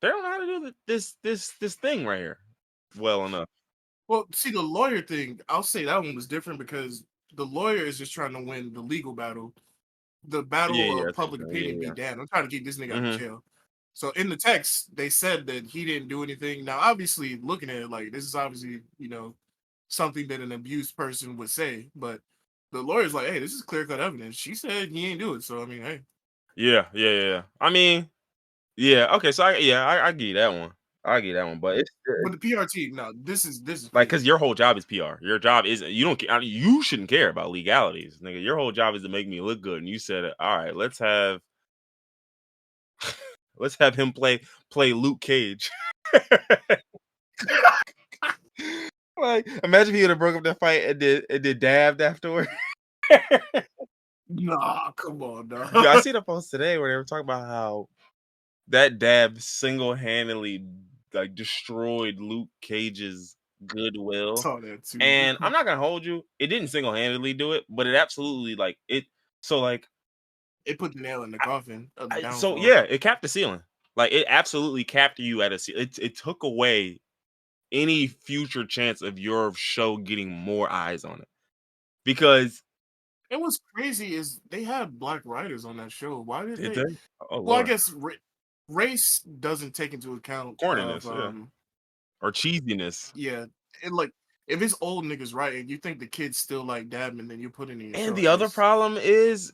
they don't know how to do this thing right here well enough. Well, see, the lawyer thing, I'll say that one was different because the lawyer is just trying to win the legal battle. The Yeah, battle yeah, of that's what public I'm saying. opinion be Yeah, damned. I'm trying to keep this nigga yeah. out of jail. So in the text, they said that he didn't do anything. Now, obviously, looking at it, like this is obviously, something that an abused person would say. But the lawyer's like, hey, this is clear cut evidence. She said he ain't do it. So I mean, hey. Yeah. I mean, yeah, okay, so I give you that one. I give you that one, but But the PR team, no, this is like, crazy. cause your whole job is PR. Your job isn't you don't I mean, you shouldn't care about legalities, nigga. Your whole job is to make me look good, and you said, "All right, let's have him play Luke Cage." Like, imagine if he would have broke up that fight and did dabbed afterward. Nah, come on, Yo, I dog. seen a post today where they were talking about how that dab single-handedly like destroyed Luke Cage's goodwill. Saw that too. And I'm not gonna hold you, it didn't single-handedly do it, but it absolutely like it so like It put the nail in the coffin of the so downfall. yeah, it capped the ceiling. Like it absolutely capped you at a it took away any future chance of your show getting more eyes on it. Because And what's crazy is they had black writers on that show. Why did did they? they? Oh Well, I Lord. guess race doesn't take into account of Corniness, yeah. Or cheesiness. yeah, and like if it's old niggas writing, you think the kids still like dabbing, then you put it in your And show. the I other guess. problem is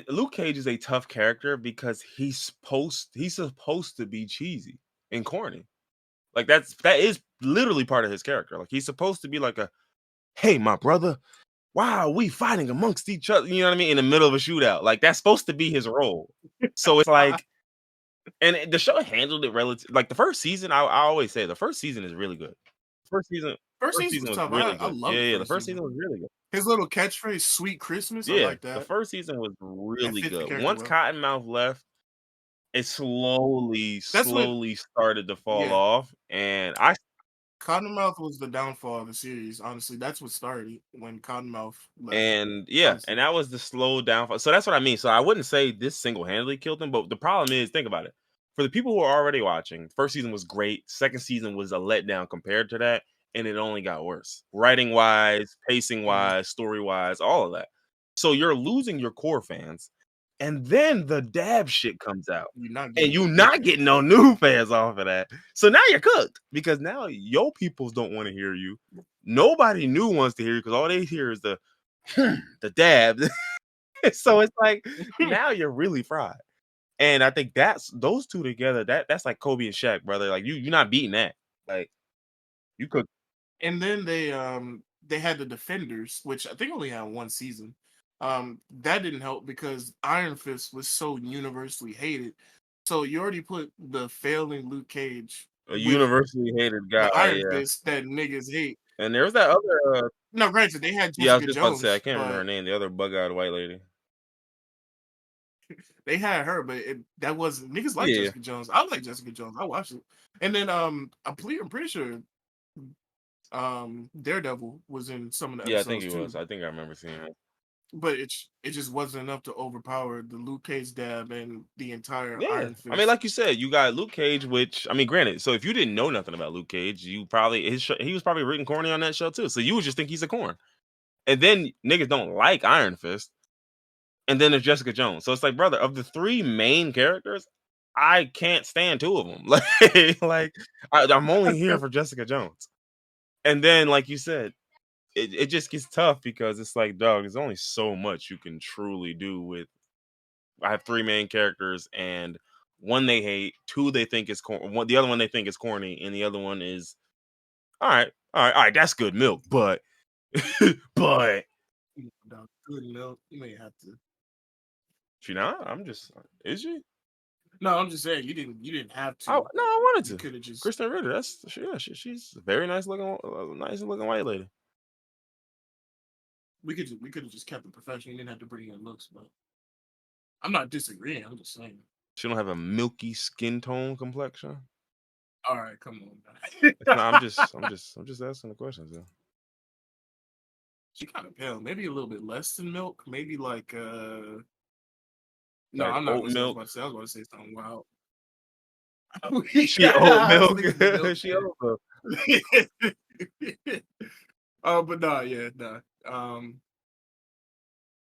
Luke Cage is a tough character because he's supposed to be cheesy and corny. Like that is literally part of his character. Like he's supposed to be like a hey my brother, why are we fighting amongst each other? You know what I mean? In the middle of a shootout. Like that's supposed to be his role. So it's like And the show handled it relative like the first season. I always say the first season is really good. First season, First first season season was was tough. really I good. love Yeah, the yeah. The first first season. season was really good. His little catchphrase, "Sweet Christmas," I Yeah, like the that. first season was That really fits the good. character Once well. Cottonmouth left, it slowly, That's when, slowly started to fall yeah, off, and I Cottonmouth was the downfall of the series. Honestly, that's what started it when Cottonmouth left. and yeah, and Honestly, that was the slow downfall. So that's what I mean. So I wouldn't say this single handedly killed him, but the problem is, think about it. For the people who are already watching, first season was great. Second season was a letdown compared to that, and it only got worse. Writing wise, pacing mhm, wise, story wise, all of that. So you're losing your core fans, and then the dab shit comes out, you're not and getting no you new not fans. getting no new fans off of that. So now you're cooked because now your peoples don't want to hear you. Nobody new wants to hear you because all they hear is the the dab. So it's like now you're really fried. And I think that's those two together. That's like Kobe and Shaq, brother. Like you're not beating that. Like you could. And then they had the Defenders, which I think only had one season. That didn't help because Iron Fist was so universally hated. So you already put the failing Luke Cage A with universally hated guy, the Iron yeah. Fist that niggas hate. And there was that other. No, granted, they had Yeah, I was Jessica just about to say I Jones, can't remember her but name. The other bug-eyed white lady. they had her, but that wasn't niggas like Yeah, Jessica Jones. I like Jessica Jones. I watched it. And then I'm pretty sure Daredevil was in some of the yeah, I think episodes he was. too. I think I remember seeing him. But it just wasn't enough to overpower the Luke Cage dab and the entire Yeah, Iron I mean, Fist. like you said, you got Luke Cage, which I mean, granted. So if you didn't know nothing about Luke Cage, you probably he was probably written corny on that show too. So you would just think he's a corn. And then niggas don't like Iron Fist. And then there's Jessica Jones. So it's like, brother, of the three main characters, I can't stand two of them. I'm only here for Jessica Jones. And then, like you said, it just gets tough because it's like, dog, there's only so much you can truly do with. I have three main characters, and one they hate, two they think is corny, one the other one they think is corny, and the other one is all right, all right, all right. That's good milk, but but Dog, good milk. You may have to. she not. I'm just is she? No, I'm just saying you didn't have I to. no, I wanted You to. could have just. Kristen Ritter, she's a very nice looking white lady. We could have just kept it professional. You didn't have to bring in looks, but I'm not disagreeing. I'm just saying. She don't have a milky skin tone complexion. All right, come on. It's not. Man. I'm just asking the questions. Though. She kind of pale. Maybe a little bit less than milk. Maybe like no, Like I'm not oat gonna say. milk. I was about to say something wild. She oat I was milk. thinking the milk She shit. oat milk. But nah, yeah, nah.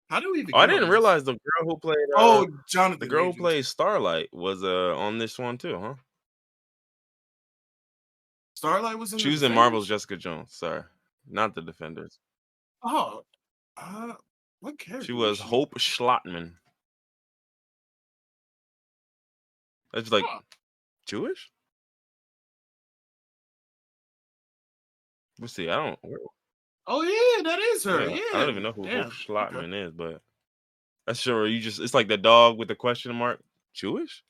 How do we even Oh, I get on didn't this? realize Oh, the Jonathan girl who Majors. plays Starlight was on this one too, huh? Starlight was in She the was in Marvel's Defenders. Jessica Jones. Sorry, not the Defenders. Oh, uh, what She character was was she? Hope Schlottman. That's like Huh. Jewish. Let's see. I don't. Oh yeah, that is her. Yeah, I don't Yeah, even know who Hope damn. Okay. Schlottman is, but that's sure you just it's like the dog with the question mark. Jewish?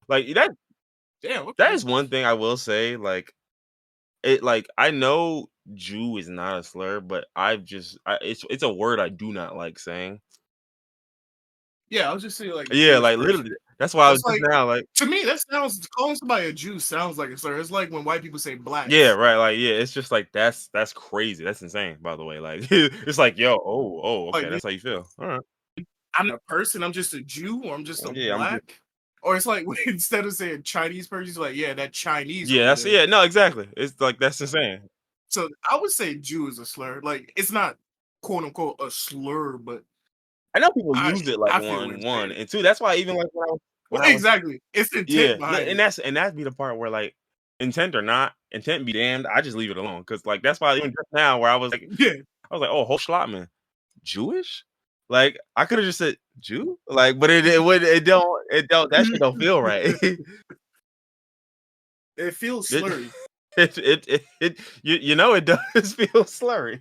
Like Damn. that Okay. is one thing I will say. Like I know Jew is not a slur, but it's a word I do not like saying. Yeah, I was just saying like Yeah, Jewish like literally. person. That's why I was It's just like now like to me that sounds calling somebody a Jew sounds like a slur. It's like when white people say yeah, blacks. right. Like yeah, it's just like that's crazy. That's insane. By the way, like it's like yo, Like okay, that's how you feel. All right. I'm not a person. I'm just a Jew, or I'm just a Yeah, I'm just black. Or it's like instead of saying Chinese person, it's like yeah, that Chinese yeah, over that's there. yeah, no, exactly. It's like that's insane. So I would say Jew is a slur. Like it's not quote unquote a slur, but I know people I use it like I feel what you're one saying. and two. That's why even like Well, when I was exactly. It's the yeah, intent behind and it. that'd be the part where like intent or not, intent be damned. I just leave it alone because like that's why even just now where Yeah. I was like, oh, Hope Schlottman, Jewish. Like I could have just said Jew, like, but it would it don't that shit don't feel right. It feels it, slurry. you know it does feel slurry.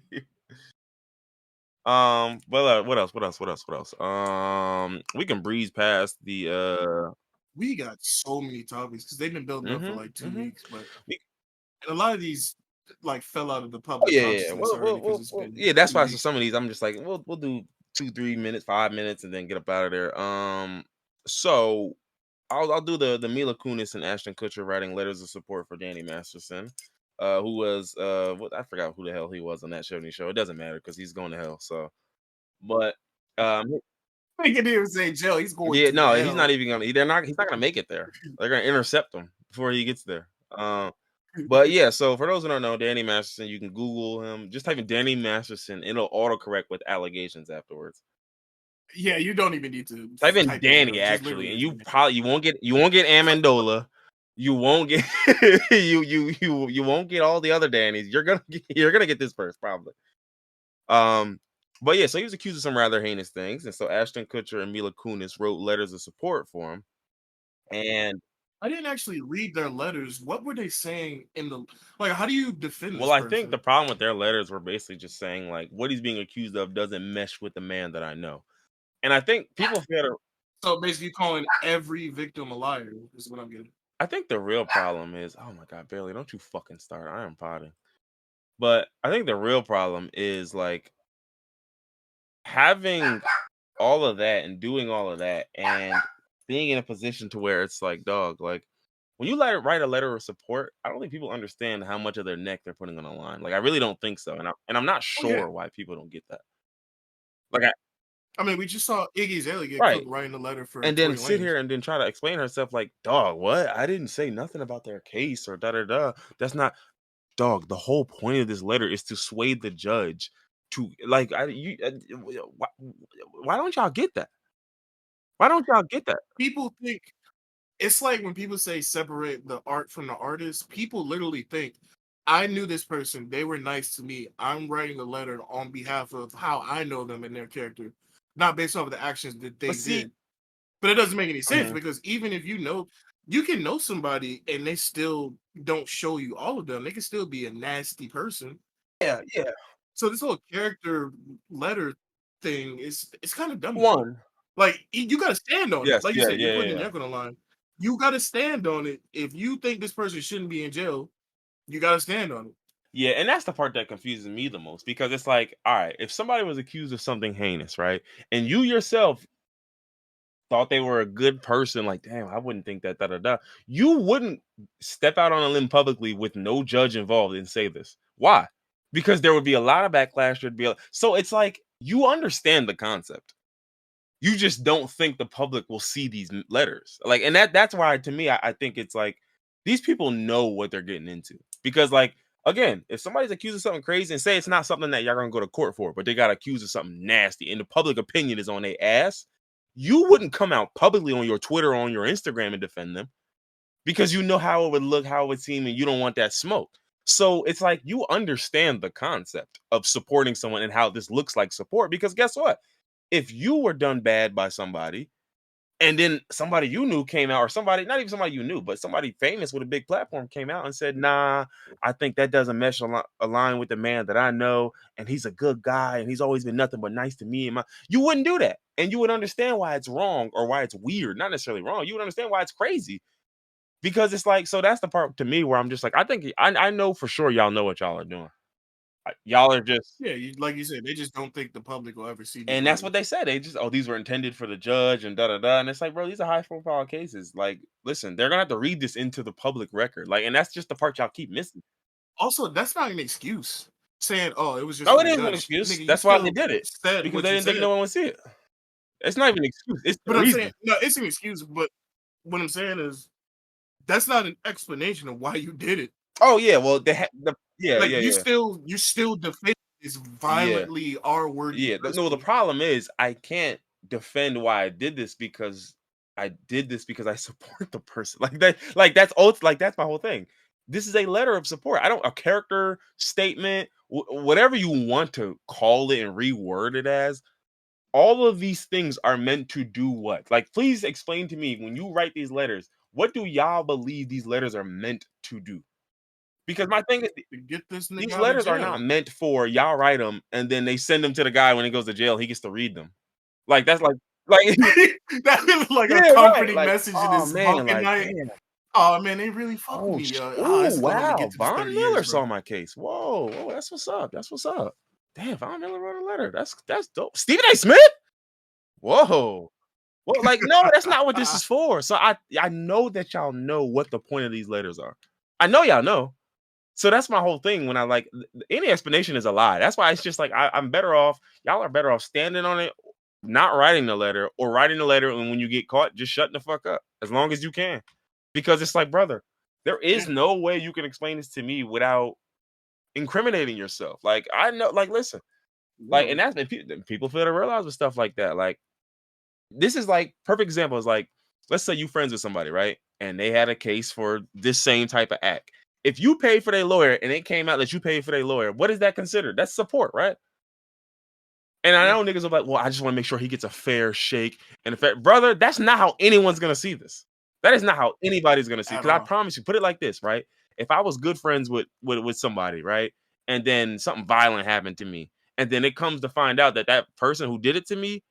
What else? What else? What else? What else? We can breeze past the We got so many topics because they've been building up for mm-hmm, like 2 weeks, but we, and a lot of these like fell out of the oh public yeah, yeah, yeah. consciousness already because it's been Yeah, that's two why for weeks. some of these I'm just like, we'll do 2, 3 minutes, 5 minutes, and then get up out of there. So I'll do the Mila Kunis and Ashton Kutcher writing letters of support for Danny Masterson, who was what I forgot who the hell he was on that show. It doesn't matter because he's going to hell. So, but I can even say Joe, he's going yeah, to no, he's not hell. even gonna. They're not. He's not gonna make it there. They're gonna intercept him before he gets there. But yeah. So for those who don't know, Danny Masterson, you can Google him. Just type in Danny Masterson. It'll autocorrect with allegations afterwards. Yeah, you don't even need to Type in type anything Danny else. Just actually, literally and his name. you won't get Amendola. You won't get you won't get all the other Dannys. You're gonna get this first probably. But yeah, so he was accused of some rather heinous things, and so Ashton Kutcher and Mila Kunis wrote letters of support for him. And I didn't actually read their letters. What were they saying in the like? How do you defend well, this I think the person? problem with their letters were basically just saying like what he's being accused of doesn't mesh with the man that I know. And I think people feel to So basically, calling every victim a liar is what I'm getting. I think the real problem is, oh my god, Bailey, don't you fucking start. I am potting. But I think the real problem is like having all of that and doing all of that and being in a position to where it's like, dog, like when you write a letter of support, I don't think people understand how much of their neck they're putting on the line. Like I really don't think so, and I'm not Oh yeah, sure why people don't get that. Like I I mean, we just saw Iggy Azalea get right, cooked writing a letter for and then Tory sit Lanez. here and then try to explain herself like, dog, what? I didn't say nothing about their case or da da da. That's not dog. The whole point of this letter is to sway the judge to like, why don't y'all get that? Why don't y'all get that? People think it's like when people say separate the art from the artist, people literally think, I knew this person, they were nice to me. I'm writing a letter on behalf of how I know them and their character, not based off of the actions that But they see, did. But it doesn't make any sense mhm. because even if you know, you can know somebody and they still don't show you all of them. They can still be a nasty person. Yeah, yeah. So this whole character letter thing is it's kind of dumb to me. One. Like you got to stand on it. Yes, Like you yeah, said, you're yeah, yeah, putting your yeah. neck on the line. You got to stand on it. If you think this person shouldn't be in jail, you got to stand on it. Yeah, and that's the part that confuses me the most because it's like, all right, if somebody was accused of something heinous, right? And you yourself thought they were a good person, like, damn, I wouldn't think that, da da da. You wouldn't step out on a limb publicly with no judge involved and say this. Why? Because there would be a lot of backlash. So it's like you understand the concept. You just don't think the public will see these letters. Like, and that's why to me, I think it's like these people know what they're getting into. Because, like, again, if somebody's accused of something crazy and say it's not something that y'all gonna go to court for, but they got accused of something nasty and the public opinion is on their ass, you wouldn't come out publicly on your Twitter or on your Instagram and defend them because you know how it would look, how it would seem, and you don't want that smoke. So it's like you understand the concept of supporting someone and how this looks like support. Because guess what? If you were done bad by somebody and then somebody you knew came out, or somebody, not even somebody you knew, but somebody famous with a big platform came out and said, nah, I think that doesn't align with the man that I know. And he's a good guy and he's always been nothing but nice to me. You wouldn't do that. And you would understand why it's wrong or why it's weird. Not necessarily wrong. You would understand why it's crazy because it's like, so that's the part to me where I'm just like, I think I know for sure y'all know what y'all are doing. Y'all are just Yeah, like you said, they just don't think the public will ever see these and that's what letters. they said. They just, oh, these were intended for the judge and da da da. And it's like, bro, these are high profile cases. Like, listen, they're gonna have to read this into the public record. Like, and that's just the part y'all keep missing. Also, that's not an excuse. Saying, "Oh, it was just No, for it the is an judge." excuse. Nigga, you That's why they still did it said because what they you didn't think said. no one would see it. It's not even an excuse. It's the But I'm saying, reason. no, it's an excuse. But what I'm saying is, that's not an explanation of why you did it. Oh yeah, well they had the yeah Like yeah yeah you still defend this yeah violently R wordy yeah. No, the person. problem is I can't defend why I did this because I did this because I support the person. Like that. Like that's my whole thing. This is a letter of support. I don't a character statement, whatever you want to call it and reword it as. All of these things are meant to do what? Like, please explain to me when you write these letters. What do y'all believe these letters are meant to do? Because my thing is To get this nigga these out of letters are not jail. meant for y'all write them and then they send them to the guy when he goes to jail. He gets to read them. Like that's like That is like a yeah, right. comforting Like, message in oh his man, bunking like night. damn. Oh man, they really fuck with Oh, me, yo. Oh, oh this is gonna let me wow. get to this Von 30 Miller years, saw bro. my case. Whoa, whoa, that's what's up. That's what's up. Damn, Von Miller wrote a letter. That's dope. Stephen A. Smith? Whoa. Well, like, no, that's not what this is for. So I know that y'all know what the point of these letters are. I know y'all know. So that's my whole thing. When I like any explanation is a lie. That's why it's just like I'm better off. Y'all are better off standing on it, not writing the letter, or writing the letter, and when you get caught, just shutting the fuck up as long as you can. Because it's like, brother, there is Yeah, no way you can explain this to me without incriminating yourself. Like I know, like listen, like, and literally. that's people fail to realize with stuff like that. Like this is like perfect example is like, let's say you friends with somebody, right? And they had a case for this same type of act. If you paid for their lawyer and it came out that you paid for their lawyer, what is that considered? That's support, right? And I Yeah, know niggas are like, well, I just want to make sure he gets a fair shake and a fair brother. That's not how anyone's gonna see this. That is not how anybody's gonna see. at Because I all. promise you, put it like this, right? If I was good friends with somebody, right, and then something violent happened to me, and then it comes to find out that that person who did it to me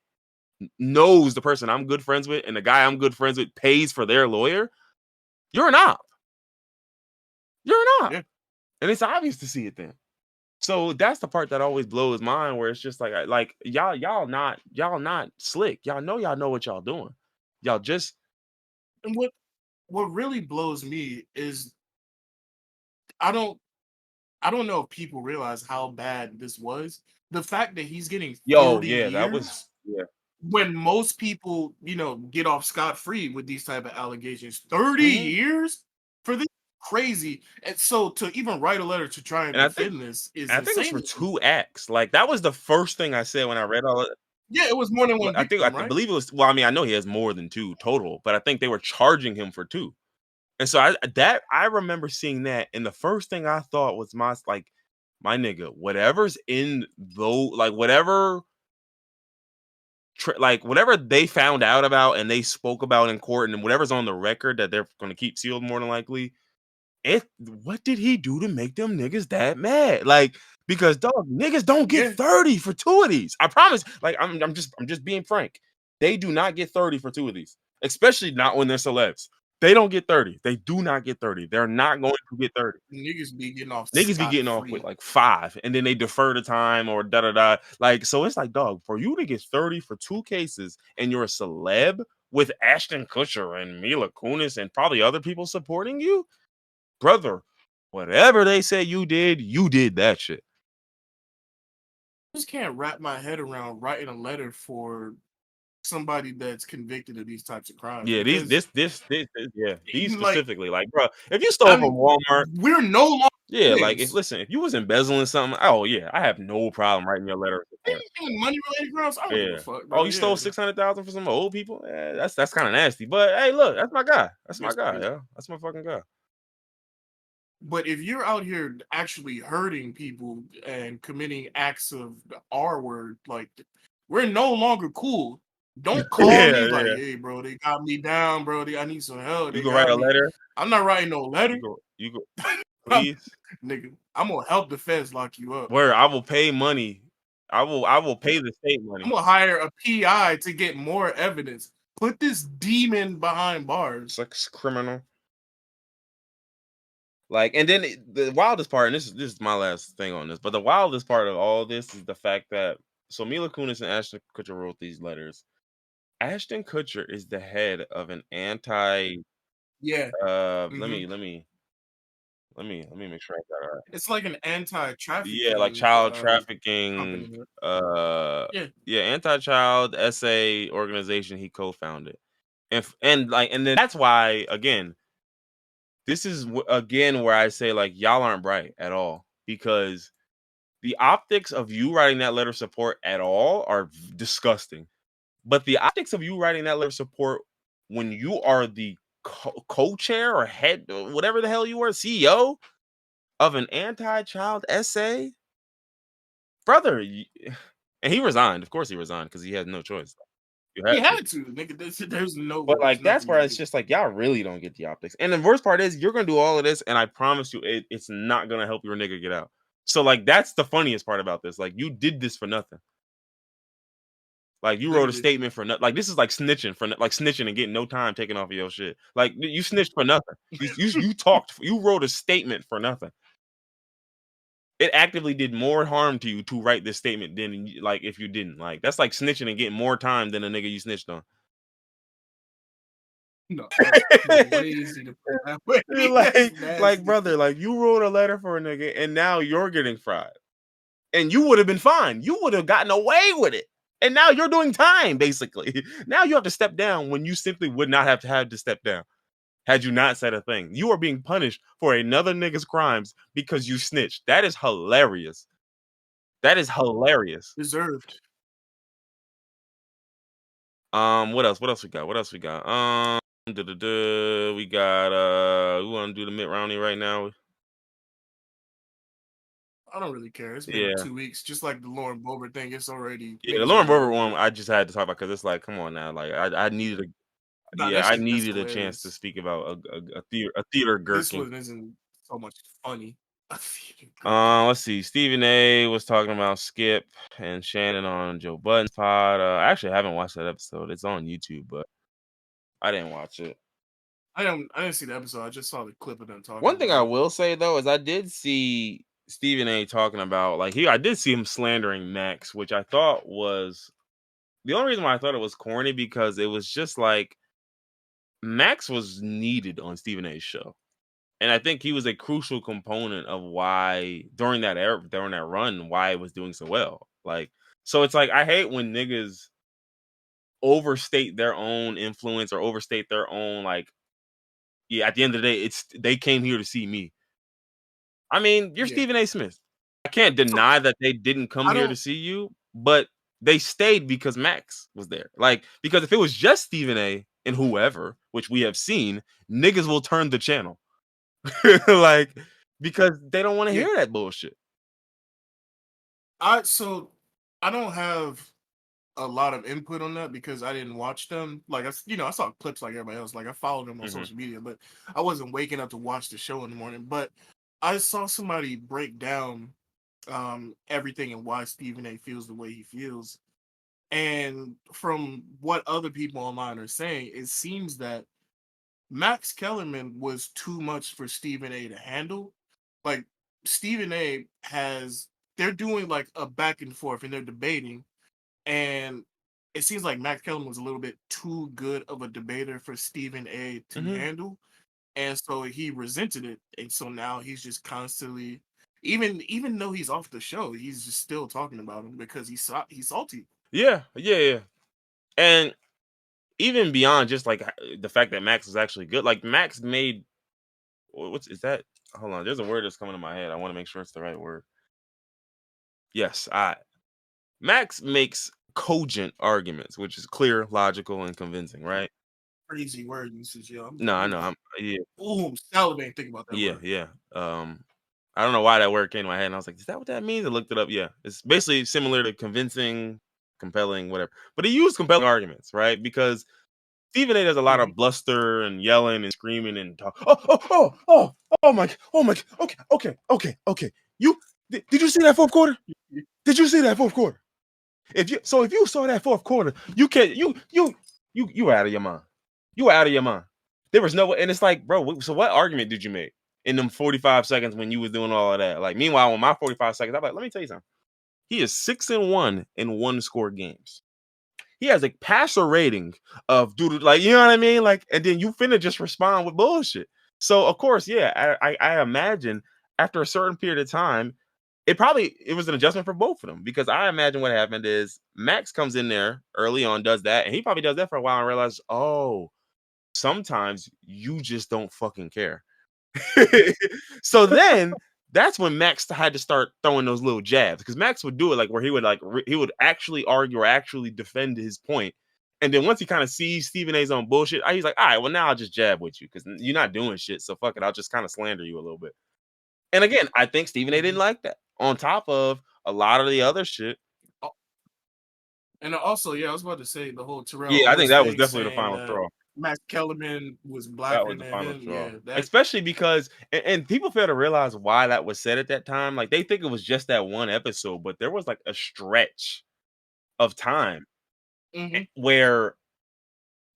knows the person I'm good friends with, and the guy I'm good friends with pays for their lawyer, you're an op. You're an op. Yeah. And it's obvious to see it then. So that's the part that always blows mine, where it's just like, like y'all not slick. Y'all know what y'all doing. Y'all just And what really blows me is I don't I don't know if people realize how bad this was. The fact that he's getting yo, 30 yeah, that was years yeah. when most people, get off scot-free with these type of allegations. 30 Mhm. years for this crazy. And so to even write a letter to try and And defend this is I think it was insane for to me. 2 acts. Like that was the first thing I said when I read all it. Yeah, it was more than one I think I victim, right? believe it was, well, I mean, I know he has more than two total, but I think they were charging him for two. And so I remember seeing that, and the first thing I thought was my nigga, whatever's in though, like whatever they found out about and they spoke about in court, and whatever's on the record that they're going to keep sealed more than likely. What did he do to make them niggas that mad? Like because dog niggas don't get Yeah. 30 for two of these. I promise. Like I'm just being frank. They do not get 30 for two of these, especially not when they're celebs. They don't get 30. They do not get 30. They're not going to get 30. Niggas be getting off Niggas be getting off with scot-free. like 5, and then they defer the time or da da da. Like, so it's like, dog, for you to get 30 for 2 cases and you're a celeb with Ashton Kutcher and Mila Kunis and probably other people supporting you, brother, whatever they say you did that shit. Just can't wrap my head around writing a letter for somebody that's convicted of these types of crimes Yeah, these because yeah, these like specifically, like, bro, if you stole from I'm Walmart, we're no longer yeah, like if kids. listen, if you was embezzling something, oh yeah, I have no problem writing your letter of support. Anything money related crimes, I don't give a Yeah. fuck, Oh, bro. you Yeah, stole 600,000 for some old people? Yeah, that's kind of nasty. But hey, look, that's my guy. That's my it's guy. crazy. Yeah, that's my fucking guy. But if you're out here actually hurting people and committing acts of the R word, like we're no longer cool. Don't call me Yeah, like, yeah. hey, bro, they got me down, bro. I need some help. You They can write got a me. letter. I'm not writing no letter. You go, I'm, please. nigga, I'm gonna help the feds lock you up. Where I will pay money. I will pay the state I'm money. gonna hire a PI to get more evidence. Put this demon behind It's bars. like criminal. Like, and then the wildest part, and this is my last thing on this, but the wildest part of all this is the fact that so Mila Kunis and Ashton Kutcher wrote these letters. Ashton Kutcher is the head of an anti Yeah. let hmm me let me make sure I got it right. It's like an Yeah, like anti-trafficking child company. trafficking, Yeah. yeah, anti-child SA organization he co-founded. And like and then that's why again, this is again where I say like y'all aren't bright at all because the optics of you writing that letter of support at all are disgusting. But the optics of you writing that letter of support when you are the co-chair or head, whatever the hell you were, CEO of an anti-child SA, brother, and he resigned. Of course, he resigned because he had no choice. You He had to. had to, nigga. There's no But, way. There's like, that's nothing you where can it's do. just like, y'all really don't get the optics. And the worst part is you're gonna do all of this, and I promise you it's not gonna help your nigga get out. So, like, that's the funniest part about this. Like, you did this for nothing. Like, you wrote a Literally, statement for nothing. Like, this is like snitching for like snitching and getting no time taken off of your shit. Like, you snitched for nothing. You talked, you wrote a statement for nothing. It actively did more harm to you to write this statement than like if you didn't. Like, that's like snitching and getting more time than a nigga you snitched on. no, that's crazy to put it that way. That's like nasty. brother, like you wrote a letter for a nigga and now you're getting fried. And you would have been fine. You would have gotten away with it. And now you're doing time, basically. Now you have to step down when you simply would not have to step down had you not said a thing. You are being punished for another nigga's crimes because you snitched. That is hilarious. That is hilarious. Deserved. What else? What else we got? What else we got? We got we want to do the Mitt Romney right now. I don't really care. It's been Yeah. 2 weeks. Just like the Lauren Boebert thing, it's already Yeah, the niggas Lauren already Boebert over one it. I just had to talk about because it's like, come on now. Like I needed a Nah, yeah, I that's needed a chance to hilarious. speak about a theater This gherkin. one isn't so much funny. Let's see. Stephen A was talking about Skip and Shannon on Joe Budden's pod. I actually haven't watched that episode. It's on YouTube, but I didn't watch it. I didn't see the episode. I just saw the clip of them talking One thing I about it. will say though is I did see Stephen A talking about like I did see him slandering Max, which I thought was the only reason why I thought it was corny because it was just like Max was needed on Stephen A's show. And I think he was a crucial component of why during that era, during that run, why it was doing so well. Like, so it's like I hate when niggas overstate their own influence or overstate their own like. Yeah, at the end of the day, it's they came here to see me. I mean, you're Yeah. Stephen A. Smith. I can't So deny that they didn't come I here don't to see you, but they stayed because Max was there. Like, because if it was just Stephen A. and whoever, which we have seen, niggas will turn the channel. like, because they don't want to yeah. hear that bullshit. So I don't have a lot of input on that because I didn't watch them. Like I saw clips like everybody else. Like I followed them on Mhm. social media, but I wasn't waking up to watch the show in the morning. But I saw somebody break down everything and why Stephen A feels the way he feels. And from what other people online are saying, it seems that Max Kellerman was too much for Stephen A to handle. Like Stephen A has they're doing like a back and forth and they're debating, and it seems like Max Kellerman was a little bit too good of a debater for Stephen A to Mhm. handle. And so he resented it. And so now he's just constantly even though he's off the show, he's just still talking about him because he's salty. Yeah, yeah, yeah. And even beyond just like the fact that Max was actually good, like Max made what's is that? Hold on, there's a word that's coming to my head. I want to make sure it's the right word. Yes, I Max makes cogent arguments, which is clear, logical, and convincing, right? Crazy word usage, yo. I'm No, I know. oof. Yeah, Ooh, I'm salivating thinking about that yeah, word. yeah. I don't know why that word came to my head, and I was like, "Is that what that means?" I looked it up. Yeah, it's basically similar to convincing, compelling, whatever. But he used compelling arguments, right? Because Stephen A. does a lot Mhm. of bluster and yelling and screaming and talk. Oh my, oh my. Okay, okay, okay, okay. You did you see that fourth quarter? Did you see that fourth quarter? If you saw that fourth quarter, you can't you were out of your mind. You were out of your mind. There was no way, and it's like, bro, so what argument did you make in them 45 seconds when you was doing all of that? Like, meanwhile, on my 45 seconds, I'm like, let me tell you something. He is 6-1 in one score games. He has a passer rating of dude, like you know what I mean? Like, and then you finna just respond with bullshit. So of course, yeah, I imagine after a certain period of time, it was an adjustment for both of them because I imagine what happened is Max comes in there early on, does that, and he probably does that for a while and realizes, oh, sometimes you just don't fucking care. So then that's when Max had to start throwing those little jabs because Max would do it like where he would he would actually argue or actually defend his point. And then once he kind of sees Stephen A's on bullshit, he's like, all right, well, now I'll just jab with you because you're not doing shit. So fuck it. I'll just kind of slander you a little bit. And again, I think Stephen A didn't Mhm. like that. On top of a lot of the other shit. And also, yeah, I was about to say the whole Terrell Yeah, I think Owens that was thing, definitely the saying final that straw. Max Kellerman was That blacker was the than final him. straw. Yeah, that. Especially because and people fail to realize why that was said at that time. Like they think it was just that one episode, but there was like a stretch of time Hmm. where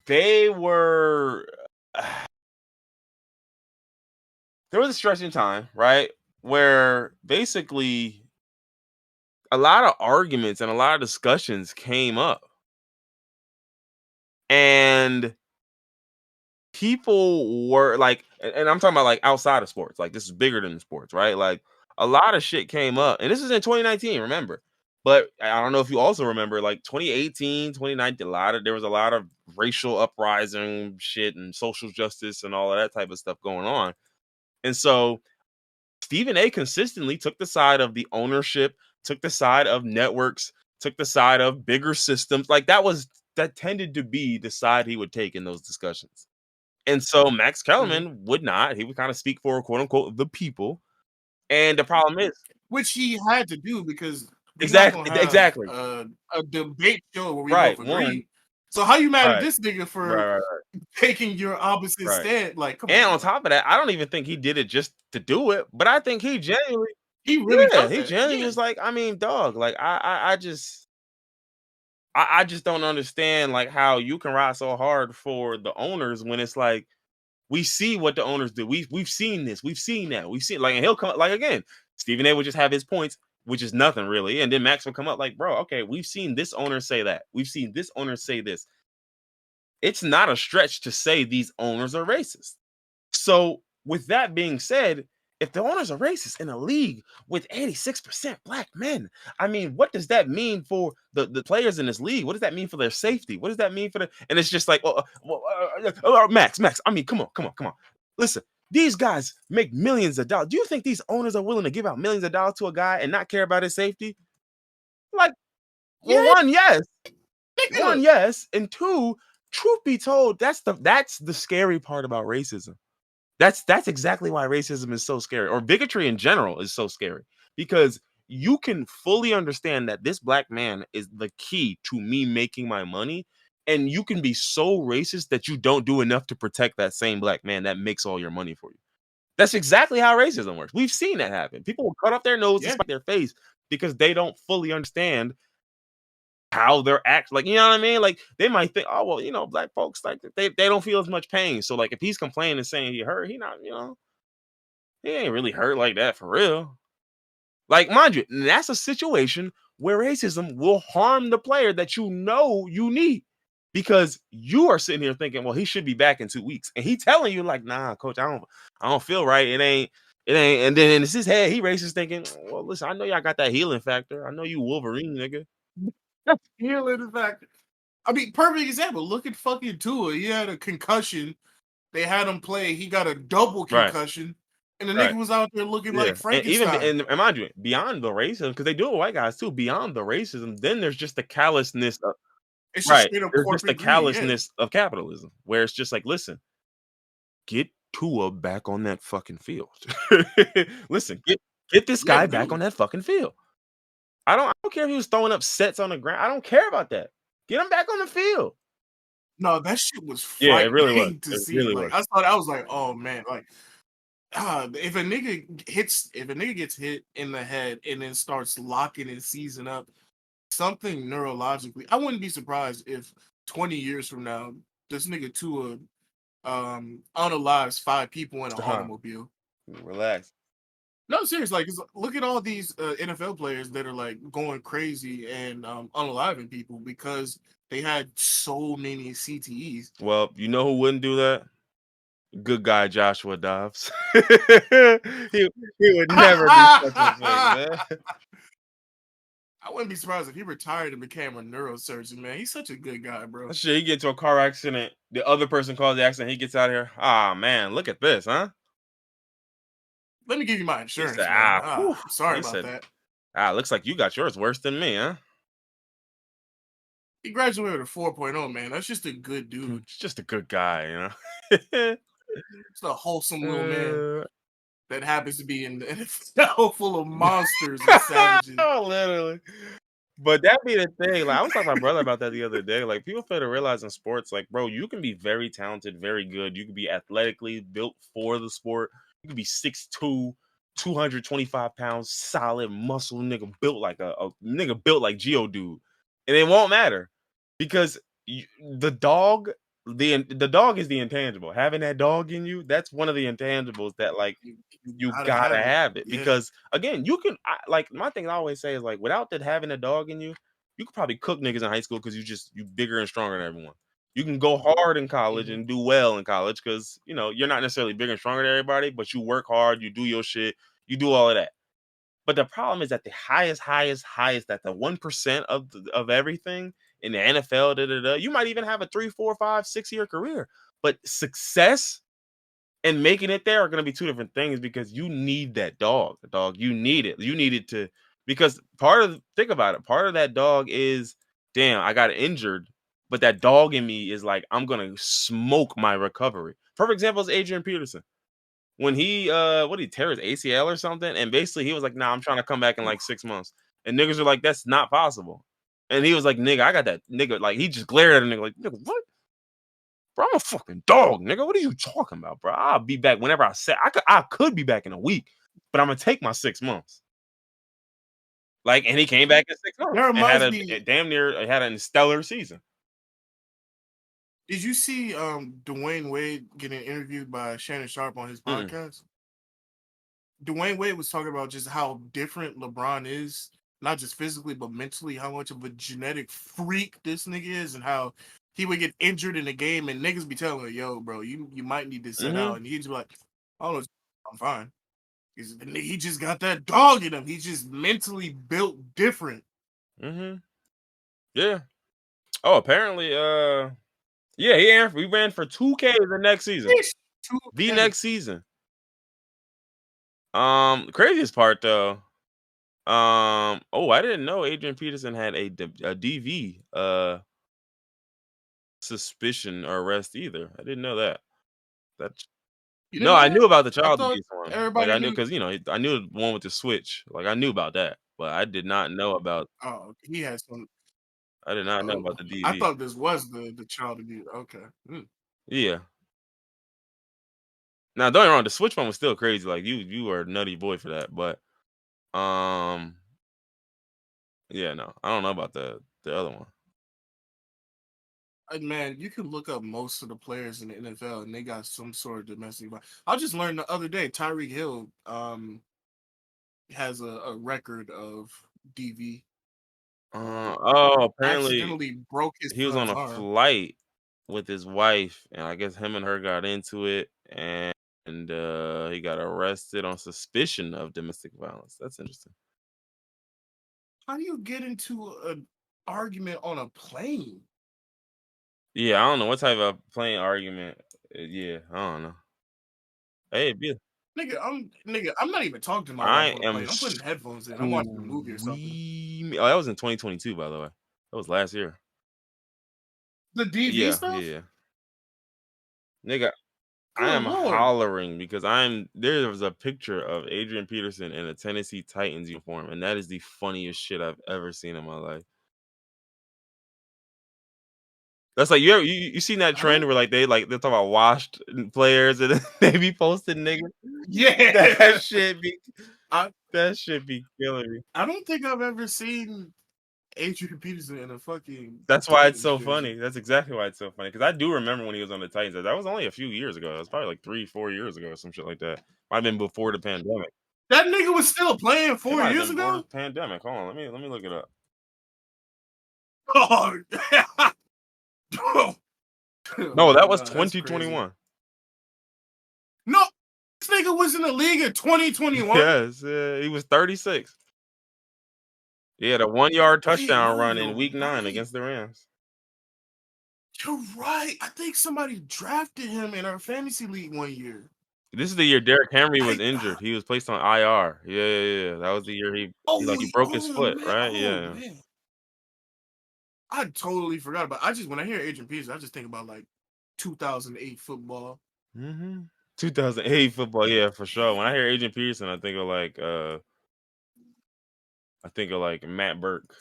they were there was a stretch in time, right? Where basically a lot of arguments and a lot of discussions came up. And people were like, and I'm talking about like outside of sports, like this is bigger than sports, right? Like a lot of shit came up, and this is in 2019, remember? But I don't know if you also remember, like 2018, 2019, there was a lot of racial uprising shit and social justice and all of that type of stuff going on. And so Stephen A consistently took the side of the ownership, took the side of networks, took the side of bigger systems. Like that tended to be the side he would take in those discussions. And so Max Hmm. Kellerman would not. He would kind of speak for quote unquote the people. And the problem is Which he had to do because we're not exactly gonna have exactly. a debate show where we Right. both One, agree. So how you mad at right, this nigga for right, right, taking your opposite right. stand? Like, come And on, on bro. top of that, I don't even think he did it just to do it, but I think he genuinely, He really yeah, felt he that. genuinely Yeah. was like, I mean, dog, like I just don't understand like how you can ride so hard for the owners when it's like we see what the owners do. We've seen this, we've seen that, we've seen like, and he'll come like again. Stephen A would just have his points, which is nothing really, and then Max will come up like, bro, okay, we've seen this owner say that, we've seen this owner say this. It's not a stretch to say these owners are racist. So, with that being said, if the owners are racist in a league with 86% black men, I mean, what does that mean for the players in this league? What does that mean for their safety? What does that mean for the and it's just like, Max, I mean, come on. Listen, these guys make millions of dollars. Do you think these owners are willing to give out millions of dollars to a guy and not care about his safety? Like, well, Yeah, one, yes. One, nigga. yes. And two, truth be told, that's the scary part about racism. That's exactly why racism is so scary, or bigotry in general is so scary, because you can fully understand that this black man is the key to me making my money, and you can be so racist that you don't do enough to protect that same black man that makes all your money for you. That's exactly how racism works. We've seen that happen. People will cut off their nose to Yeah. spite their face because they don't fully understand how they're act like, you know what I mean? Like they might think, oh well, black folks like they don't feel as much pain. So like if he's complaining and saying he hurt, he not, he ain't really hurt like that for real. Like, mind you, that's a situation where racism will harm the player that you need. Because you are sitting here thinking, well, he should be back in 2 weeks. And he telling you, like, nah, coach, I don't feel right. It ain't. And then in his head, he racist thinking, well, listen, I know y'all got that healing factor. I know you Wolverine, nigga. Healing the fact. I mean, perfect example. Look at fucking Tua. He had a concussion. They had him play. He got a double Right. concussion, and the Right. nigga was out there looking Yeah, like and even Frankenstein. and mind you, beyond the racism, because they do it with white guys too. Beyond the racism, then there's just the callousness of It's just right. straight up There's just the corporate greed. Yeah. callousness of capitalism, where it's just like, listen, get Tua back on that fucking field. Listen, get this Yeah, guy back on literally. that fucking field. I don't care if he was throwing up sets on the ground. I don't care about that. Get him back on the field. No, that shit was Yeah, it really was. frightening to It see. really Like was. I was like, oh man, like if a nigga gets hit in the head and then starts locking and seizing up, something neurologically, I wouldn't be surprised if 20 years from now, this nigga Tua unalives 5 people in an Uh-huh. automobile. Relax. No, serious. Like, 'cause look at all these NFL players that are like going crazy and unaliving people because they had so many CTEs. Well, you know who wouldn't do that? Good guy Joshua Dobbs. He would never do such a thing, I man. wouldn't be surprised if he retired and became a neurosurgeon, man. He's such a good guy, bro. Shit, he get into a car accident. The other person caused the accident. He gets out of here. Ah, man, look at this, huh? Let me give you my He said, insurance, man. whew. Sorry He about said, that. looks like you got yours worse than me, huh? He graduated with a 4.0, man. That's just a good dude. He's just a good guy. Just a wholesome little man uh, that happens to be in the NFL full of monsters and savages. literally. But that be the thing, like, I was talking to my brother about that the other day, like, people fail to realize in sports, like, bro, you can be very talented, very good, you can be athletically built for the sport, you can be 6'2", 225 pounds, solid muscle nigga built like a nigga built like Geodude, and it won't matter because you the dog the dog is the intangible. Having that dog in you, that's one of the intangibles that, like, You you gotta gotta have it. have it Yeah. because again, you can like my thing I always say is like without that having a dog in you, you could probably cook niggas in high school because you bigger and stronger than everyone. You can go hard in college Mhm. and do well in college because you're not necessarily bigger and stronger than everybody, but you work hard, you do your shit, you do all of that. But the problem is that the highest, that the 1% of everything in the NFL, you might even have a 3, 4, 5, 6 year career. But success and making it there are going to be two different things because you need that dog. The dog, you need it. You need it to because think about it. Part of that dog is damn, I got injured, but that dog in me is like I'm gonna smoke my recovery. Perfect example is Adrian Peterson. When he what did he tear his ACL or something? And basically he was like, nah, I'm trying to come back in like 6 months. And niggas are like, that's not possible. And he was like, nigga, I got that nigga. Like he just glared at a nigga like, nigga, what? Bro, I'm a fucking dog, nigga. What are you talking about, bro? I'll be back whenever I say I could be back in a week, but I'm gonna take my 6 months. Like, and he came back in 6 months That and had reminds a me. damn near had a stellar season. Did you see Dwayne Wade getting interviewed by Shannon Sharp on his Mm-mm. podcast? Dwayne Wade was talking about just how different LeBron is, not just physically but mentally, how much of a genetic freak this nigga is, and how he would get injured in a game and niggas be telling him, "Yo, bro, you might need to sit out," Mm-hmm. and he'd just be like, "Oh, no, I'm fine." He just got that dog in him. He's just mentally built different. Mm-hmm. Yeah. Oh, apparently, yeah, we ran for 2K the next season. Sheesh. The 2K. next season. Craziest part though. Oh, I didn't know Adrian Peterson had a DV suspicion or arrest either. I didn't know that. That's You didn't No, know I that? knew about the I child thought abuse one. Like everybody I knew knew. because I knew the one with the switch. Like I knew about that, but I did not know about. Oh, he had some. I did not know Oh, about the I DV. thought this was the child abuse. Okay. Yeah. Now don't get me wrong, the switch one was still crazy. Like you were a nutty boy for that, but um, yeah, no, I don't know about the other one. Man, you can look up most of the players in the NFL, and they got some sort of domestic violence. I just learned the other day Tyreek Hill has a record of DV. Apparently Accidentally broke his he was on son's a arm. flight with his wife, and I guess him and her got into it, and he got arrested on suspicion of domestic violence. That's interesting. How do you get into an argument on a plane? Yeah, I don't know what type of plain argument. Yeah, I don't know. Hey, I'm not even talking to my wife I on a am plane. I'm putting headphones in. I'm watching a movie or something. screaming. Oh, that was in 2022, by the way. That was last year. The DV Yeah, yeah, stuff? yeah. Nigga, I Good am lord. hollering because there was a picture of Adrian Peterson in a Tennessee Titans uniform, and that is the funniest shit I've ever seen in my life. That's like you seen that I trend don't. where they talk about washed players and they be posting niggas. Yeah. That shit be I that shit be killing me. I don't think I've ever seen Adrian Peterson in a fucking That's why it's Titans so jersey. funny. That's exactly why it's so funny. Because I do remember when he was on the Titans. That was only a few years ago. It was probably like 3, 4 years ago or some shit like that. Might have been before the pandemic. That nigga was still playing It four might have years been before the ago. pandemic. Hold on, let me look it up. Oh, No, that man, was no, that's crazy. 2021. No, this nigga was in the league in 2021. Yes, he was 36. He had a 1 yard Wait, touchdown no, run in you're week 9 right. against the Rams. You're right. I think somebody drafted him in our fantasy league one year. This is the year Derrick Henry was I injured. He was placed on IR. Yeah, yeah, yeah. That was the year he broke his foot, man, right? oh Yeah. man, I totally forgot about. I just when I hear Adrian Peterson, I just think about like 2008 football. 2008 football, yeah, for sure. When I hear Agent Pearson, I think of like Matt Burke.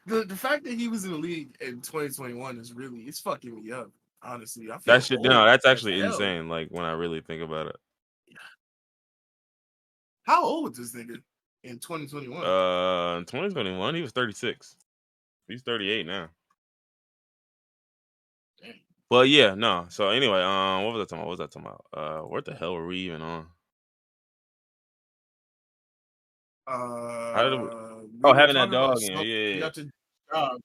The fact that he was in the league in 2021 is really it's fucking me up. Honestly, I That feel shit, no, old that's as actually hell. insane. Like when I really think about it. How old was this nigga in 2021? In 2021, he was 36. He's 38 now. Damn. But yeah, no. So anyway, what was I talking about? What was I talking about? What the hell were we even on? How did we? We Oh, were having that talking about dog in. smoke. We Yeah. got to jobs.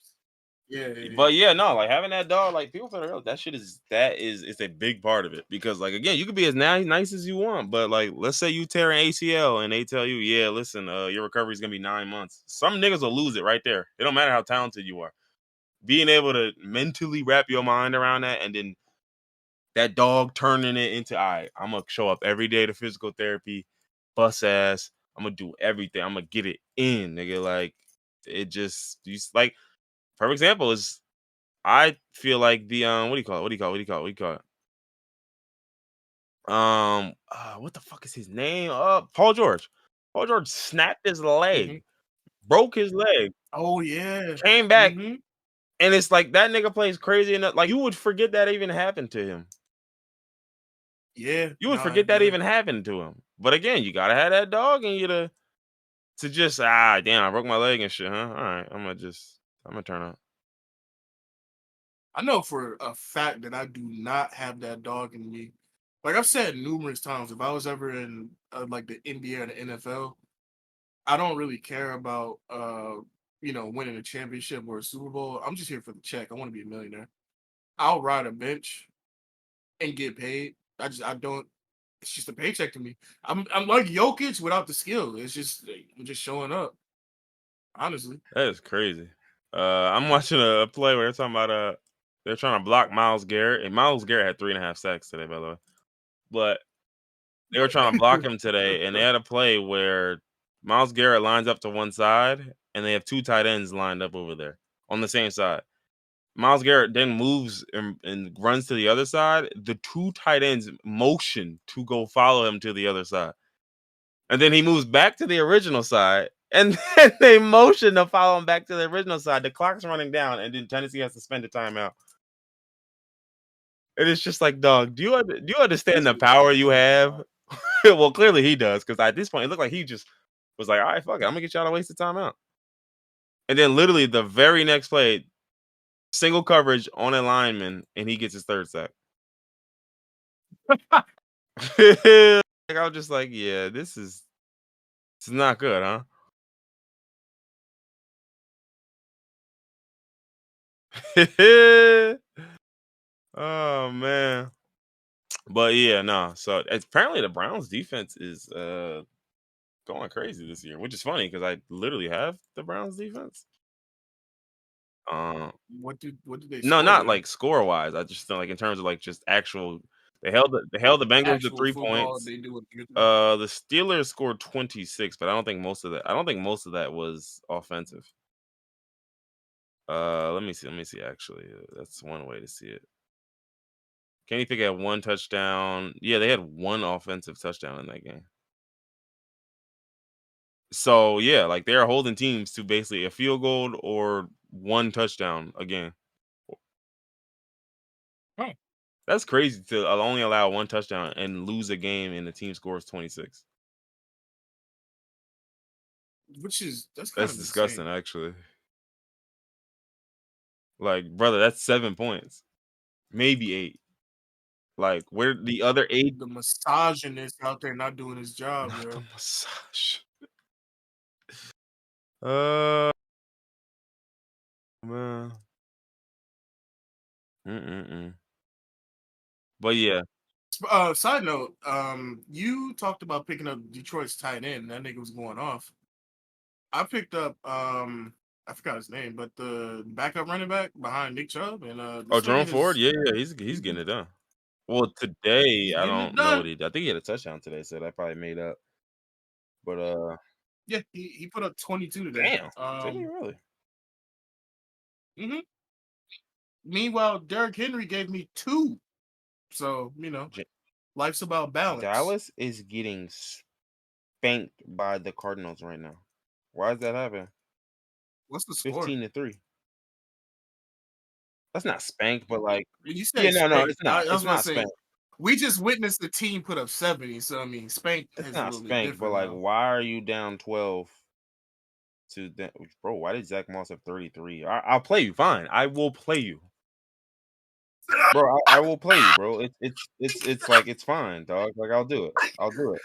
Yeah, yeah, yeah. But yeah, no, like having that dog, like people feel that shit is it's a big part of it because like again, you could be as nice as you want, but like let's say you tear an ACL and they tell you, yeah, listen, your recovery is gonna be 9 months. Some niggas will lose it right there. It don't matter how talented you are. Being able to mentally wrap your mind around that and then that dog turning it into, all right, I'm gonna show up every day to physical therapy, bust ass. I'm gonna do everything. I'm gonna get it in, nigga. Like it just like for example is I feel like the what do you call it? What do you call it? What do you call it? What do you call it? What the fuck is his name? Paul George. Paul George snapped his leg, Hmm. broke his leg, Oh yeah. came back, Hmm. and it's like that nigga plays crazy enough. Like you would forget that even happened to him. Yeah. You would Nah. forget that Yeah. even happened to him. But again, you gotta have that dog in you to just damn, I broke my leg and shit, huh? All right, I'm gonna turn up. I know for a fact that I do not have that dog in me. Like I've said numerous times, if I was ever in like the NBA or the NFL, I don't really care about winning a championship or a Super Bowl. I'm just here for the check. I want to be a millionaire. I'll ride a bench and get paid. I don't. It's just a paycheck to me. I'm like Jokic without the skill. It's just I'm just showing up. Honestly. That is crazy. I'm watching a play where they're talking about they're trying to block Miles Garrett, and Miles Garrett had 3.5 sacks today, by the way. But they were trying to block him today, and they had a play where Miles Garrett lines up to one side, and they have two tight ends lined up over there on the same side. Miles Garrett then moves and runs to the other side. The two tight ends motion to go follow him to the other side. And then he moves back to the original side. And then they motion to follow him back to the original side. The clock's running down, and then Tennessee has to spend a timeout. And it's just like, dog, do you understand This the is power you fucking have? wild. Well, clearly he does, because at this point, it looked like he just was like, all right, fuck it, I'm gonna get y'all to waste the timeout. And then literally the very next play, single coverage on a lineman, and he gets his third sack. Like, I was just like, yeah, this is not good, huh? Oh man. But yeah, no. So apparently the Browns defense is going crazy this year, which is funny because I literally have the Browns defense. Um What did they no, score not today? like score wise. I just feel like in terms of like just actual they held the Bengals to Actual 3 football, points. they do a good job. The Steelers scored 26, but I don't think most of that was offensive. Let me see actually. That's one way to see it. Kenny Pickett had one touchdown. Yeah, they had one offensive touchdown in that game. So yeah, like they're holding teams to basically a field goal or one touchdown again. Huh. That's crazy to only allow one touchdown and lose a game and the team scores 26. That's kind That's of disgusting, insane. actually. Like, brother, that's 7 points, maybe 8. Like, where the other 8? The misogynist out there not doing his job, Not the yo. massage. Uh, man. Mm-mm-mm. But yeah, Side note, you talked about picking up Detroit's tight end. That nigga was going off. I picked up I forgot his name, but the backup running back behind Nick Chubb, and oh, this Jerome nigga Ford, has yeah, yeah, he's getting it done. Well, today he's I getting it don't know what done. he did. I think he had a touchdown today, so that probably made up. But Yeah, he put up 22 today. damn, did he really? Mhm. Meanwhile, Derrick Henry gave me 2. So, J- life's about balance. Dallas is getting spanked by the Cardinals right now. Why is that happening? What's the score? 15-3. That's not spanked, but like, You yeah, said no, spanked. it's not. I It's was about to not say spanked. we just witnessed the team put up 70. So I mean, spanked It's is a not little bit spanked, but different like, now. why are you down 12 to that? Bro, why did Zach Moss have 33? I'll play you. Fine, I will play you, bro. I will play you, bro. It's like it's fine, dog. Like I'll do it. I'll do it.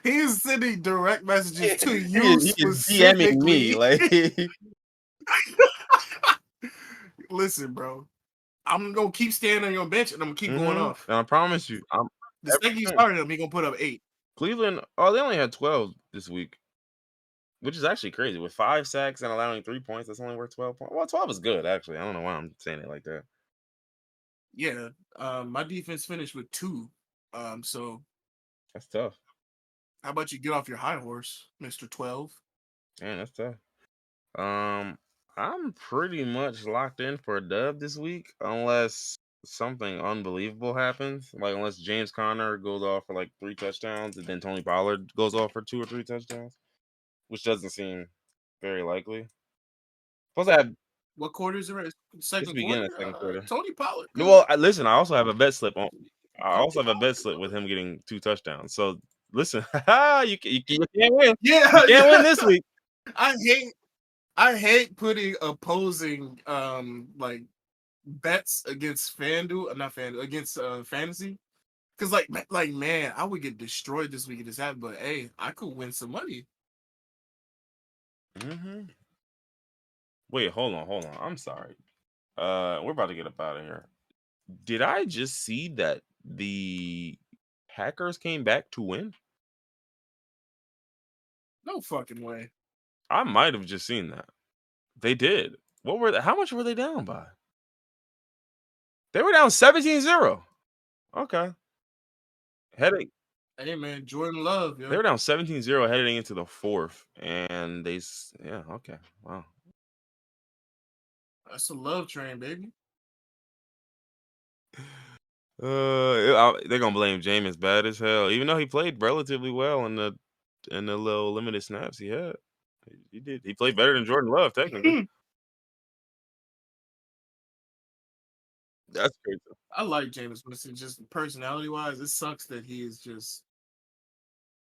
He is sending direct messages to He you is DMing me specifically. like. Listen, bro. I'm gonna keep standing on your bench and I'm gonna keep going off. And I promise you, I'm The ever second you since started him, he gonna put up 8. Cleveland. Oh, they only had 12 this week, which is actually crazy. With 5 sacks and allowing 3 points, that's only worth 12 points. Well, 12 is good actually. I don't know why I'm saying it like that. Yeah. My defense finished with 2. So That's tough. how about you get off your high horse, Mr. 12? Man, that's tough. I'm pretty much locked in for a dub this week, unless something unbelievable happens. Like unless James Conner goes off for like 3 touchdowns, and then Tony Pollard goes off for 2 or 3 touchdowns, which doesn't seem very likely. Plus, I have What quarter is it? Right? this Second beginning quarter? of second quarter. Tony Pollard could. Well, listen, I also have a bet slip on. I Tony also have a bet Pollard slip could. with him getting 2 touchdowns. So listen, you can't win. You Yeah, can't win yeah. this week. I hate putting opposing like bets against FanDuel, not FanDuel, against fantasy. Cause like man, I would get destroyed this week if this happened, but hey, I could win some money. Mm-hmm. Wait, hold on. I'm sorry. We're about to get up out of here. Did I just see that the Packers came back to win? No fucking way. I might have just seen that. They did. What were they, how much were they down by? They were down 17-0. Okay. Heading Hey man, Jordan Love, They yo. were down 17-0 heading into the fourth. And yeah, okay. Wow. That's a love train, baby. They're gonna blame Jameis bad as hell, even though he played relatively well in the little limited snaps he had. He did. He played better than Jordan Love, technically. That's crazy. I like Jameis Winston, just personality wise. It sucks that he is just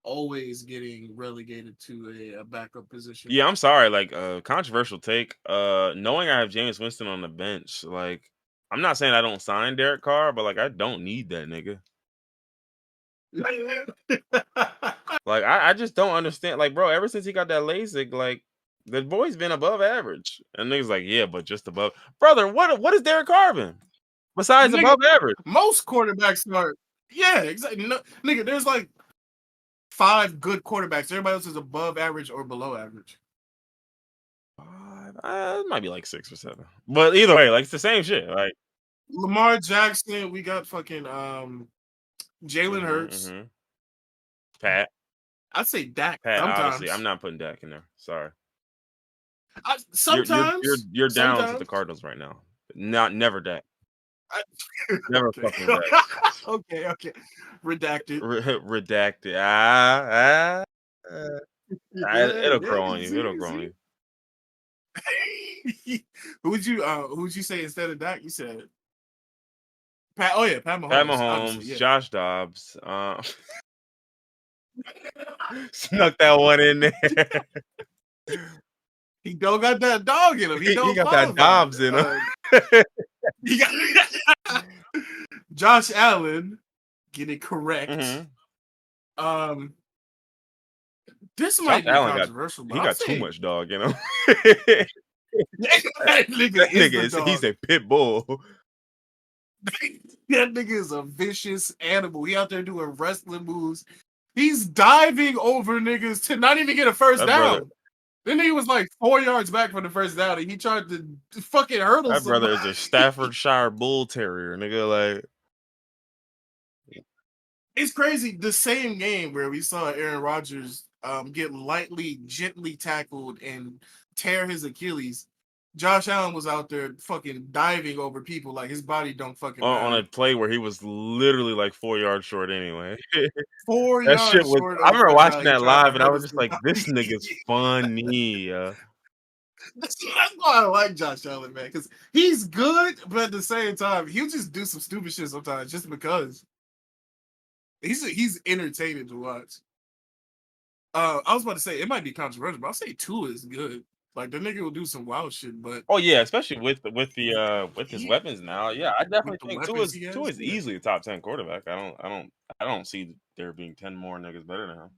always getting relegated to a backup position. Yeah, I'm sorry. Like, controversial take. Knowing I have James Winston on the bench, like, I'm not saying I don't sign Derek Carr, but like, I don't need that nigga. Like, I just don't understand. Like, bro, ever since he got that LASIK, like, the boy's been above average, and niggas like, yeah, but just above. Brother, what is Derek Carr been besides Nigga, above average? most quarterbacks are, yeah, exactly. No, nigga, there's like 5 good quarterbacks. Everybody else is above average or below average. It might be like 6 or 7, but either way, like, it's the same shit. Like, Lamar Jackson, we got fucking Jalen Hurts. mm-hmm. Pat, I'd say Dak obviously, I'm sometimes. not putting Dak in there. Sorry. Sometimes. You're down to the Sometimes. Cardinals right now. Never Dak. I, Never okay. fucking Dak. Okay. Redacted. Redacted. Yeah, It'll yeah, grow on you you. see, It'll you grow on see. you. Who'd you say instead of Dak? You said Pat. Oh yeah, Pat Pat Mahomes. Obviously, Mahomes, yeah. Josh Dobbs. Snuck that one in there. He don't got that dog in him. He He don't got that qualify. Dobbs in him. He got Josh Allen. Get it correct. Mm-hmm. This Josh might be Allen controversial, but he I'll got too say much dog in him. that nigga That is nigga the dog. he's a pit bull. That nigga is a vicious animal. He out there doing wrestling moves. He's diving over niggas to not even get a first That down. brother, Then he was like 4 yards back from the first down, and he tried to fucking hurdle that brother somebody. is a Staffordshire Bull Terrier, nigga. Like, It's crazy. The same game where we saw Aaron Rodgers get gently tackled and tear his Achilles. Josh Allen was out there fucking diving over people like his body don't fucking On a matter. play where he was literally like 4 yards short anyway. Four That shit yards was short I of a remember watching touchdown. He that tried to live, and I hurt was his just like, "This nigga's body. funny." That's why I like Josh Allen, man, because he's good, but at the same time, he'll just do some stupid shit sometimes just because he's entertaining to watch. I was about to say it might be controversial, but I'll say Tua is good. Like the nigga will do some wild shit, but Oh, yeah, especially with his he weapons now. Yeah, I with definitely the think weapons he Tua has, is yeah. easily a top 10 quarterback. I don't see there being 10 more niggas better than him.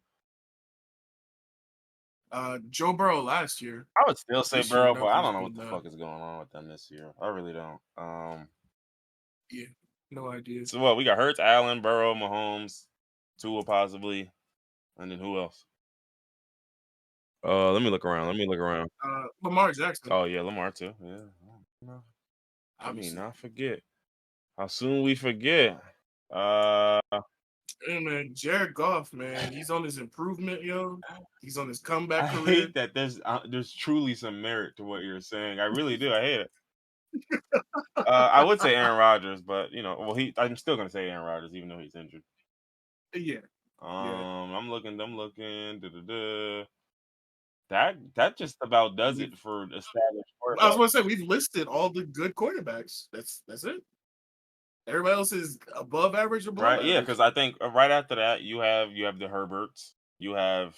Joe Burrow last year. I would still say This year, Burrow, but I nothing's don't know been what the fuck is going on with them this year. I really don't. yeah, no idea. So what, we got Hurts, Allen, Burrow, Mahomes, Tua possibly, and then who else? Let me look around. Let me look around. Lamar Jackson, Oh yeah, Lamar too. Yeah. No, let me obviously. not forget. How soon we forget? Uh, Hey man, Jared Goff, man, he's on his improvement, yo. He's on his I comeback hate career. that there's truly some merit to what you're saying. I really do. I hate it. I would say Aaron Rodgers, but well, I'm still gonna say Aaron Rodgers even though he's injured. Yeah, yeah. I'm looking. I'm looking. Da-da-da. That just about does We've it for established I was quarterbacks. gonna say we've listed all the good quarterbacks. That's it. Everybody else is above average or below Right? Yeah, average. because I think right after that you have the Herberts, you have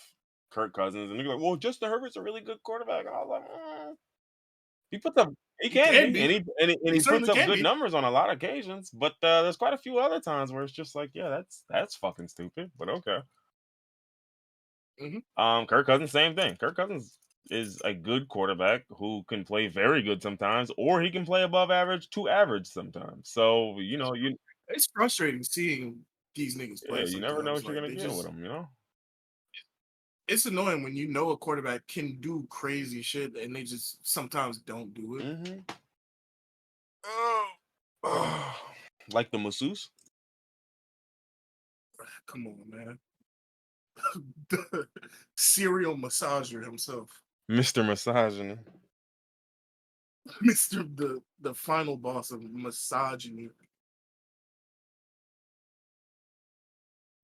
Kirk Cousins, and you're like, well, Justin Herbert's a really good quarterback. And I was like, he puts up, he He can can be, and be. he He puts certainly up can good be. numbers on a lot of occasions. But there's quite a few other times where it's just like, yeah, that's fucking stupid. But okay. Hmm. Kirk Cousins, same thing. Kirk Cousins is a good quarterback who can play very good sometimes, or he can play above average to average sometimes. So It's frustrating seeing these niggas yeah, play you never know sometimes. what you're Like gonna they get with just him. it's annoying when you know a quarterback can do crazy shit and they just sometimes don't do it. Mm-hmm. Like the masseuse, Come on, man. The serial massager himself. Mr. Misogyny. Mr. The final boss of misogyny.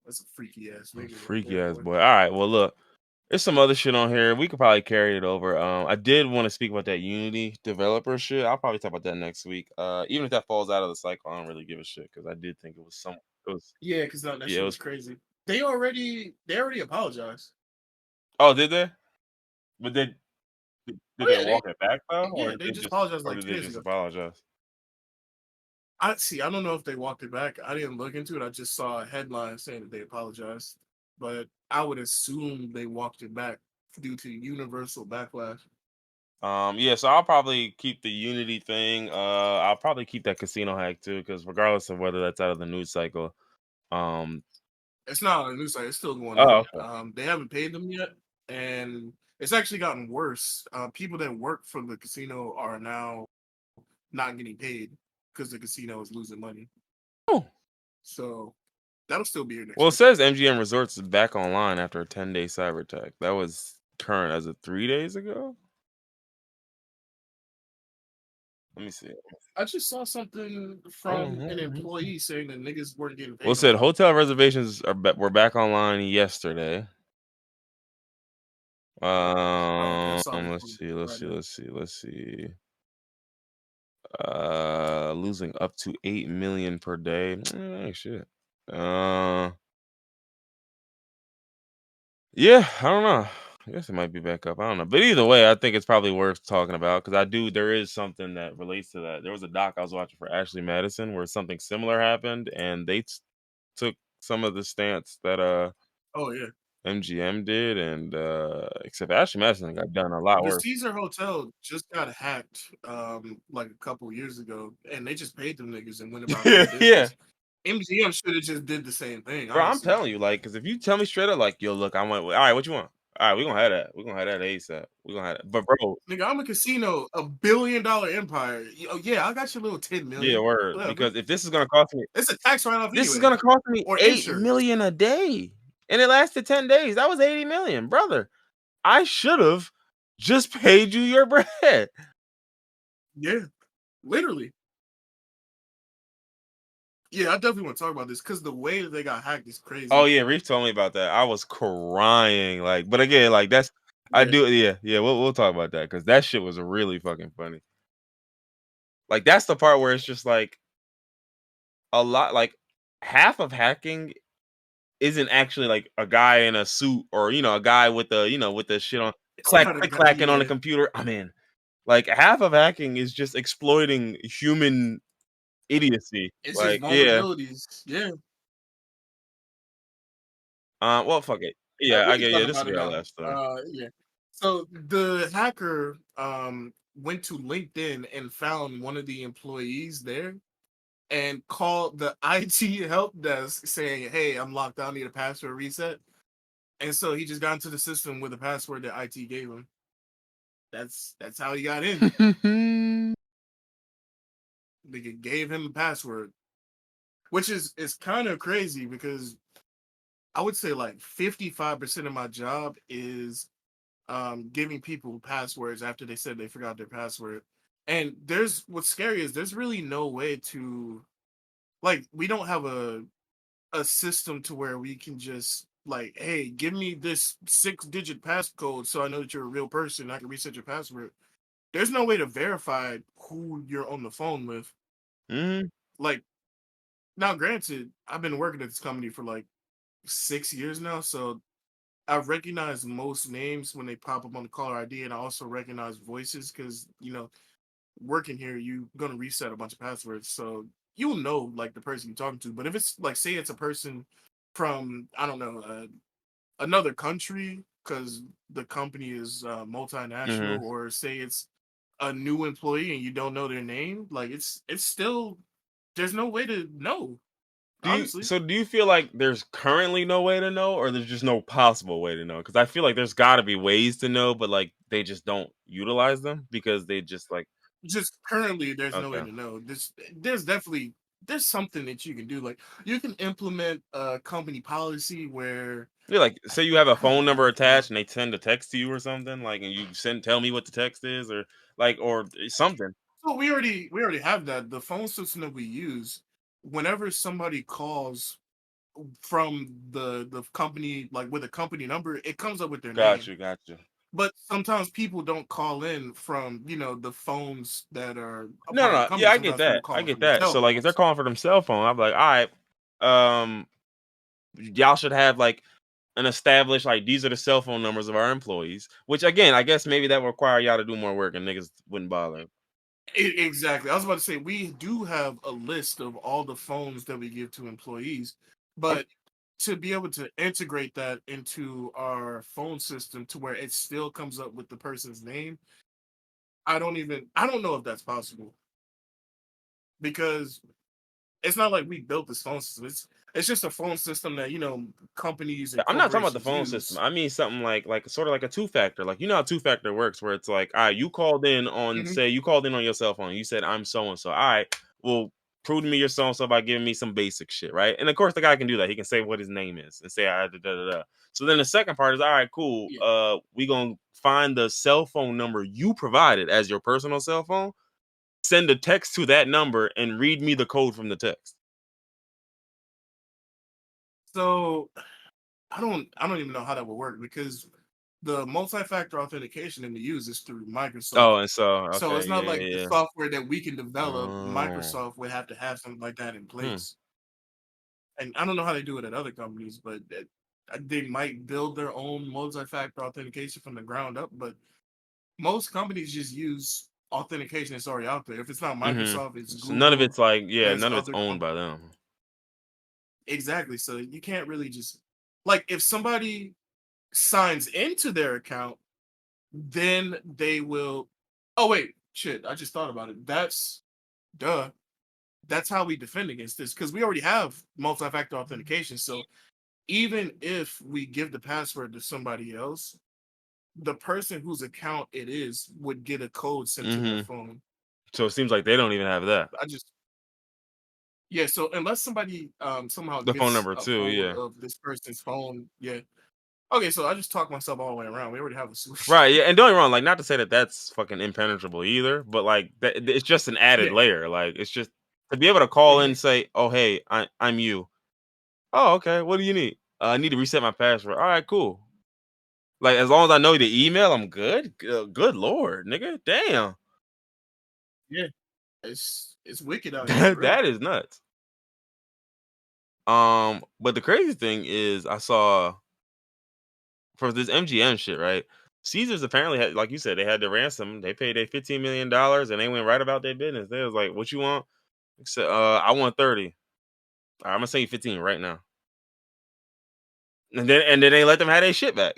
That's a freaky ass nigga right Freaky there, ass boy. boy. All right, well look, there's some other shit on here. We could probably carry it over. I did want to speak about that Unity developer shit. I'll probably talk about that next week. Even if that falls out of the cycle, I don't really give a shit because I did think it was some. It was Yeah, because that yeah, it shit was was. crazy. They already apologized. Oh, did they? But did Oh they yeah, walk it back though, they just apologized or like did 2 they days just ago. apologize? I see. I don't know if they walked it back. I didn't look into it. I just saw a headline saying that they apologized, but I would assume they walked it back due to universal backlash. Yeah, so I'll probably keep the Unity thing. I'll probably keep that casino hack too, because regardless of whether that's out of the news cycle, um, It's not on the news site. It's still going oh, on. okay. They haven't paid them yet, and it's actually gotten worse. People that work for the casino are now not getting paid because the casino is losing money. Oh. So that'll still be here next Well, it week. says MGM Resorts is back online after a 10-day cyber attack. That was current as of 3 days ago. Let me see. I just saw something from an Oh, employee saying that niggas weren't getting well, it paid no said more. hotel reservations were back online yesterday. Oh, okay. I saw this Let's on see. Let's see. Friday. Let's see. Let's see. Losing up to 8 million per day. Ain't shit. Uh, yeah, I don't know. I guess it might be back up. I don't know. But either way, I think it's probably worth talking about because there is something that relates to that. There was a doc I was watching for Ashley Madison where something similar happened, and they took some of the stance that Oh yeah. MGM did, and except Ashley Madison got done a lot The worse. Caesar Hotel just got hacked like a couple years ago, and they just paid them niggas and went about their Yeah, yeah. business. MGM should have just did the same thing, Bro, I'm honestly. telling you, like, because if you tell me straight up, like, yo, look, I went, all right, what you want? All right, we gonna have that. We gonna have that ASAP. We gonna have that. But bro, Nigga, I'm a casino, $1 billion empire. Oh yeah, I got your little 10 yeah, million. word. Whatever. Because if this is gonna cost me, It's a tax write off this is anyway, gonna cost me or 8 million insurance. a day, and it lasted 10 days. That was 80 million, brother. I should have just paid you your bread. Yeah, literally. Yeah, I definitely want to talk about this because the way that they got hacked is Oh crazy. yeah, Reef told me about that. I was crying, like, but again, like that's I Yeah, do, yeah, yeah. We'll talk about that because that shit was really fucking funny. Like that's the part where it's just like a lot, like half of hacking isn't actually like a guy in a suit or a guy with the with the shit on it's not a click guy. clacking on the Yeah, computer. I mean, like half of hacking is just exploiting human idiocy. it's just Like, yeah. vulnerabilities. Yeah, Well, fuck it. Yeah, we I can get. Yeah, talk this about will it be our now. last story. Yeah. So the hacker went to LinkedIn and found one of the employees there and called the IT help desk saying, "Hey, I'm locked out. I need a password reset." And so he just got into the system with a password that IT gave him. That's how he got in. They gave him a password, which is kind of crazy because I would say like 55% of my job is giving people passwords after they said they forgot their password. And there's what's scary is there's really no way to like we don't have a system to where we can just like, hey, give me this 6-digit passcode so I know that you're a real person. I can reset your password. There's no way to verify who you're on the phone with. Mhm. Like now, granted, I've been working at this company for like 6 years now, so I recognize most names when they pop up on the caller ID, and I also recognize voices because working here, you're gonna reset a bunch of passwords, so you'll know like the person you're talking to. But if it's like, say, it's a person from I don't know another country because the company is multinational, Mhm. or say it's a new employee and you don't know their name, like it's still there's no way to know, honestly. Do you feel like there's currently no way to know, or there's just no possible way to know? Because I feel like there's got to be ways to know, but like they just don't utilize them because they just like Just currently, there's no way okay. to know. There's definitely there's something that you can do. Like you can implement a company policy where Yeah, like say you have a I don't phone know. number attached and they send a text to you or something, like, and you tell me what the text is, or like, or something. So we already have that. The phone system that we use, whenever somebody calls from the company, like with a company number, it comes up with their Got name. you, got you. But sometimes people don't call in from the phones that are a No, part no, of the no. Yeah, company. I get Sometimes people that. call I in get from their that. cell So like, if they're phones. calling for them cell phone, I'm like, all right, y'all should have like an established like these are the cell phone numbers of our employees. Which again, I guess maybe that would require y'all to do more work, and niggas wouldn't bother. Exactly. I was about to say we do have a list of all the phones that we give to employees, but to be able to integrate that into our phone system to where it still comes up with the person's name, I don't know if that's possible because it's not like we built this phone system. It's just a phone system that companies and I'm not talking about the corporations phone system. use. I mean something like sort of like a two factor. Like you know how two factor works, where it's like, all right, you called in on Hmm. say you called in on your cell phone. You said I'm so and so. All right, well, prove to me you're so and so by giving me some basic shit, right? And of course the guy can do that. He can say what his name is and say da da da da. So then the second part is all right, cool. Yeah. We gonna find the cell phone number you provided as your personal cell phone. Send a text to that number and read me the code from the text. So I don't even know how that would work because the multi-factor authentication that we use is through Microsoft. Oh, and so So okay, it's not yeah, like the yeah, yeah. software that we can develop. Oh. Microsoft would have to have something like that in Hmm. place. And I don't know how they do it at other companies, but they might build their own multi-factor authentication from the ground up. But most companies just use authentication that's already out there. If it's not Mhm. Microsoft, it's So none of Google. it's like yeah, There's none of it's other owned by companies. them. Exactly. So you can't really just like if somebody signs into their account, then they will. Oh wait, shit! I just thought about it. That's duh. That's how we defend against this because we already have multi-factor authentication. So even if we give the password to somebody else, the person whose account it is would get a code sent to their Mhm. phone. So it seems like they don't even have that. I just Yeah. So unless somebody somehow The phone gets number a too, hold yeah. of this person's phone, yeah, Okay, so I just talked myself all the way around. We already have a Right, solution. yeah, and don't get me wrong, like, not to say that that's fucking impenetrable either, but, like, that it's just an added Yeah, layer, like, it's just to be able to call in yeah, and say, "Oh, hey, I'm you." "Oh, okay, what do you need?" I need to reset my password." "Alright, cool." Like, as long as I know the email, I'm good? Good lord, nigga, damn. yeah. It's wicked out here for That real. that is nuts. But the crazy thing is I saw for this MGM shit, right? Caesars apparently had, like you said, they had the ransom. They paid their $15 million and they went right about their business. They was like, "What you want?" I said, I want 30. All right, I'm gonna send you 15 right now." And then they let them have their shit back.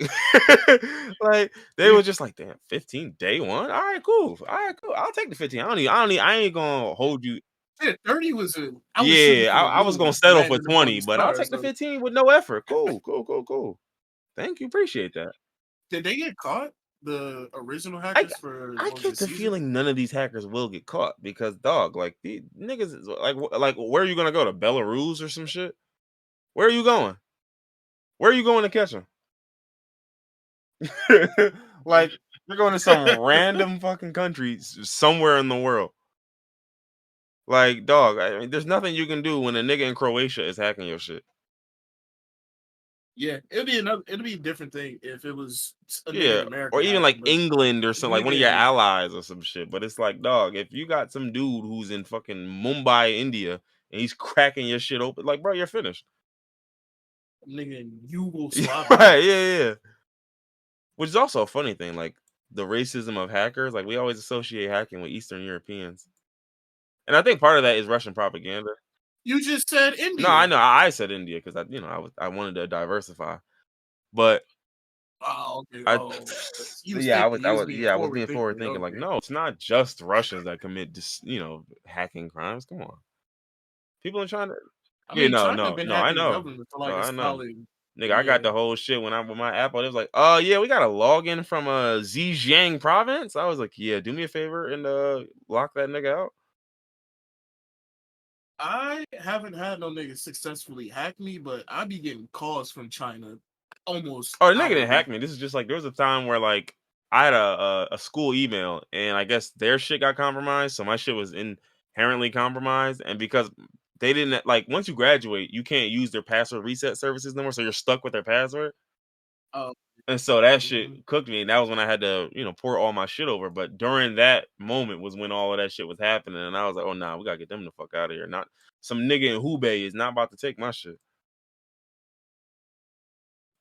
Like they Yeah, were just like, "Damn, 15 day one. All right, cool. All right, cool. I'll take the 15. I ain't gonna hold you. yeah. 30 was a. I was shooting Yeah, for the I was gonna moon. settle for Landed upon 20, the but I'll stars. take the So 15 with no effort. Cool, cool, cool, cool. Thank you. Appreciate that. did they get caught? The original I hackers for I what was get it, the Caesar? feeling none of these hackers will get caught because dog, like these niggas is like like where are you gonna go to Belarus or some shit? Where are you going? Where are you going to catch them? Yeah. Like you're going to some random fucking country somewhere in the world. Like dog, I mean, there's nothing you can do when a nigga in Croatia is hacking your shit. Yeah, it'd be another. It'd be a different thing if it was a nigga in Yeah, America or even hacking, like but England or something, like one of nigga your in allies or some shit. But it's like, dog, if you got some dude who's in fucking Mumbai, India, and he's cracking your shit open, like, bro, you're finished. nigga in Yeah, Yugoslavia. right, yeah, yeah. Which is also a funny thing, like the racism of hackers. Like we always associate hacking with Eastern Europeans, and I think part of that is Russian propaganda. You just said No, I India. know I said India because I wanted to diversify, but Oh, okay. I Oh, he was yeah thinking. He was being yeah I was forward being forward thinking. thinking like Okay. no, it's not just Russians that commit hacking crimes. Come on, people in China. I Yeah, mean, no, China no, been no. I hacking the know, government for no, like a I know. solid. Nigga, I got Yeah. the whole shit when I with my Apple. It was like, "Oh yeah, we got a login from Zhejiang province." I was like, "Yeah, do me a favor and lock that nigga out." I haven't had no nigga successfully hack me, but I be getting calls from China almost Oh, the nigga didn't hack hourly. me. This is just like there was a time where like I had a school email and I guess their shit got compromised, so my shit was inherently compromised. And because they didn't like once you graduate, you can't use their password reset services no more, so you're stuck with their password. Oh, And so that shit mhm. cooked me, and that was when I had to, pour all my shit over. But during that moment was when all of that shit was happening, and I was like, "Oh nah, we gotta get them the fuck out of here." Not some nigga in Hubei is not about to take my shit.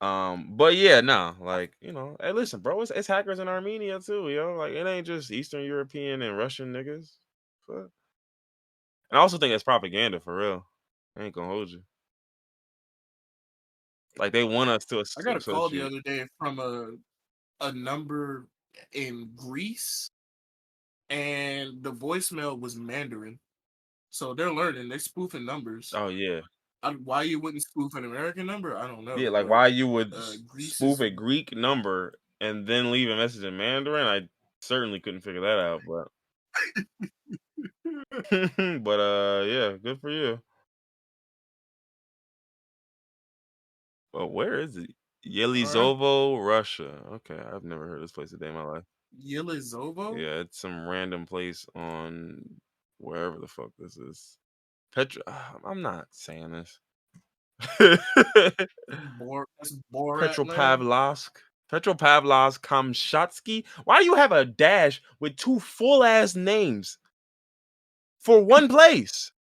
But yeah, nah, like hey, listen, bro, it's hackers in Armenia too, yo. Like it ain't just Eastern European and Russian niggas. Fuck. And I also think it's propaganda for real. I ain't gonna hold you. Like they want us to I got a call the associate. other day from a number in Greece, and the voicemail was Mandarin. So they're learning. They're spoofing numbers. Oh yeah, Why you wouldn't spoof an American number? I don't yeah. know, Like but why you would Greece spoof is. a Greek number and then leave a message in Mandarin? I certainly couldn't figure that out. But but yeah, good for you. But where is it? All right, Yelizovo, Russia. Okay, I've never heard of this place a day in my life. Yelizovo, Yeah, it's some random place on wherever the fuck this is. Petra. I'm not saying this. That's Borat land. Petropavlovsk. Petropavlovsk Kamchatsky. Why you have a dash with two full ass names for one place?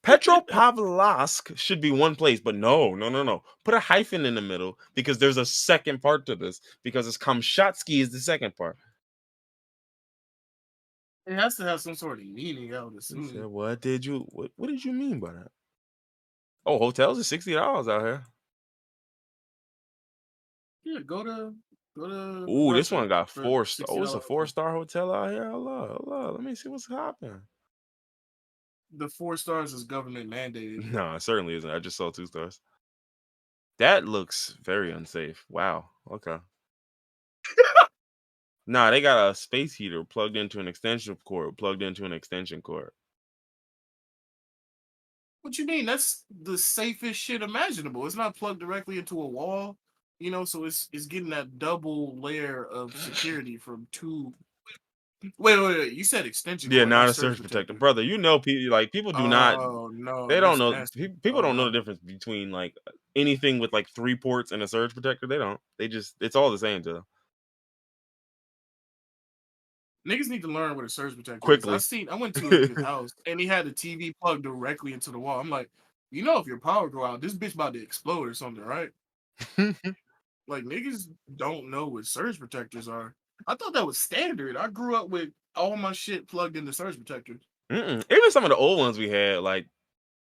Petropavlovsk should be one place, but no, no, no, no. Put a hyphen in the middle because there's a second part to this because it's Kamchatsky is the second part. It has to have some sort of meaning, I would He said, assume. what did you mean by that? Oh, hotels are $60 out here. Yeah, go to Ooh, this Russia one got for 4 star. sixty Oh, it's a dollars. 4-star hotel out here. Hold on. Let me see what's happening. The 4 stars is government mandated. No, it certainly isn't. I just saw 2 stars. That looks very unsafe. Wow. Okay. Nah, they got a space heater plugged into an extension cord, plugged into an extension cord. What you mean? That's the safest shit imaginable. It's not plugged directly into a wall. So it's getting that double layer of security from two. Wait. You said extension Yeah, cord, not not a surge surge protector, protector. brother. You know, people do not. Oh no, They don't that's know. nasty. People Oh don't know the no, difference between like anything with like 3 ports and a surge protector. They don't. They just it's all the same to them. niggas need to learn what a surge protector is. Quickly. I went to a nigga's house and he had the TV plugged directly into the wall. I'm like, if your power go out, this bitch about to explode or something, right? Like niggas don't know what surge protectors are. I thought that was standard. I grew up with all my shit plugged into surge protectors. Even some of the old ones we had, like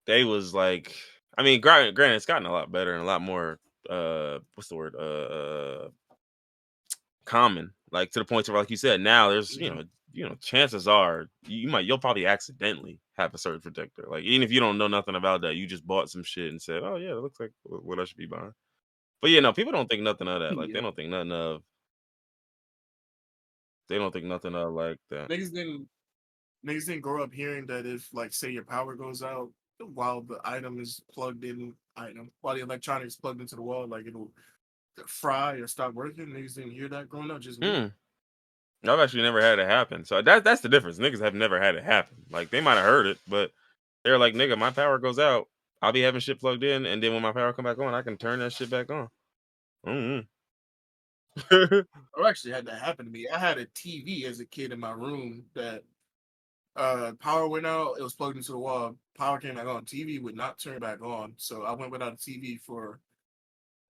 they was like, I mean, granted, it's gotten a lot better and a lot more. What's the word? Common. Like to the point where, like you said, now there's Mhm. chances are you'll probably accidentally have a surge protector. Like even if you don't know nothing about that, you just bought some shit and said, oh yeah, it looks like what I should be buying. But yeah, no, people don't think nothing of that. Like Yeah. they don't think nothing of like that. Niggas didn't niggas didn't grow up hearing that if like say your power goes out while the item is plugged in while the electronics plugged into the wall, like it'll fry or stop working. Niggas didn't hear that growing up, just me. Hmm. I've actually never had it happen. So that's the difference. Niggas have never had it happen. Like they might have heard it, but they're like, nigga, my power goes out. I'll be having shit plugged in, and then when my power come back on, I can turn that shit back on. Mm-hmm. I actually had that happen to me. I had a TV as a kid in my room that power went out, it was plugged into the wall, power came back on, TV would not turn back on. So I went without a TV for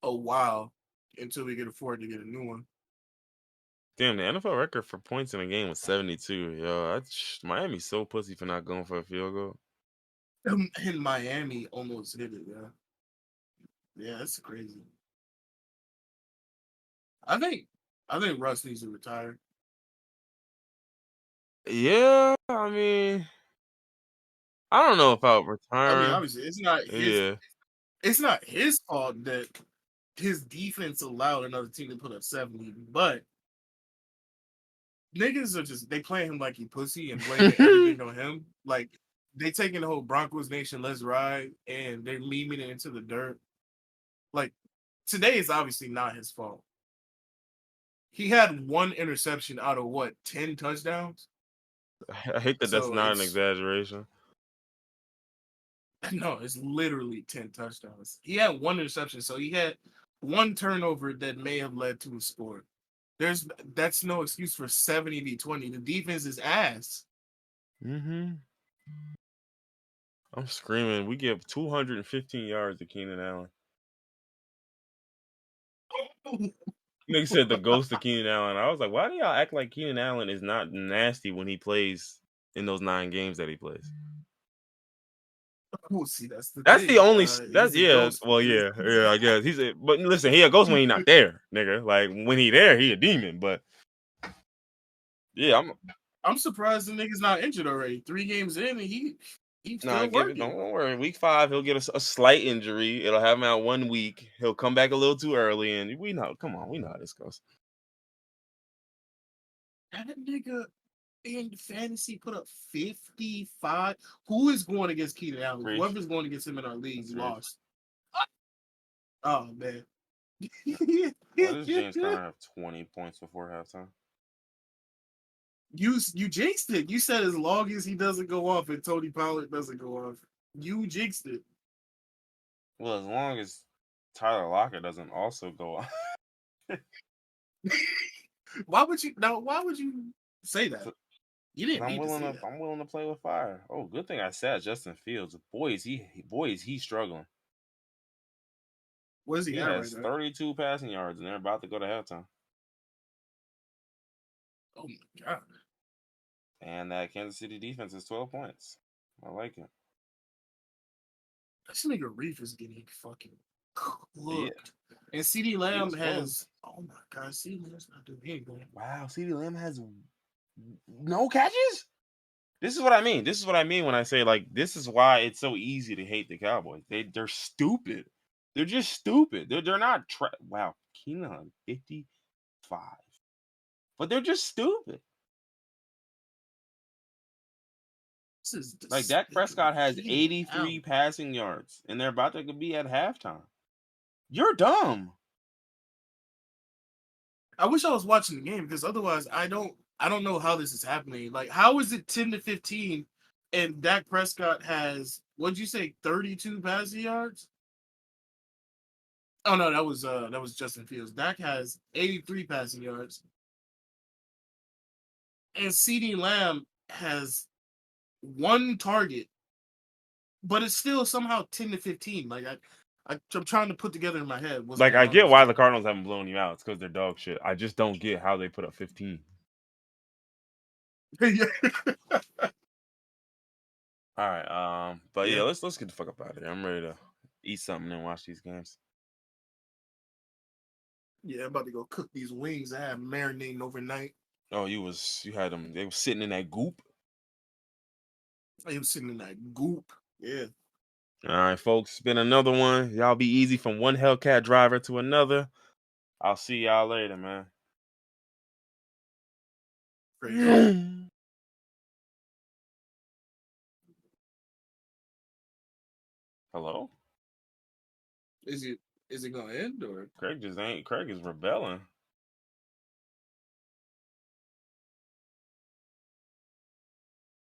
a while until we could afford to get a new one. Damn, the NFL record for points in a game was 72. Yo, Miami's so pussy for not going for a field goal. And Miami almost hit it, yeah. Yeah, that's crazy. I think I think Russ needs to retire. Yeah, I mean, I don't know about I mean, retiring. obviously, Yeah. it's not his fault that his defense allowed another team to put up 70, but niggas are just they playing him like he pussy and blaming everything on him. Like they taking the whole Broncos Nation let's ride and they're memeing it into the dirt. Like today is obviously not his fault. He had one interception out of what 10 touchdowns. I hate that that's So not an it's exaggeration. no, it's literally 10 touchdowns. He had one interception, so he had one turnover that may have led to a score. That's no excuse for 70-20. The defense is ass. Mm-hmm. I'm screaming. We give 215 yards to Keenan Allen. Nigga said the ghost of Keenan Allen. I was like, why do y'all act like Keenan Allen is not nasty when he plays in those 9 games that he plays? We'll see. That's the That's the thing. only. He's That's a yeah. ghost. Well, yeah. I guess he's. But listen, he a ghost when he not there, nigga. Like when he there, he a demon. But yeah, I'm surprised the nigga's not injured already. 3 games in, and he's nah. still Give it. working. Don't worry. Week 5, he'll get a slight injury. It'll have him out 1 week. He'll come back a little too early, and we know. Come on, we know how this goes. That nigga in fantasy put up 55. Who is going against Keenan Allen? Preach. Whoever's going against him in our league That's rich. lost. Oh man. Why does James Conner have 20 points before halftime? You jinxed it. You said as long as he doesn't go off and Tony Pollard doesn't go off, you jinxed it. Well, as long as Tyler Lockett doesn't also go on. Why would you say that? You didn't I'm need to willing say to that. I'm willing to play with fire. Oh, good thing I said Justin Fields. He's struggling. Where's he He at right has now? 32 passing yards and they're about to go to halftime. Oh my god. And that Kansas City defense is 12 points. I like it. This nigga Reef is getting fucking Yeah, cooked. And CD he Lamb was close. has oh my god, CD Lamb's not doing anything. Wow, CeeDee Lamb has no catches? This is what I mean. This is what I mean when I say like this is why it's so easy to hate the Cowboys. They're stupid. They're just stupid. They're not wow, Keenan 55. But they're just stupid. This is Like Dak despicable. Prescott has Keenan 83 Allen. passing yards and they're about to be at halftime. You're dumb. I wish I was watching the game because otherwise I don't know how this is happening. Like, how is it 10-15 and Dak Prescott has, what'd you say, 32 passing yards? Oh no, that was Justin Fields. Dak has 83 passing yards. And CeeDee Lamb has one target, but it's still somehow 10-15. Like I'm trying to put together in my head what's Like, going I on. get why the Cardinals haven't blown you out. It's because they're dog shit. I just don't get how they put up 15. Yeah. All right, but yeah, Yeah. let's get the fuck up out of here. I'm ready to eat something and watch these games. Yeah, I'm about to go cook these wings. I have marinating overnight. Oh, you had them. They were sitting in that goop. I was sitting in that goop. Yeah. All right, folks, it's been another one. Y'all be easy from one Hellcat driver to another. I'll see y'all later, man. Crazy. Hello? Is it gonna end or? Craig is rebelling.